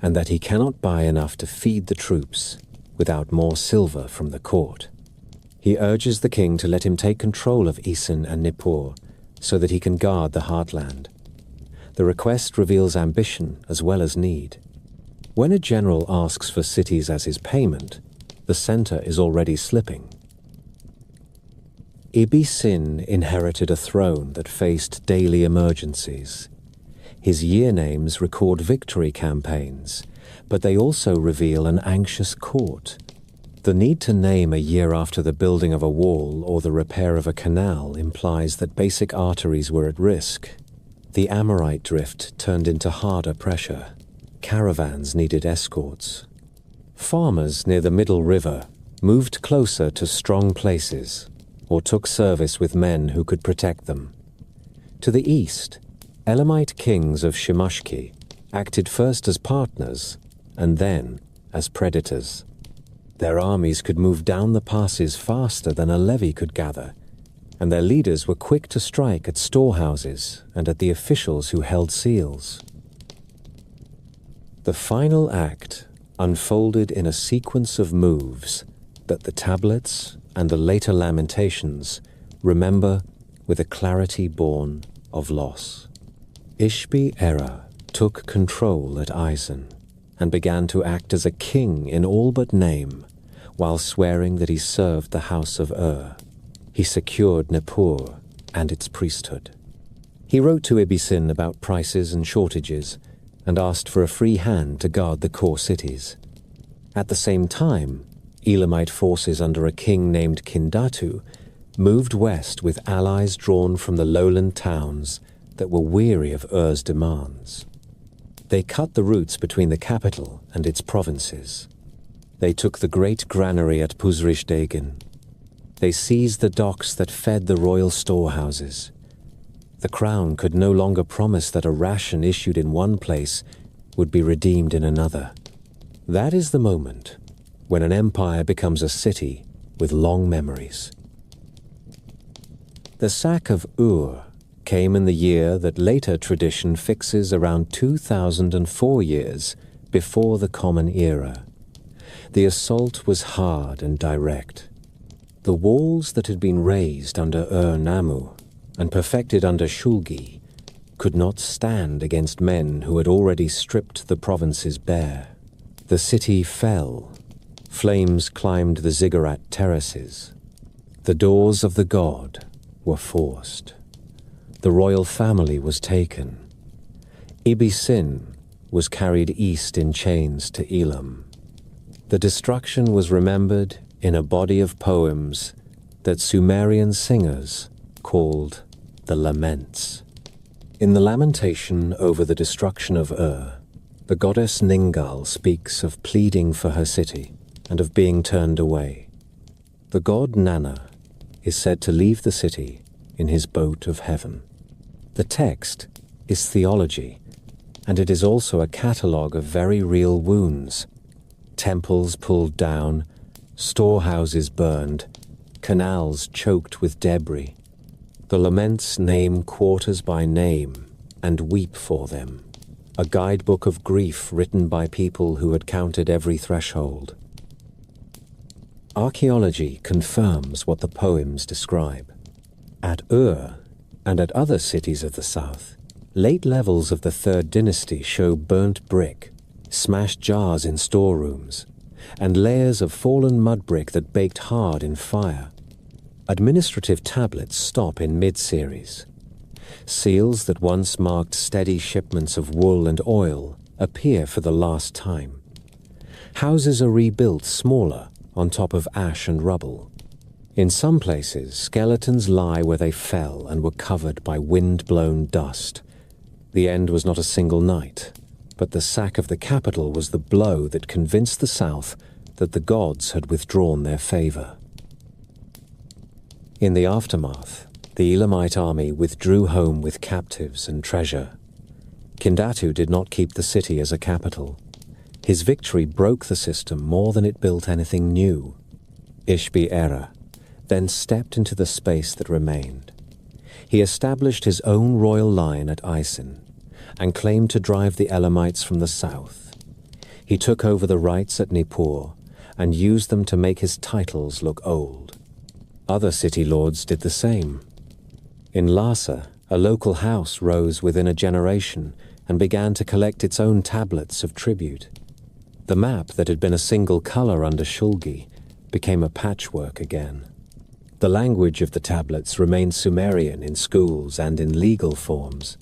and that he cannot buy enough to feed the troops without more silver from the court. He urges the king to let him take control of Isin and Nippur so that he can guard the heartland. The request reveals ambition as well as need. When a general asks for cities as his payment, the center is already slipping. Ibi-Sin inherited a throne that faced daily emergencies. His year names record victory campaigns, but they also reveal an anxious court. The need to name a year after the building of a wall or the repair of a canal implies that basic arteries were at risk. The Amorite drift turned into harder pressure. Caravans needed escorts. Farmers near the Middle River moved closer to strong places or took service with men who could protect them. To the east, Elamite kings of Shemashki acted first as partners and then as predators. Their armies could move down the passes faster than a levy could gather, and their leaders were quick to strike at storehouses and at the officials who held seals. The final act unfolded in a sequence of moves that the tablets and the later lamentations remember with a clarity born of loss. Ishbi-Era took control at Isin and began to act as a king in all but name, while swearing that he served the house of He secured Nippur and its priesthood. He wrote to Ibi-Sin about prices and shortages and asked for a free hand to guard the core cities. At the same time, Elamite forces under a king named Kindatu moved west with allies drawn from the lowland towns that were weary of Ur's demands. They cut the routes between the capital and its provinces. They took the great granary at Pusrish Dagon. They seized the docks that fed the royal storehouses. The crown could no longer promise that a ration issued in one place would be redeemed in another. That is the moment when an empire becomes a city with long memories. The sack of Ur came in the year that later tradition fixes around 2004 years before the Common Era. The assault was hard and direct. The walls that had been raised under Ur-Nammu and perfected under Shulgi could not stand against men who had already stripped the provinces bare. The city fell. Flames climbed the ziggurat terraces. The doors of the god were forced. The royal family was taken. Ibi-Sin was carried east in chains to Elam. The destruction was remembered in a body of poems that Sumerian singers called the Laments. In the lamentation over the destruction of Ur, the goddess Ningal speaks of pleading for her city and of being turned away. The god Nana is said to leave the city in his boat of heaven. The text is theology, and it is also a catalogue of very real wounds: temples pulled down, storehouses burned, canals choked with debris. The laments name quarters by name and weep for them, a guidebook of grief written by people who had counted every threshold. Archaeology confirms what the poems describe. At Ur and at other cities of the south, late levels of the Third Dynasty show burnt brick, smashed jars in storerooms, and layers of fallen mud brick that baked hard in fire. Administrative tablets stop in mid-series. Seals that once marked steady shipments of wool and oil appear for the last time. Houses are rebuilt smaller on top of ash and rubble. In some places, skeletons lie where they fell and were covered by wind-blown dust. The end was not a single night, but the sack of the capital was the blow that convinced the South that the gods had withdrawn their favor. In the aftermath, the Elamite army withdrew home with captives and treasure. Kindatu did not keep the city as a capital. His victory broke the system more than it built anything new. Ishbi-Era then stepped into the space that remained. He established his own royal line at Isin and claimed to drive the Elamites from the south. He took over the rights at Nippur and used them to make his titles look old. Other city lords did the same. In Lhasa, a local house rose within a generation and began to collect its own tablets of tribute. The map that had been a single color under Shulgi became a patchwork again. The language of the tablets remained Sumerian in schools and in legal forms,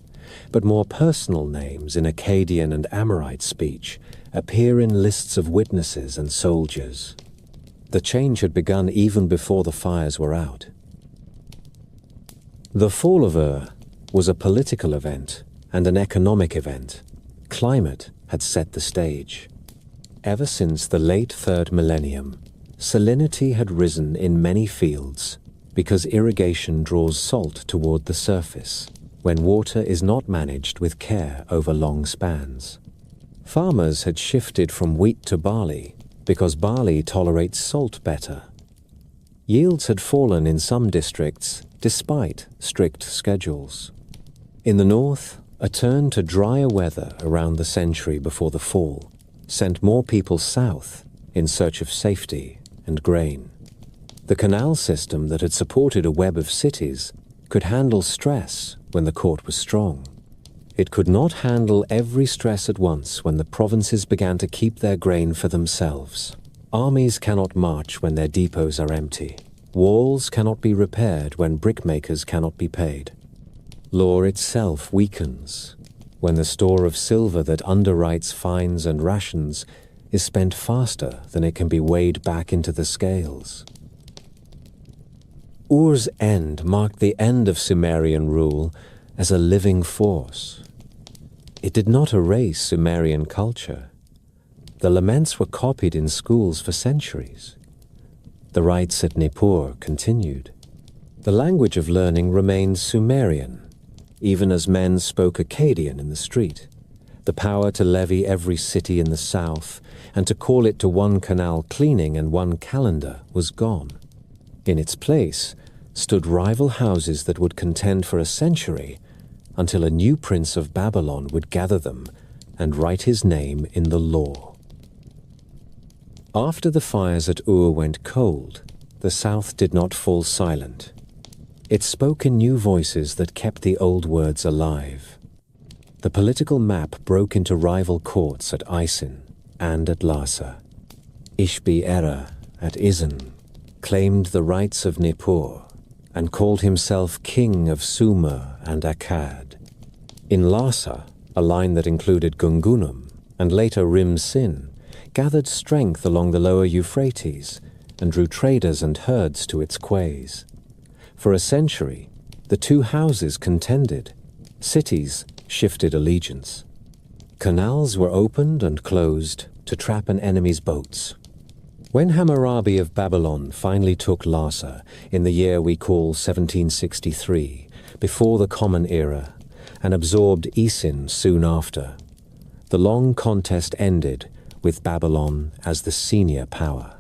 but more personal names in Akkadian and Amorite speech appear in lists of witnesses and soldiers. The change had begun even before the fires were out. The fall of Ur was a political event and an economic event. Climate had set the stage. Ever since the late third millennium, salinity had risen in many fields because irrigation draws salt toward the surface when water is not managed with care over long spans. Farmers had shifted from wheat to barley because barley tolerates salt better. Yields had fallen in some districts despite strict schedules. In the north, a turn to drier weather around the century before the fall sent more people south in search of safety and grain. The canal system that had supported a web of cities could handle stress when the court was strong. It could not handle every stress at once when the provinces began to keep their grain for themselves. Armies cannot march when their depots are empty. Walls cannot be repaired when brickmakers cannot be paid. Law itself weakens when the store of silver that underwrites fines and rations is spent faster than it can be weighed back into the scales. Ur's end marked the end of Sumerian rule as a living force. It did not erase Sumerian culture. The laments were copied in schools for centuries. The rites at Nippur continued. The language of learning remained Sumerian, even as men spoke Akkadian in the street. The power to levy every city in the south and to call it to one canal cleaning and one calendar was gone. In its place stood rival houses that would contend for a century until a new prince of Babylon would gather them and write his name in the law. After the fires at Ur went cold, the south did not fall silent. It spoke in new voices that kept the old words alive. The political map broke into rival courts at Isin and at Lhasa. Ishbi-Era at Izan claimed the rights of Nippur and called himself king of Sumer and Akkad. In Lhasa, a line that included Gungunum and later Rim Sin gathered strength along the lower Euphrates and drew traders and herds to its quays. For a century, the two houses contended. Cities shifted allegiance. Canals were opened and closed to trap an enemy's boats. When Hammurabi of Babylon finally took Lhasa in the year we call 1763, before the Common Era, and absorbed Isin soon after, the long contest ended with Babylon as the senior power.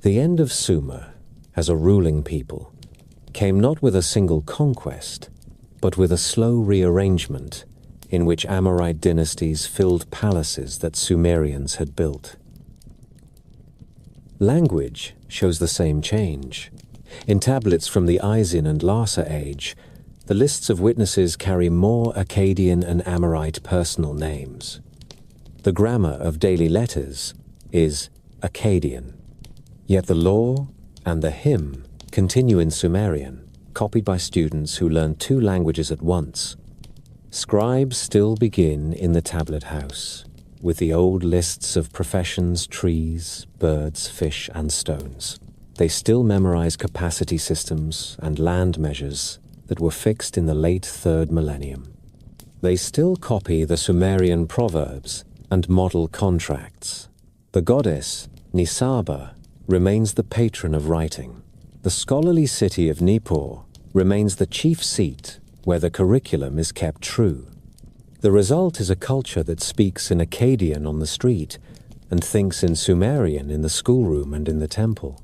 The end of Sumer, as a ruling people, came not with a single conquest, but with a slow rearrangement in which Amorite dynasties filled palaces that Sumerians had built. Language shows the same change. In tablets from the Isin and Lhasa age, the lists of witnesses carry more Akkadian and Amorite personal names. The grammar of daily letters is Akkadian, yet the law and the hymn continue in Sumerian, copied by students who learn two languages at once. Scribes still begin in the tablet house, with the old lists of professions, trees, birds, fish, and stones. They still memorize capacity systems and land measures that were fixed in the late 3rd millennium. They still copy the Sumerian proverbs and model contracts. The goddess, Nisaba, remains the patron of writing. The scholarly city of Nippur remains the chief seat where the curriculum is kept true. The result is a culture that speaks in Akkadian on the street and thinks in Sumerian in the schoolroom and in the temple.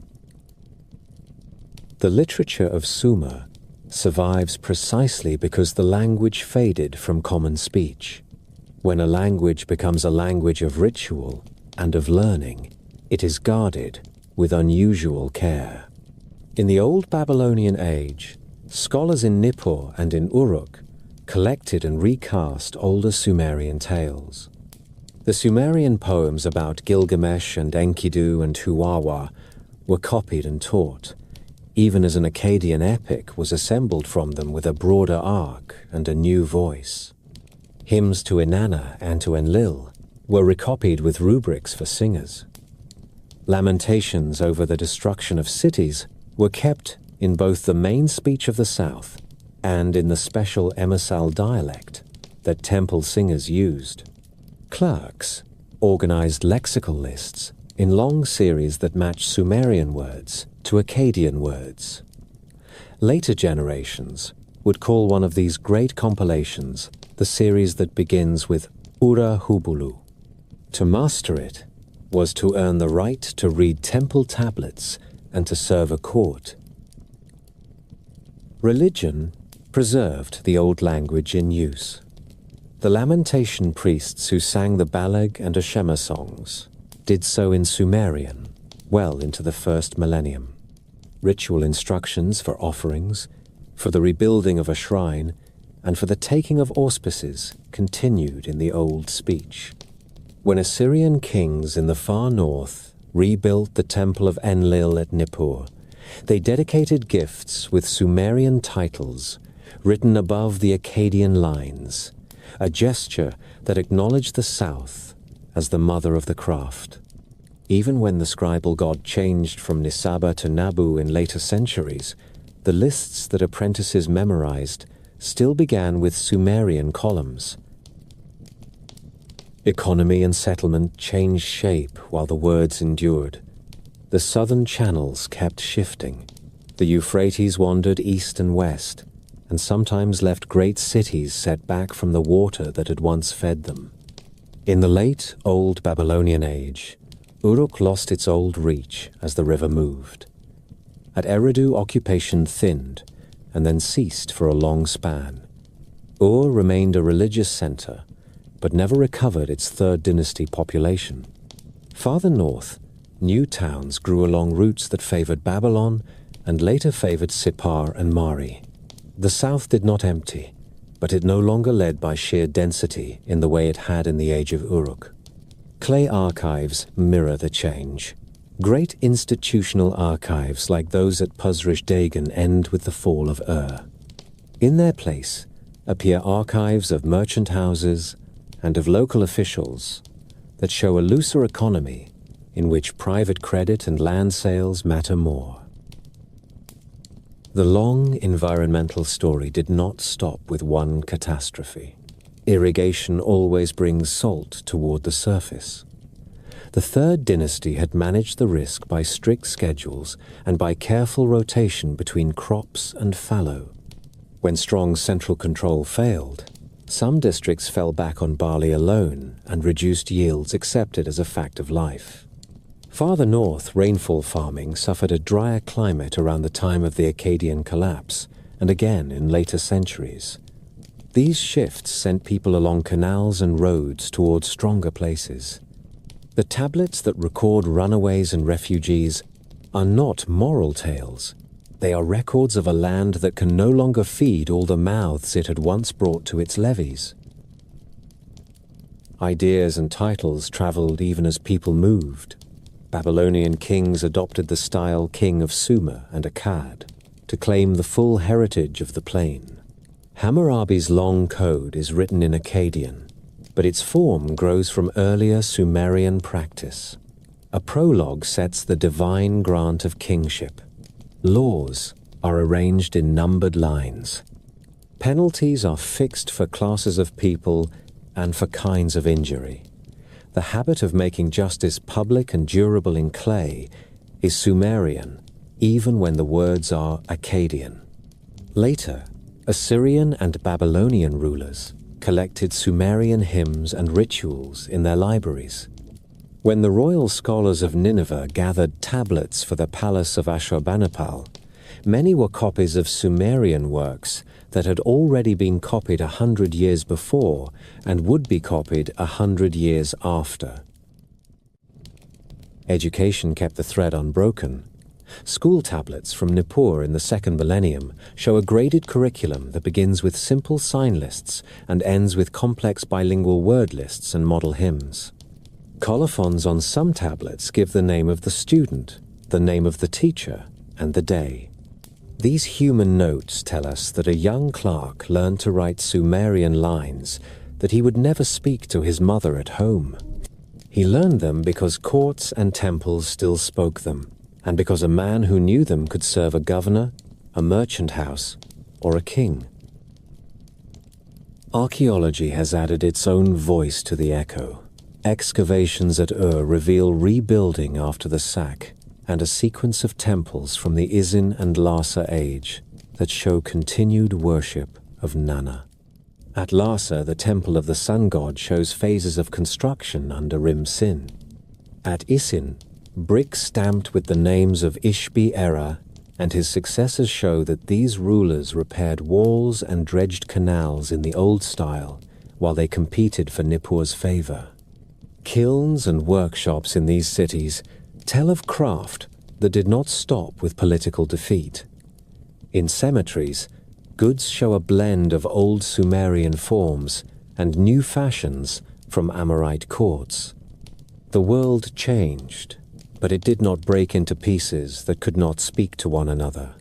The literature of Sumer survives precisely because the language faded from common speech. When a language becomes a language of ritual and of learning, it is guarded with unusual care. In the old Babylonian age, scholars in Nippur and in Uruk collected and recast older Sumerian tales. The Sumerian poems about Gilgamesh and Enkidu and Huwawa were copied and taught, even as an Akkadian epic was assembled from them with a broader arc and a new voice. Hymns to Inanna and to Enlil were recopied with rubrics for singers. Lamentations over the destruction of cities were kept in both the main speech of the South and in the special Emesal dialect that temple singers used. Clerks organized lexical lists in long series that matched Sumerian words to Akkadian words. Later generations would call one of these great compilations the series that begins with Ura Hubulu. To master it was to earn the right to read temple tablets and to serve a court. Religion preserved the old language in use. The lamentation priests who sang the Balag and Ashema songs did so in Sumerian well into the 1st millennium. Ritual instructions for offerings, for the rebuilding of a shrine, and for the taking of auspices continued in the old speech. When Assyrian kings in the far north rebuilt the temple of Enlil at Nippur, they dedicated gifts with Sumerian titles written above the Akkadian lines, a gesture that acknowledged the South as the mother of the craft. Even when the scribal god changed from Nisaba to Nabu in later centuries, the lists that apprentices memorized still began with Sumerian columns. Economy and settlement changed shape while the words endured. The southern channels kept shifting. The Euphrates wandered east and west, and sometimes left great cities set back from the water that had once fed them. In the late Old Babylonian age, Uruk lost its old reach as the river moved. At Eridu, occupation thinned and then ceased for a long span. Ur remained a religious center, but never recovered its 3rd dynasty population. Farther north, new towns grew along routes that favored Babylon and later favored Sippar and Mari. The south did not empty, but it no longer led by sheer density in the way it had in the age of Uruk. Clay archives mirror the change. Great institutional archives like those at Pusrish Dagon end with the fall of Ur. In their place appear archives of merchant houses and of local officials that show a looser economy in which private credit and land sales matter more. The long environmental story did not stop with one catastrophe. Irrigation always brings salt toward the surface. The Third Dynasty had managed the risk by strict schedules and by careful rotation between crops and fallow. When strong central control failed, some districts fell back on barley alone and reduced yields accepted as a fact of life. Farther north, rainfall farming suffered a drier climate around the time of the Akkadian collapse, and again in later centuries. These shifts sent people along canals and roads towards stronger places. The tablets that record runaways and refugees are not moral tales. They are records of a land that can no longer feed all the mouths it had once brought to its levees. Ideas and titles traveled even as people moved. Babylonian kings adopted the style king of Sumer and Akkad to claim the full heritage of the plain. Hammurabi's long code is written in Akkadian, but its form grows from earlier Sumerian practice. A prologue sets the divine grant of kingship. Laws are arranged in numbered lines. Penalties are fixed for classes of people and for kinds of injury. The habit of making justice public and durable in clay is Sumerian, even when the words are Akkadian. Later, Assyrian and Babylonian rulers collected Sumerian hymns and rituals in their libraries. When the royal scholars of Nineveh gathered tablets for the palace of Ashurbanipal, many were copies of Sumerian works that had already been copied 100 years before and would be copied 100 years after. Education kept the thread unbroken. School tablets from Nippur in the second millennium show a graded curriculum that begins with simple sign lists and ends with complex bilingual word lists and model hymns. Colophons on some tablets give the name of the student, the name of the teacher, and the day. These human notes tell us that a young clerk learned to write Sumerian lines that he would never speak to his mother at home. He learned them because courts and temples still spoke them, and because a man who knew them could serve a governor, a merchant house, or a king. Archaeology has added its own voice to the echo. Excavations at Ur reveal rebuilding after the sack and a sequence of temples from the Izin and Larsa age that show continued worship of Nana. At Larsa, the temple of the sun god shows phases of construction under Rim Sin. At Isin, bricks stamped with the names of Ishbi-Era and his successors show that these rulers repaired walls and dredged canals in the old style while they competed for Nippur's favor. Kilns and workshops in these cities tell of craft that did not stop with political defeat. In cemeteries, goods show a blend of old Sumerian forms and new fashions from Amorite courts. The world changed, but it did not break into pieces that could not speak to one another.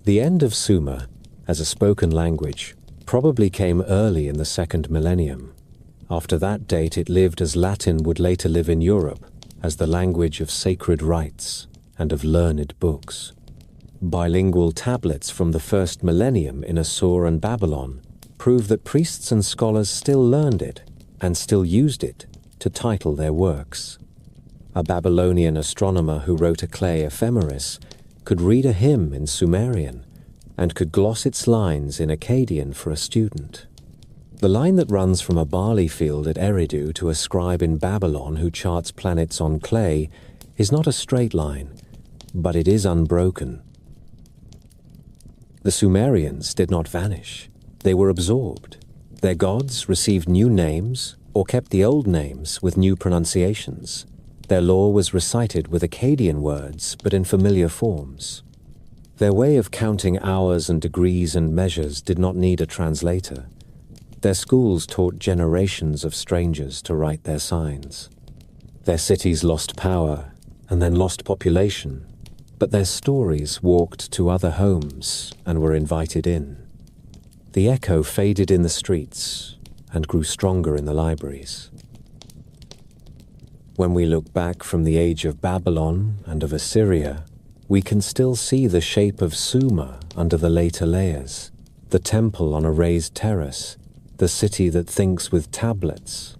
The end of Sumer, as a spoken language, probably came early in the second millennium. After that date, it lived as Latin would later live in Europe, as the language of sacred rites and of learned books. Bilingual tablets from the first millennium in Assur and Babylon prove that priests and scholars still learned it and still used it to title their works. A Babylonian astronomer who wrote a clay ephemeris could read a hymn in Sumerian and could gloss its lines in Akkadian for a student. The line that runs from a barley field at Eridu to a scribe in Babylon who charts planets on clay is not a straight line, but it is unbroken. The Sumerians did not vanish. They were absorbed. Their gods received new names or kept the old names with new pronunciations. Their law was recited with Akkadian words, but in familiar forms. Their way of counting hours and degrees and measures did not need a translator. Their schools taught generations of strangers to write their signs. Their cities lost power and then lost population, but their stories walked to other homes and were invited in. The echo faded in the streets and grew stronger in the libraries. When we look back from the age of Babylon and of Assyria, we can still see the shape of Sumer under the later layers, the temple on a raised terrace, the city that thinks with tablets,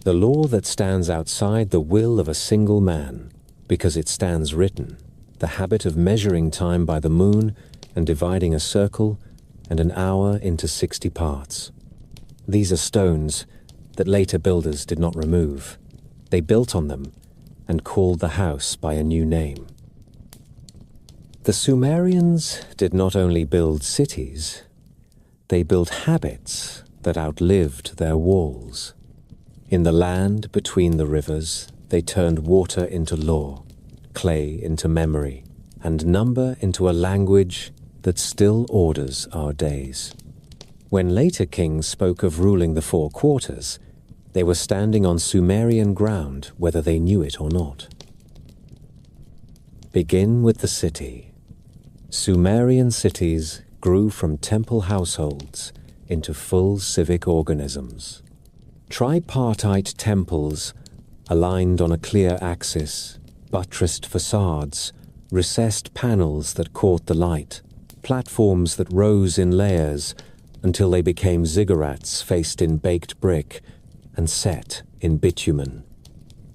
the law that stands outside the will of a single man, because it stands written, the habit of measuring time by the moon and dividing a circle and an hour into 60 parts. These are stones that later builders did not remove. They built on them and called the house by a new name. The Sumerians did not only build cities, they built habits that outlived their walls. In the land between the rivers, they turned water into law, clay into memory, and number into a language that still orders our days. When later kings spoke of ruling the 4 quarters, they were standing on Sumerian ground, whether they knew it or not. Begin with the city. Sumerian cities grew from temple households into full civic organisms. Tripartite temples, aligned on a clear axis, buttressed facades, recessed panels that caught the light, platforms that rose in layers until they became ziggurats faced in baked brick and set in bitumen.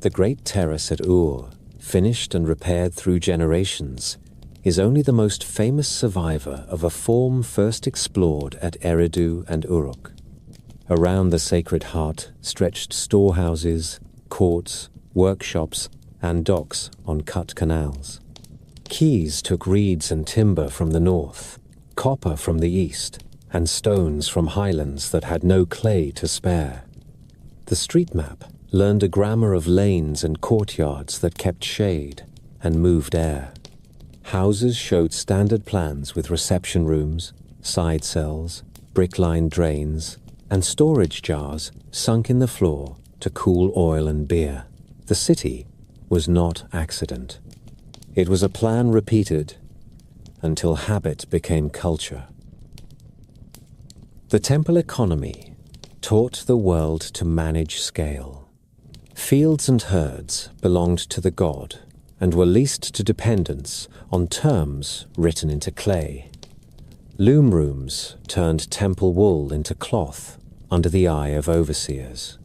The great terrace at Ur, finished and repaired through generations, is only the most famous survivor of a form first explored at Eridu and Uruk. Around the Sacred Heart stretched storehouses, courts, workshops, and docks on cut canals. Quays took reeds and timber from the north, copper from the east, and stones from highlands that had no clay to spare. The street map learned a grammar of lanes and courtyards that kept shade and moved air. Houses showed standard plans with reception rooms, side cells, brick-lined drains, and storage jars sunk in the floor to cool oil and beer. The city was not accident. It was a plan repeated until habit became culture. The temple economy taught the world to manage scale. Fields and herds belonged to the god and were leased to dependents on terms written into clay. Loom rooms turned temple wool into cloth under the eye of overseers.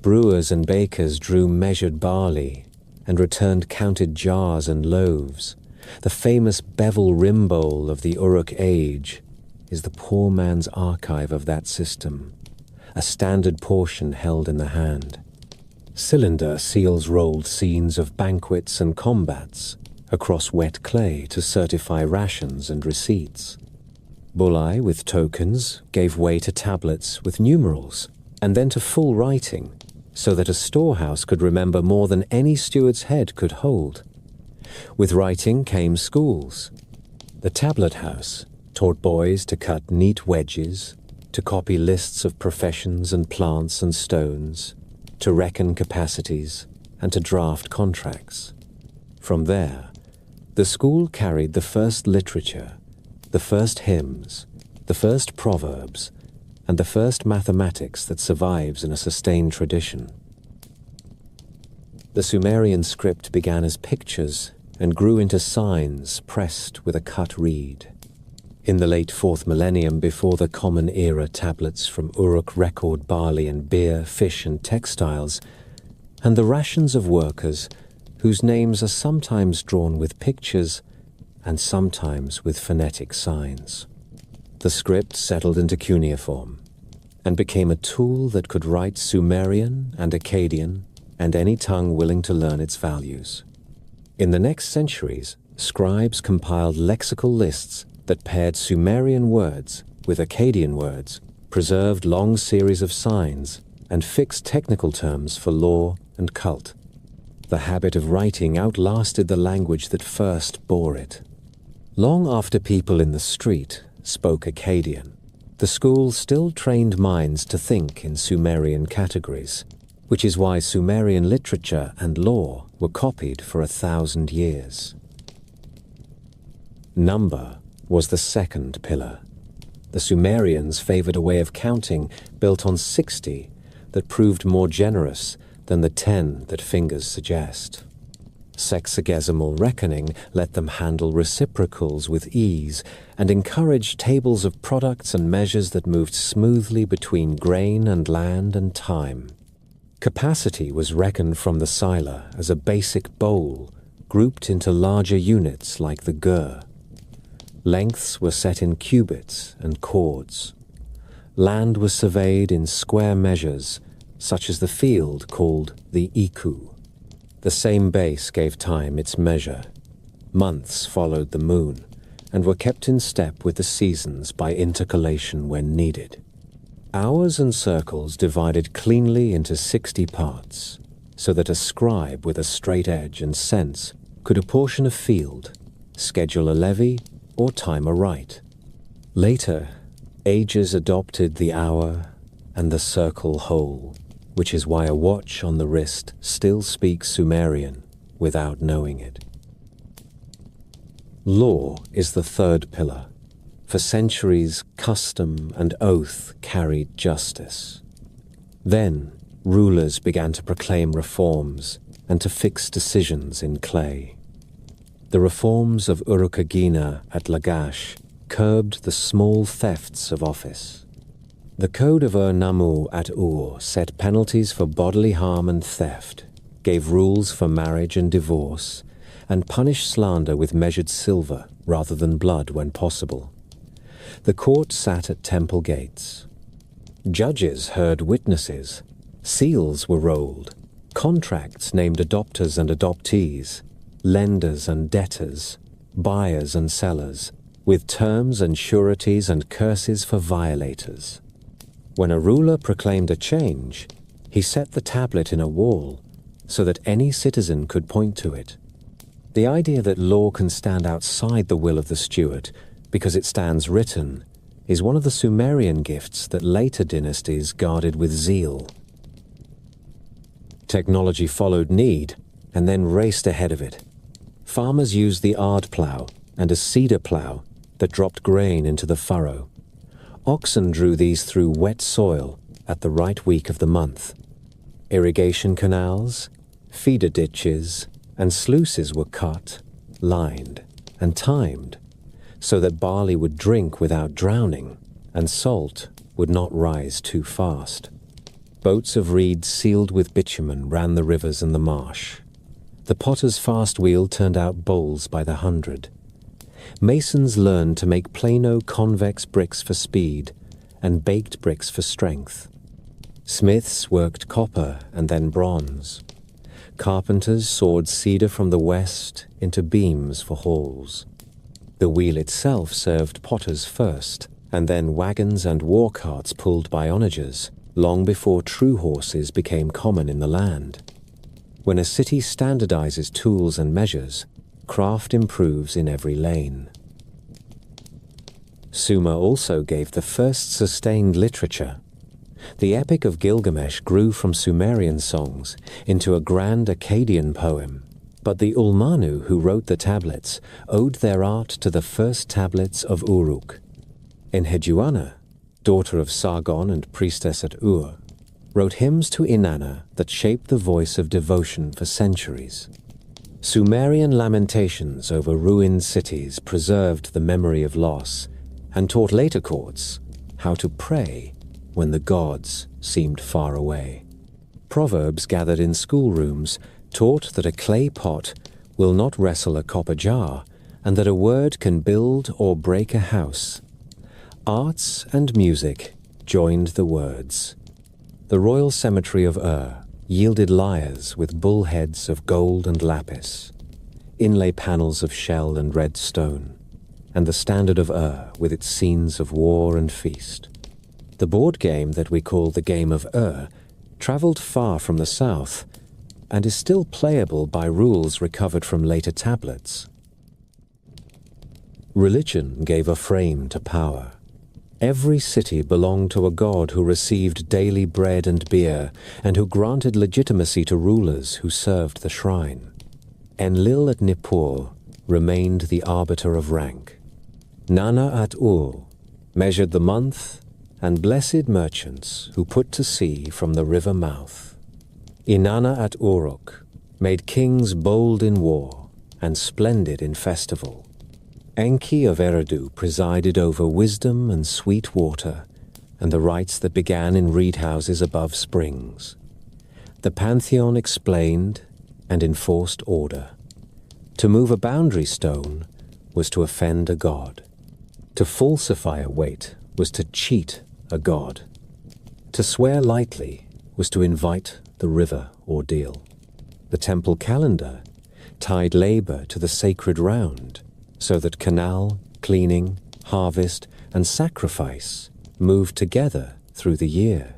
Brewers and bakers drew measured barley and returned counted jars and loaves. The famous bevel rim bowl of the Uruk age is the poor man's archive of that system, a standard portion held in the hand. Cylinder seals rolled scenes of banquets and combats across wet clay to certify rations and receipts. Bullae with tokens gave way to tablets with numerals, and then to full writing, so that a storehouse could remember more than any steward's head could hold. With writing came schools. The tablet house taught boys to cut neat wedges, to copy lists of professions and plants and stones, to reckon capacities, and to draft contracts. From there, the school carried the first literature, the first hymns, the first proverbs, and the first mathematics that survives in a sustained tradition. The Sumerian script began as pictures and grew into signs pressed with a cut reed. In the late 4th millennium before the Common Era, tablets from Uruk record barley and beer, fish and textiles, and the rations of workers whose names are sometimes drawn with pictures and sometimes with phonetic signs. The script settled into cuneiform and became a tool that could write Sumerian and Akkadian and any tongue willing to learn its values. In the next centuries, scribes compiled lexical lists that paired Sumerian words with Akkadian words, preserved long series of signs, and fixed technical terms for law and cult. The habit of writing outlasted the language that first bore it. Long after people in the street spoke Akkadian, the school still trained minds to think in Sumerian categories, which is why Sumerian literature and law were copied for 1,000 years. Number was the second pillar. The Sumerians favored a way of counting built on 60 that proved more generous than the 10 that fingers suggest. Sexagesimal reckoning let them handle reciprocals with ease and encouraged tables of products and measures that moved smoothly between grain and land and time. Capacity was reckoned from the sila as a basic bowl, grouped into larger units like the gur. Lengths were set in cubits and cords. Land was surveyed in square measures, such as the field called the iku. The same base gave time its measure. Months followed the moon and were kept in step with the seasons by intercalation when needed. Hours and circles divided cleanly into 60 parts, so that a scribe with a straight edge and sense could apportion a field, schedule a levy, or time a rite. Later, ages adopted the hour and the circle whole, which is why a watch on the wrist still speaks Sumerian without knowing it. Law is the third pillar. For centuries, custom and oath carried justice. Then, rulers began to proclaim reforms and to fix decisions in clay. The reforms of Urukagina at Lagash curbed the small thefts of office. The Code of Namu at Ur set penalties for bodily harm and theft, gave rules for marriage and divorce, and punished slander with measured silver rather than blood when possible. The court sat at temple gates. Judges heard witnesses, seals were rolled, contracts named adopters and adoptees, lenders and debtors, buyers and sellers, with terms and sureties and curses for violators. When a ruler proclaimed a change, he set the tablet in a wall so that any citizen could point to it. The idea that law can stand outside the will of the steward because it stands written is one of the Sumerian gifts that later dynasties guarded with zeal. Technology followed need and then raced ahead of it. Farmers used the ard plough and a cedar plough that dropped grain into the furrow. Oxen drew these through wet soil at the right week of the month. Irrigation canals, feeder ditches, and sluices were cut, lined, and timed so that barley would drink without drowning and salt would not rise too fast. Boats of reed sealed with bitumen ran the rivers and the marsh. The potter's fast wheel turned out bowls by the 100. Masons learned to make plano convex bricks for speed and baked bricks for strength. Smiths worked copper and then bronze. Carpenters sawed cedar from the west into beams for halls. The wheel itself served potters first, and then wagons and war carts pulled by onagers, long before true horses became common in the land. When a city standardizes tools and measures, craft improves in every lane. Sumer also gave the first sustained literature. The Epic of Gilgamesh grew from Sumerian songs into a grand Akkadian poem, but the Ulmanu who wrote the tablets owed their art to the first tablets of Uruk. Enheduanna, daughter of Sargon and priestess at Ur, wrote hymns to Inanna that shaped the voice of devotion for centuries. Sumerian lamentations over ruined cities preserved the memory of loss and taught later courts how to pray when the gods seemed far away. Proverbs gathered in schoolrooms taught that a clay pot will not wrestle a copper jar and that a word can build or break a house. Arts and music joined the words. The royal cemetery of Ur yielded lyres with bull heads of gold and lapis, inlay panels of shell and red stone, and the standard of Ur with its scenes of war and feast. The board game that we call the Game of Ur traveled far from the south and is still playable by rules recovered from later tablets. Religion gave a frame to power. Every city belonged to a god who received daily bread and beer and who granted legitimacy to rulers who served the shrine. Enlil at Nippur remained the arbiter of rank. Nana at Ur measured the month and blessed merchants who put to sea from the river mouth. Inanna at Uruk made kings bold in war and splendid in festival. Enki of Eridu presided over wisdom and sweet water and the rites that began in reed houses above springs. The pantheon explained and enforced order. To move a boundary stone was to offend a god. To falsify a weight was to cheat a god. To swear lightly was to invite the river ordeal. The temple calendar tied labor to the sacred round, so that canal, cleaning, harvest, and sacrifice moved together through the year.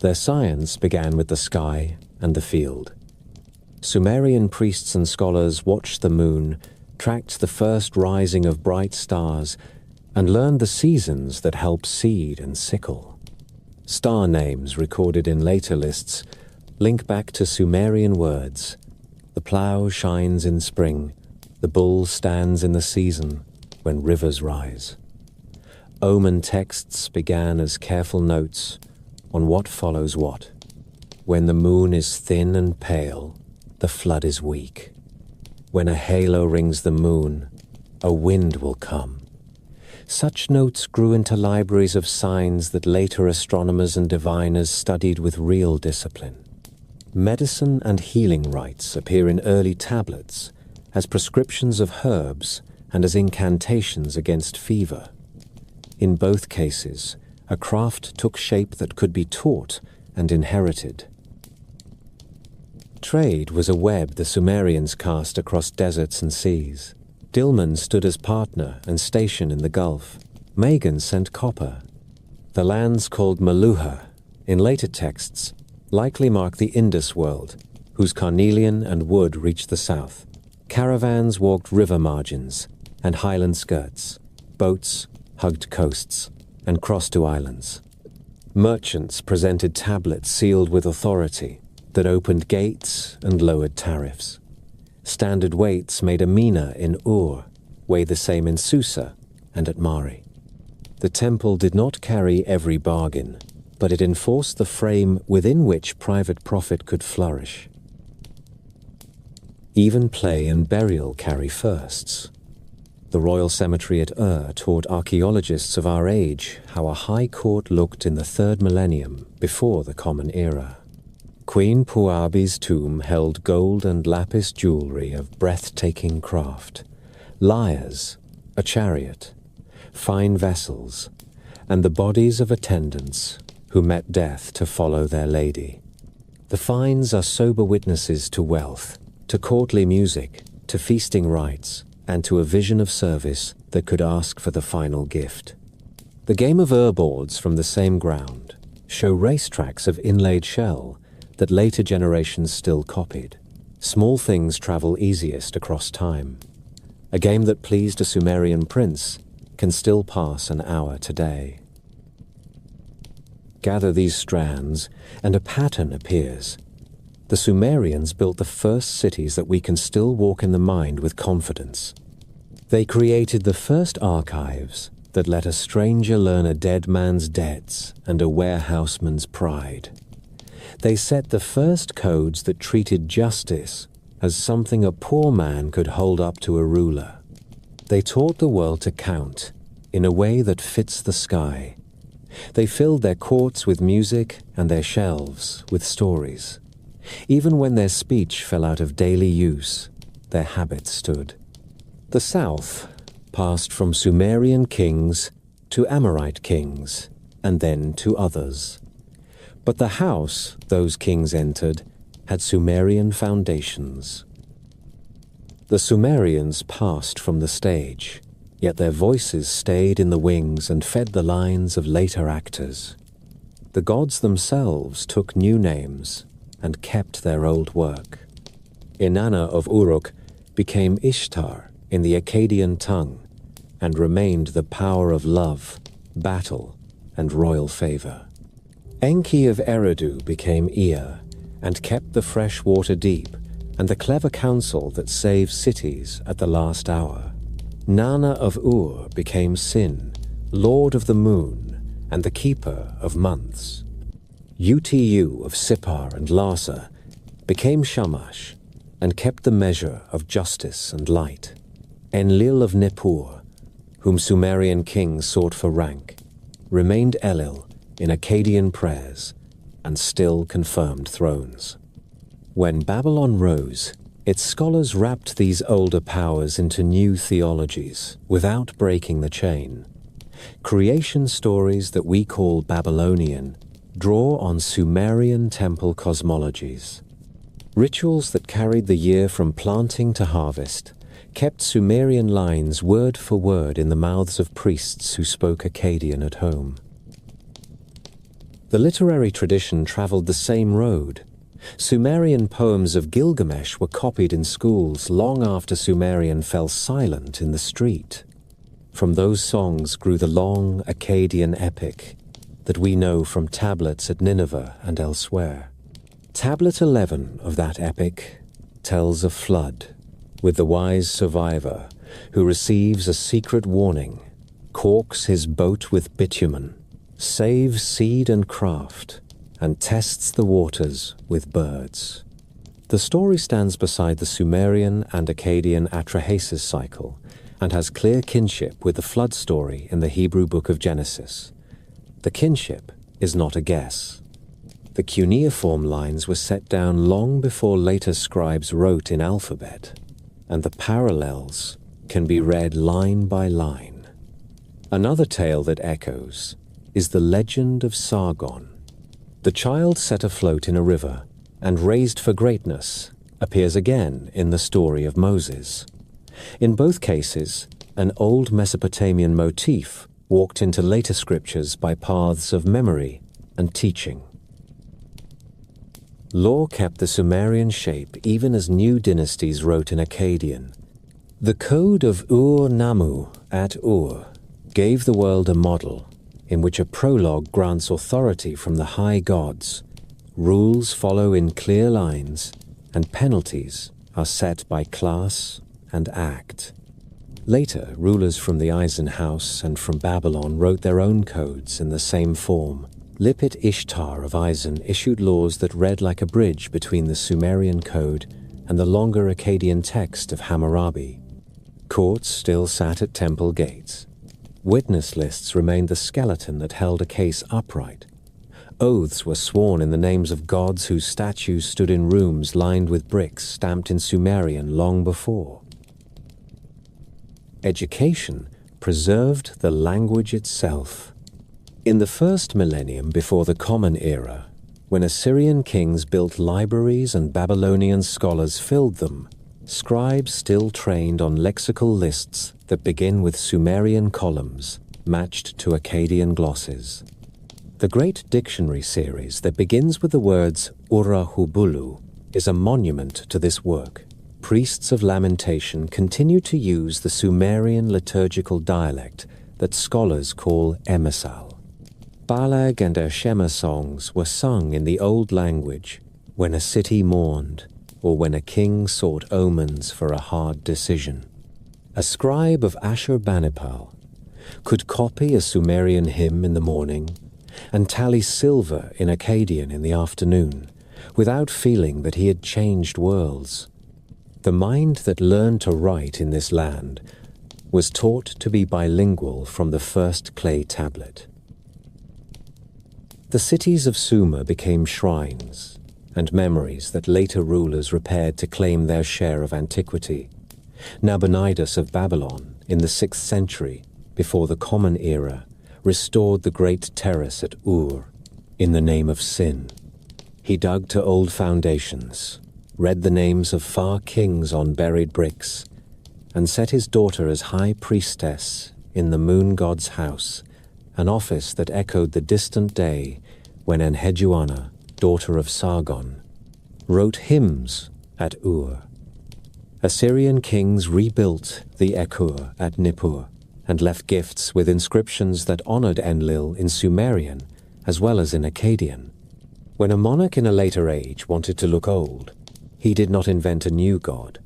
Their science began with the sky and the field. Sumerian priests and scholars watched the moon, tracked the first rising of bright stars, and learned the seasons that help seed and sickle. Star names recorded in later lists link back to Sumerian words. The plough shines in spring, the bull stands in the season when rivers rise. Omen texts began as careful notes on what follows what. When the moon is thin and pale, the flood is weak. When a halo rings the moon, a wind will come. Such notes grew into libraries of signs that later astronomers and diviners studied with real discipline. Medicine and healing rites appear in early tablets as prescriptions of herbs and as incantations against fever. In both cases, a craft took shape that could be taught and inherited. Trade was a web the Sumerians cast across deserts and seas. Dilmun stood as partner and station in the Gulf. Magan sent copper. The lands called Maluha, in later texts, likely mark the Indus world, whose carnelian and wood reached the south. Caravans walked river margins and highland skirts. Boats hugged coasts and crossed to islands. Merchants presented tablets sealed with authority that opened gates and lowered tariffs. Standard weights made a mina in Ur, weighed the same in Susa and at Mari. The temple did not carry every bargain, but it enforced the frame within which private profit could flourish. Even play and burial carry firsts. The royal cemetery at Ur taught archaeologists of our age how a high court looked in the 3rd millennium before the Common Era. Queen Puabi's tomb held gold and lapis jewelry of breathtaking craft, lyres, a chariot, fine vessels, and the bodies of attendants who met death to follow their lady. The finds are sober witnesses to wealth, to courtly music, to feasting rites, and to a vision of service that could ask for the final gift. The game of boards from the same ground show racetracks of inlaid shell that later generations still copied. Small things travel easiest across time. A game that pleased a Sumerian prince can still pass an hour today. Gather these strands, and a pattern appears. The Sumerians built the first cities that we can still walk in the mind with confidence. They created the first archives that let a stranger learn a dead man's debts and a warehouseman's pride. They set the first codes that treated justice as something a poor man could hold up to a ruler. They taught the world to count in a way that fits the sky. They filled their courts with music and their shelves with stories. Even when their speech fell out of daily use, their habits stood. The South passed from Sumerian kings to Amorite kings, and then to others. But the house those kings entered had Sumerian foundations. The Sumerians passed from the stage, yet their voices stayed in the wings and fed the lines of later actors. The gods themselves took new names and kept their old work. Inanna of Uruk became Ishtar in the Akkadian tongue and remained the power of love, battle, and royal favor. Enki of Eridu became Ea and kept the fresh water deep and the clever counsel that saves cities at the last hour. Nana of Ur became Sin, lord of the moon and the keeper of months. Utu of Sippar and Larsa became Shamash and kept the measure of justice and light. Enlil of Nippur, whom Sumerian kings sought for rank, remained Elil in Akkadian prayers and still confirmed thrones. When Babylon rose, its scholars wrapped these older powers into new theologies without breaking the chain. Creation stories that we call Babylonian draw on Sumerian temple cosmologies. Rituals that carried the year from planting to harvest kept Sumerian lines word for word in the mouths of priests who spoke Akkadian at home. The literary tradition traveled the same road. Sumerian poems of Gilgamesh were copied in schools long after Sumerian fell silent in the street. From those songs grew the long Akkadian epic that we know from tablets at Nineveh and elsewhere. Tablet 11 of that epic tells of flood, with the wise survivor who receives a secret warning, caulks his boat with bitumen, saves seed and craft, and tests the waters with birds. The story stands beside the Sumerian and Akkadian Atrahasis cycle and has clear kinship with the flood story in the Hebrew book of Genesis. The kinship is not a guess. The cuneiform lines were set down long before later scribes wrote in alphabet, and the parallels can be read line by line. Another tale that echoes is the legend of Sargon. The child set afloat in a river and raised for greatness appears again in the story of Moses. In both cases, an old Mesopotamian motif walked into later scriptures by paths of memory and teaching. Law kept the Sumerian shape even as new dynasties wrote in Akkadian. The code of Ur-Nammu at Ur gave the world a model in which a prologue grants authority from the high gods, rules follow in clear lines, and penalties are set by class and act. Later, rulers from the Eisen House and from Babylon wrote their own codes in the same form. Lipit Ishtar of Eisen issued laws that read like a bridge between the Sumerian code and the longer Akkadian text of Hammurabi. Courts still sat at temple gates. Witness lists remained the skeleton that held a case upright. Oaths were sworn in the names of gods whose statues stood in rooms lined with bricks stamped in Sumerian long before. Education preserved the language itself. In the first millennium before the Common Era, when Assyrian kings built libraries and Babylonian scholars filled them, scribes still trained on lexical lists that begin with Sumerian columns matched to Akkadian glosses. The Great Dictionary series that begins with the words Ura-Hubulu is a monument to this work. Priests of lamentation continue to use the Sumerian liturgical dialect that scholars call Emesal. Balag and Ershema songs were sung in the old language when a city mourned or when a king sought omens for a hard decision. A scribe of Ashurbanipal could copy a Sumerian hymn in the morning and tally silver in Akkadian in the afternoon without feeling that he had changed worlds. The mind that learned to write in this land was taught to be bilingual from the first clay tablet. The cities of Sumer became shrines and memories that later rulers repaired to claim their share of antiquity. Nabonidus of Babylon, in the 6th century, before the Common Era, restored the great terrace at Ur in the name of Sin. He dug to old foundations, read the names of far kings on buried bricks, and set his daughter as high priestess in the moon god's house, an office that echoed the distant day when Enheduanna, daughter of Sargon, wrote hymns at Ur. Assyrian kings rebuilt the Ekur at Nippur and left gifts with inscriptions that honored Enlil in Sumerian as well as in Akkadian. When a monarch in a later age wanted to look old, he did not invent a new god.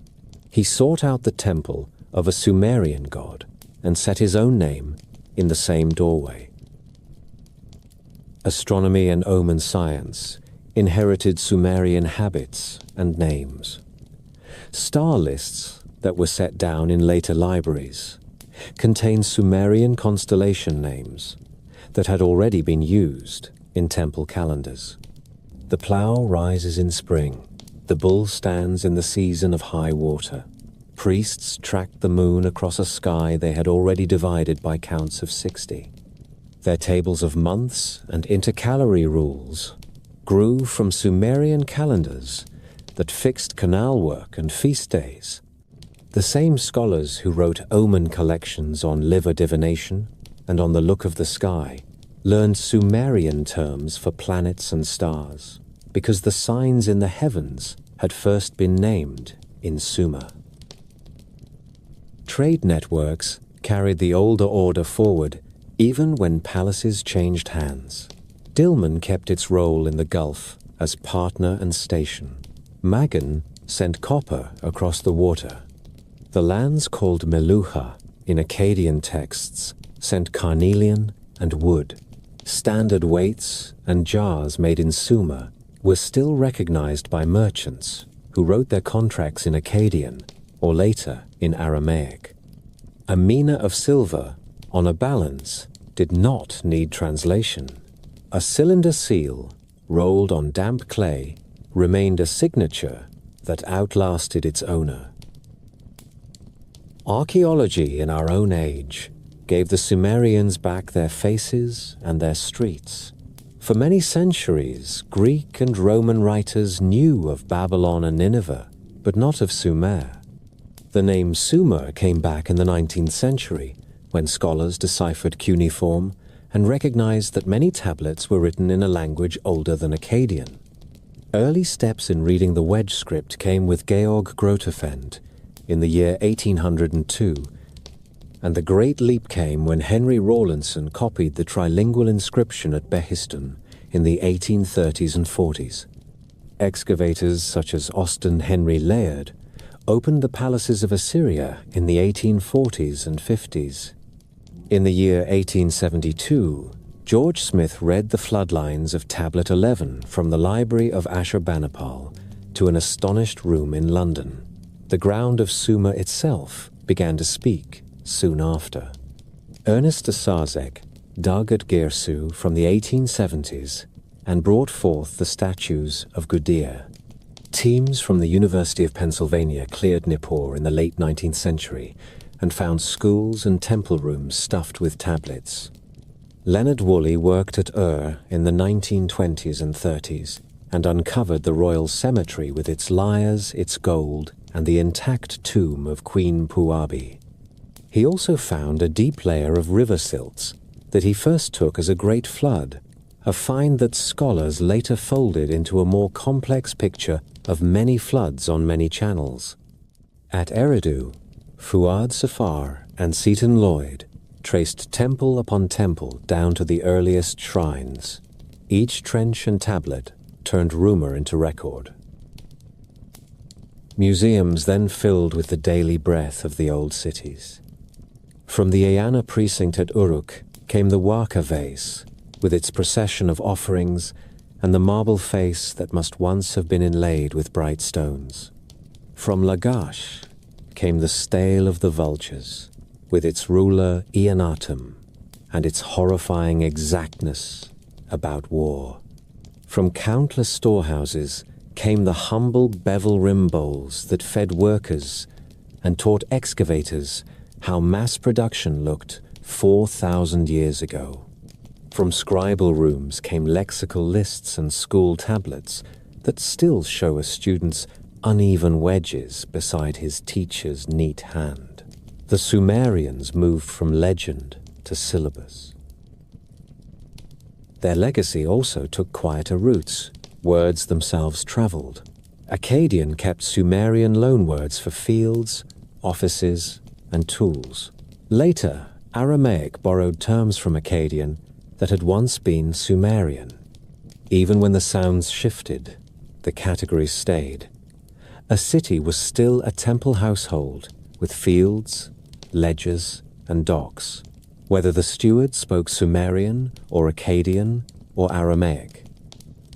He sought out the temple of a Sumerian god and set his own name in the same doorway. astronomy and omen science inherited Sumerian habits and names. Star lists that were set down in later libraries contain Sumerian constellation names that had already been used in temple calendars. The plough rises in spring. The bull stands in the season of high water. Priests tracked the moon across a sky they had already divided by counts of 60. Their tables of months and intercalary rules grew from Sumerian calendars that fixed canal work and feast days. The same scholars who wrote omen collections on liver divination and on the look of the sky learned Sumerian terms for planets and stars, because the signs in the heavens had first been named in Sumer. Trade networks carried the older order forward even when palaces changed hands. Dilmun kept its role in the Gulf as partner and station. Magan sent copper across the water. The lands called Meluha in Akkadian texts sent carnelian and wood. Standard weights and jars made in Sumer were still recognized by merchants who wrote their contracts in Akkadian or later in Aramaic. A mina of silver on a balance did not need translation. A cylinder seal rolled on damp clay remained a signature that outlasted its owner. Archaeology in our own age gave the Sumerians back their faces and their streets. For many centuries, Greek and Roman writers knew of Babylon and Nineveh, but not of Sumer. The name Sumer came back in the 19th century, when scholars deciphered cuneiform and recognized that many tablets were written in a language older than Akkadian. Early steps in reading the wedge script came with Georg Grotefend in the year 1802, and the great leap came when Henry Rawlinson copied the trilingual inscription at Behistun in the 1830s and 40s. Excavators such as Austin Henry Layard opened the palaces of Assyria in the 1840s and 50s. In the year 1872, George Smith read the floodlines of Tablet 11 from the library of Ashurbanipal to an astonished room in London. The ground of Sumer itself began to speak soon after. Ernest de Sarzec dug at Girsu from the 1870s and brought forth the statues of Gudea. Teams from the University of Pennsylvania cleared Nippur in the late 19th century and found schools and temple rooms stuffed with tablets. Leonard Woolley worked at Ur in the 1920s and 30s and uncovered the royal cemetery with its lyres, its gold, and the intact tomb of Queen Puabi. He also found a deep layer of river silts that he first took as a great flood, a find that scholars later folded into a more complex picture of many floods on many channels. At Eridu, Fuad Safar and Seton Lloyd traced temple upon temple down to the earliest shrines. Each trench and tablet turned rumor into record. Museums then filled with the daily breath of the old cities. From the Eanna precinct at Uruk came the Waka vase, with its procession of offerings and the marble face that must once have been inlaid with bright stones. From Lagash came the stele of the vultures, with its ruler Eanatum and its horrifying exactness about war. From countless storehouses came the humble bevel rim bowls that fed workers and taught excavators how mass production looked 4,000 years ago. From scribal rooms came lexical lists and school tablets that still show a student's uneven wedges beside his teacher's neat hand. The Sumerians moved from legend to syllabus. Their legacy also took quieter routes. Words themselves traveled. Akkadian kept Sumerian loanwords for fields, offices, and tools. Later, Aramaic borrowed terms from Akkadian that had once been Sumerian. Even when the sounds shifted, the categories stayed. A city was still a temple household with fields, ledgers, and docks. Whether the steward spoke Sumerian or Akkadian or Aramaic.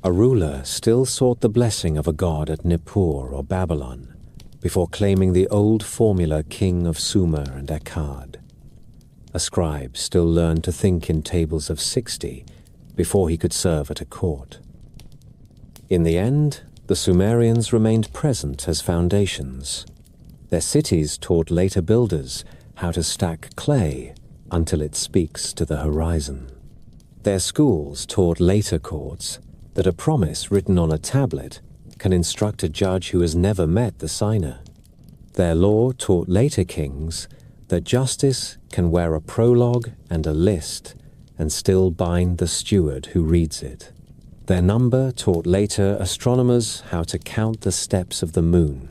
A ruler still sought the blessing of a god at Nippur or Babylon before claiming the old formula king of Sumer and Akkad. A scribe still learned to think in tables of 60 before he could serve at a court. In the end, the Sumerians remained present as foundations. Their cities taught later builders how to stack clay until it speaks to the horizon. Their schools taught later courts that a promise written on a tablet can instruct a judge who has never met the signer. Their law taught later kings that justice can wear a prologue and a list and still bind the steward who reads it. Their number taught later astronomers how to count the steps of the moon.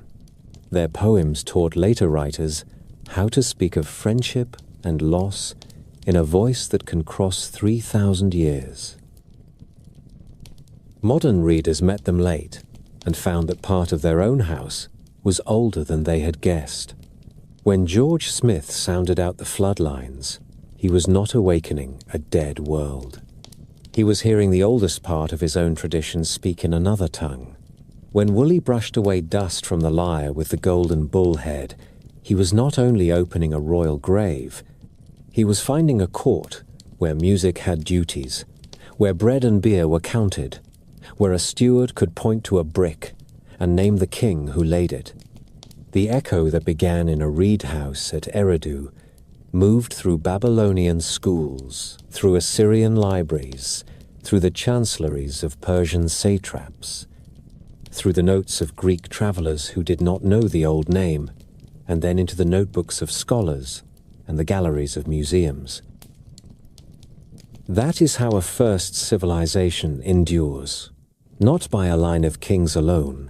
Their poems taught later writers how to speak of friendship and loss in a voice that can cross 3,000 years. Modern readers met them late and found that part of their own house was older than they had guessed. When George Smith sounded out the floodlines, he was not awakening a dead world. He was hearing the oldest part of his own tradition speak in another tongue. When Woolley brushed away dust from the lyre with the golden bull head, he was not only opening a royal grave, he was finding a court where music had duties, where bread and beer were counted, where a steward could point to a brick and name the king who laid it. The echo that began in a reed house at Eridu moved through Babylonian schools, through Assyrian libraries, through the chancelleries of Persian satraps, through the notes of Greek travelers who did not know the old name, and then into the notebooks of scholars and the galleries of museums. That is how a first civilization endures, not by a line of kings alone,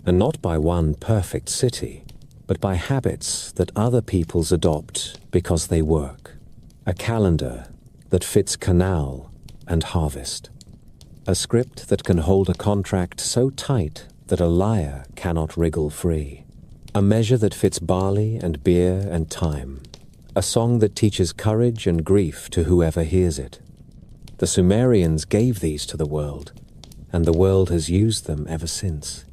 and not by one perfect city, but by habits that other peoples adopt because they work. A calendar that fits canal and harvest. A script that can hold a contract so tight that a liar cannot wriggle free. A measure that fits barley and beer and time. A song that teaches courage and grief to whoever hears it. The Sumerians gave these to the world, and the world has used them ever since.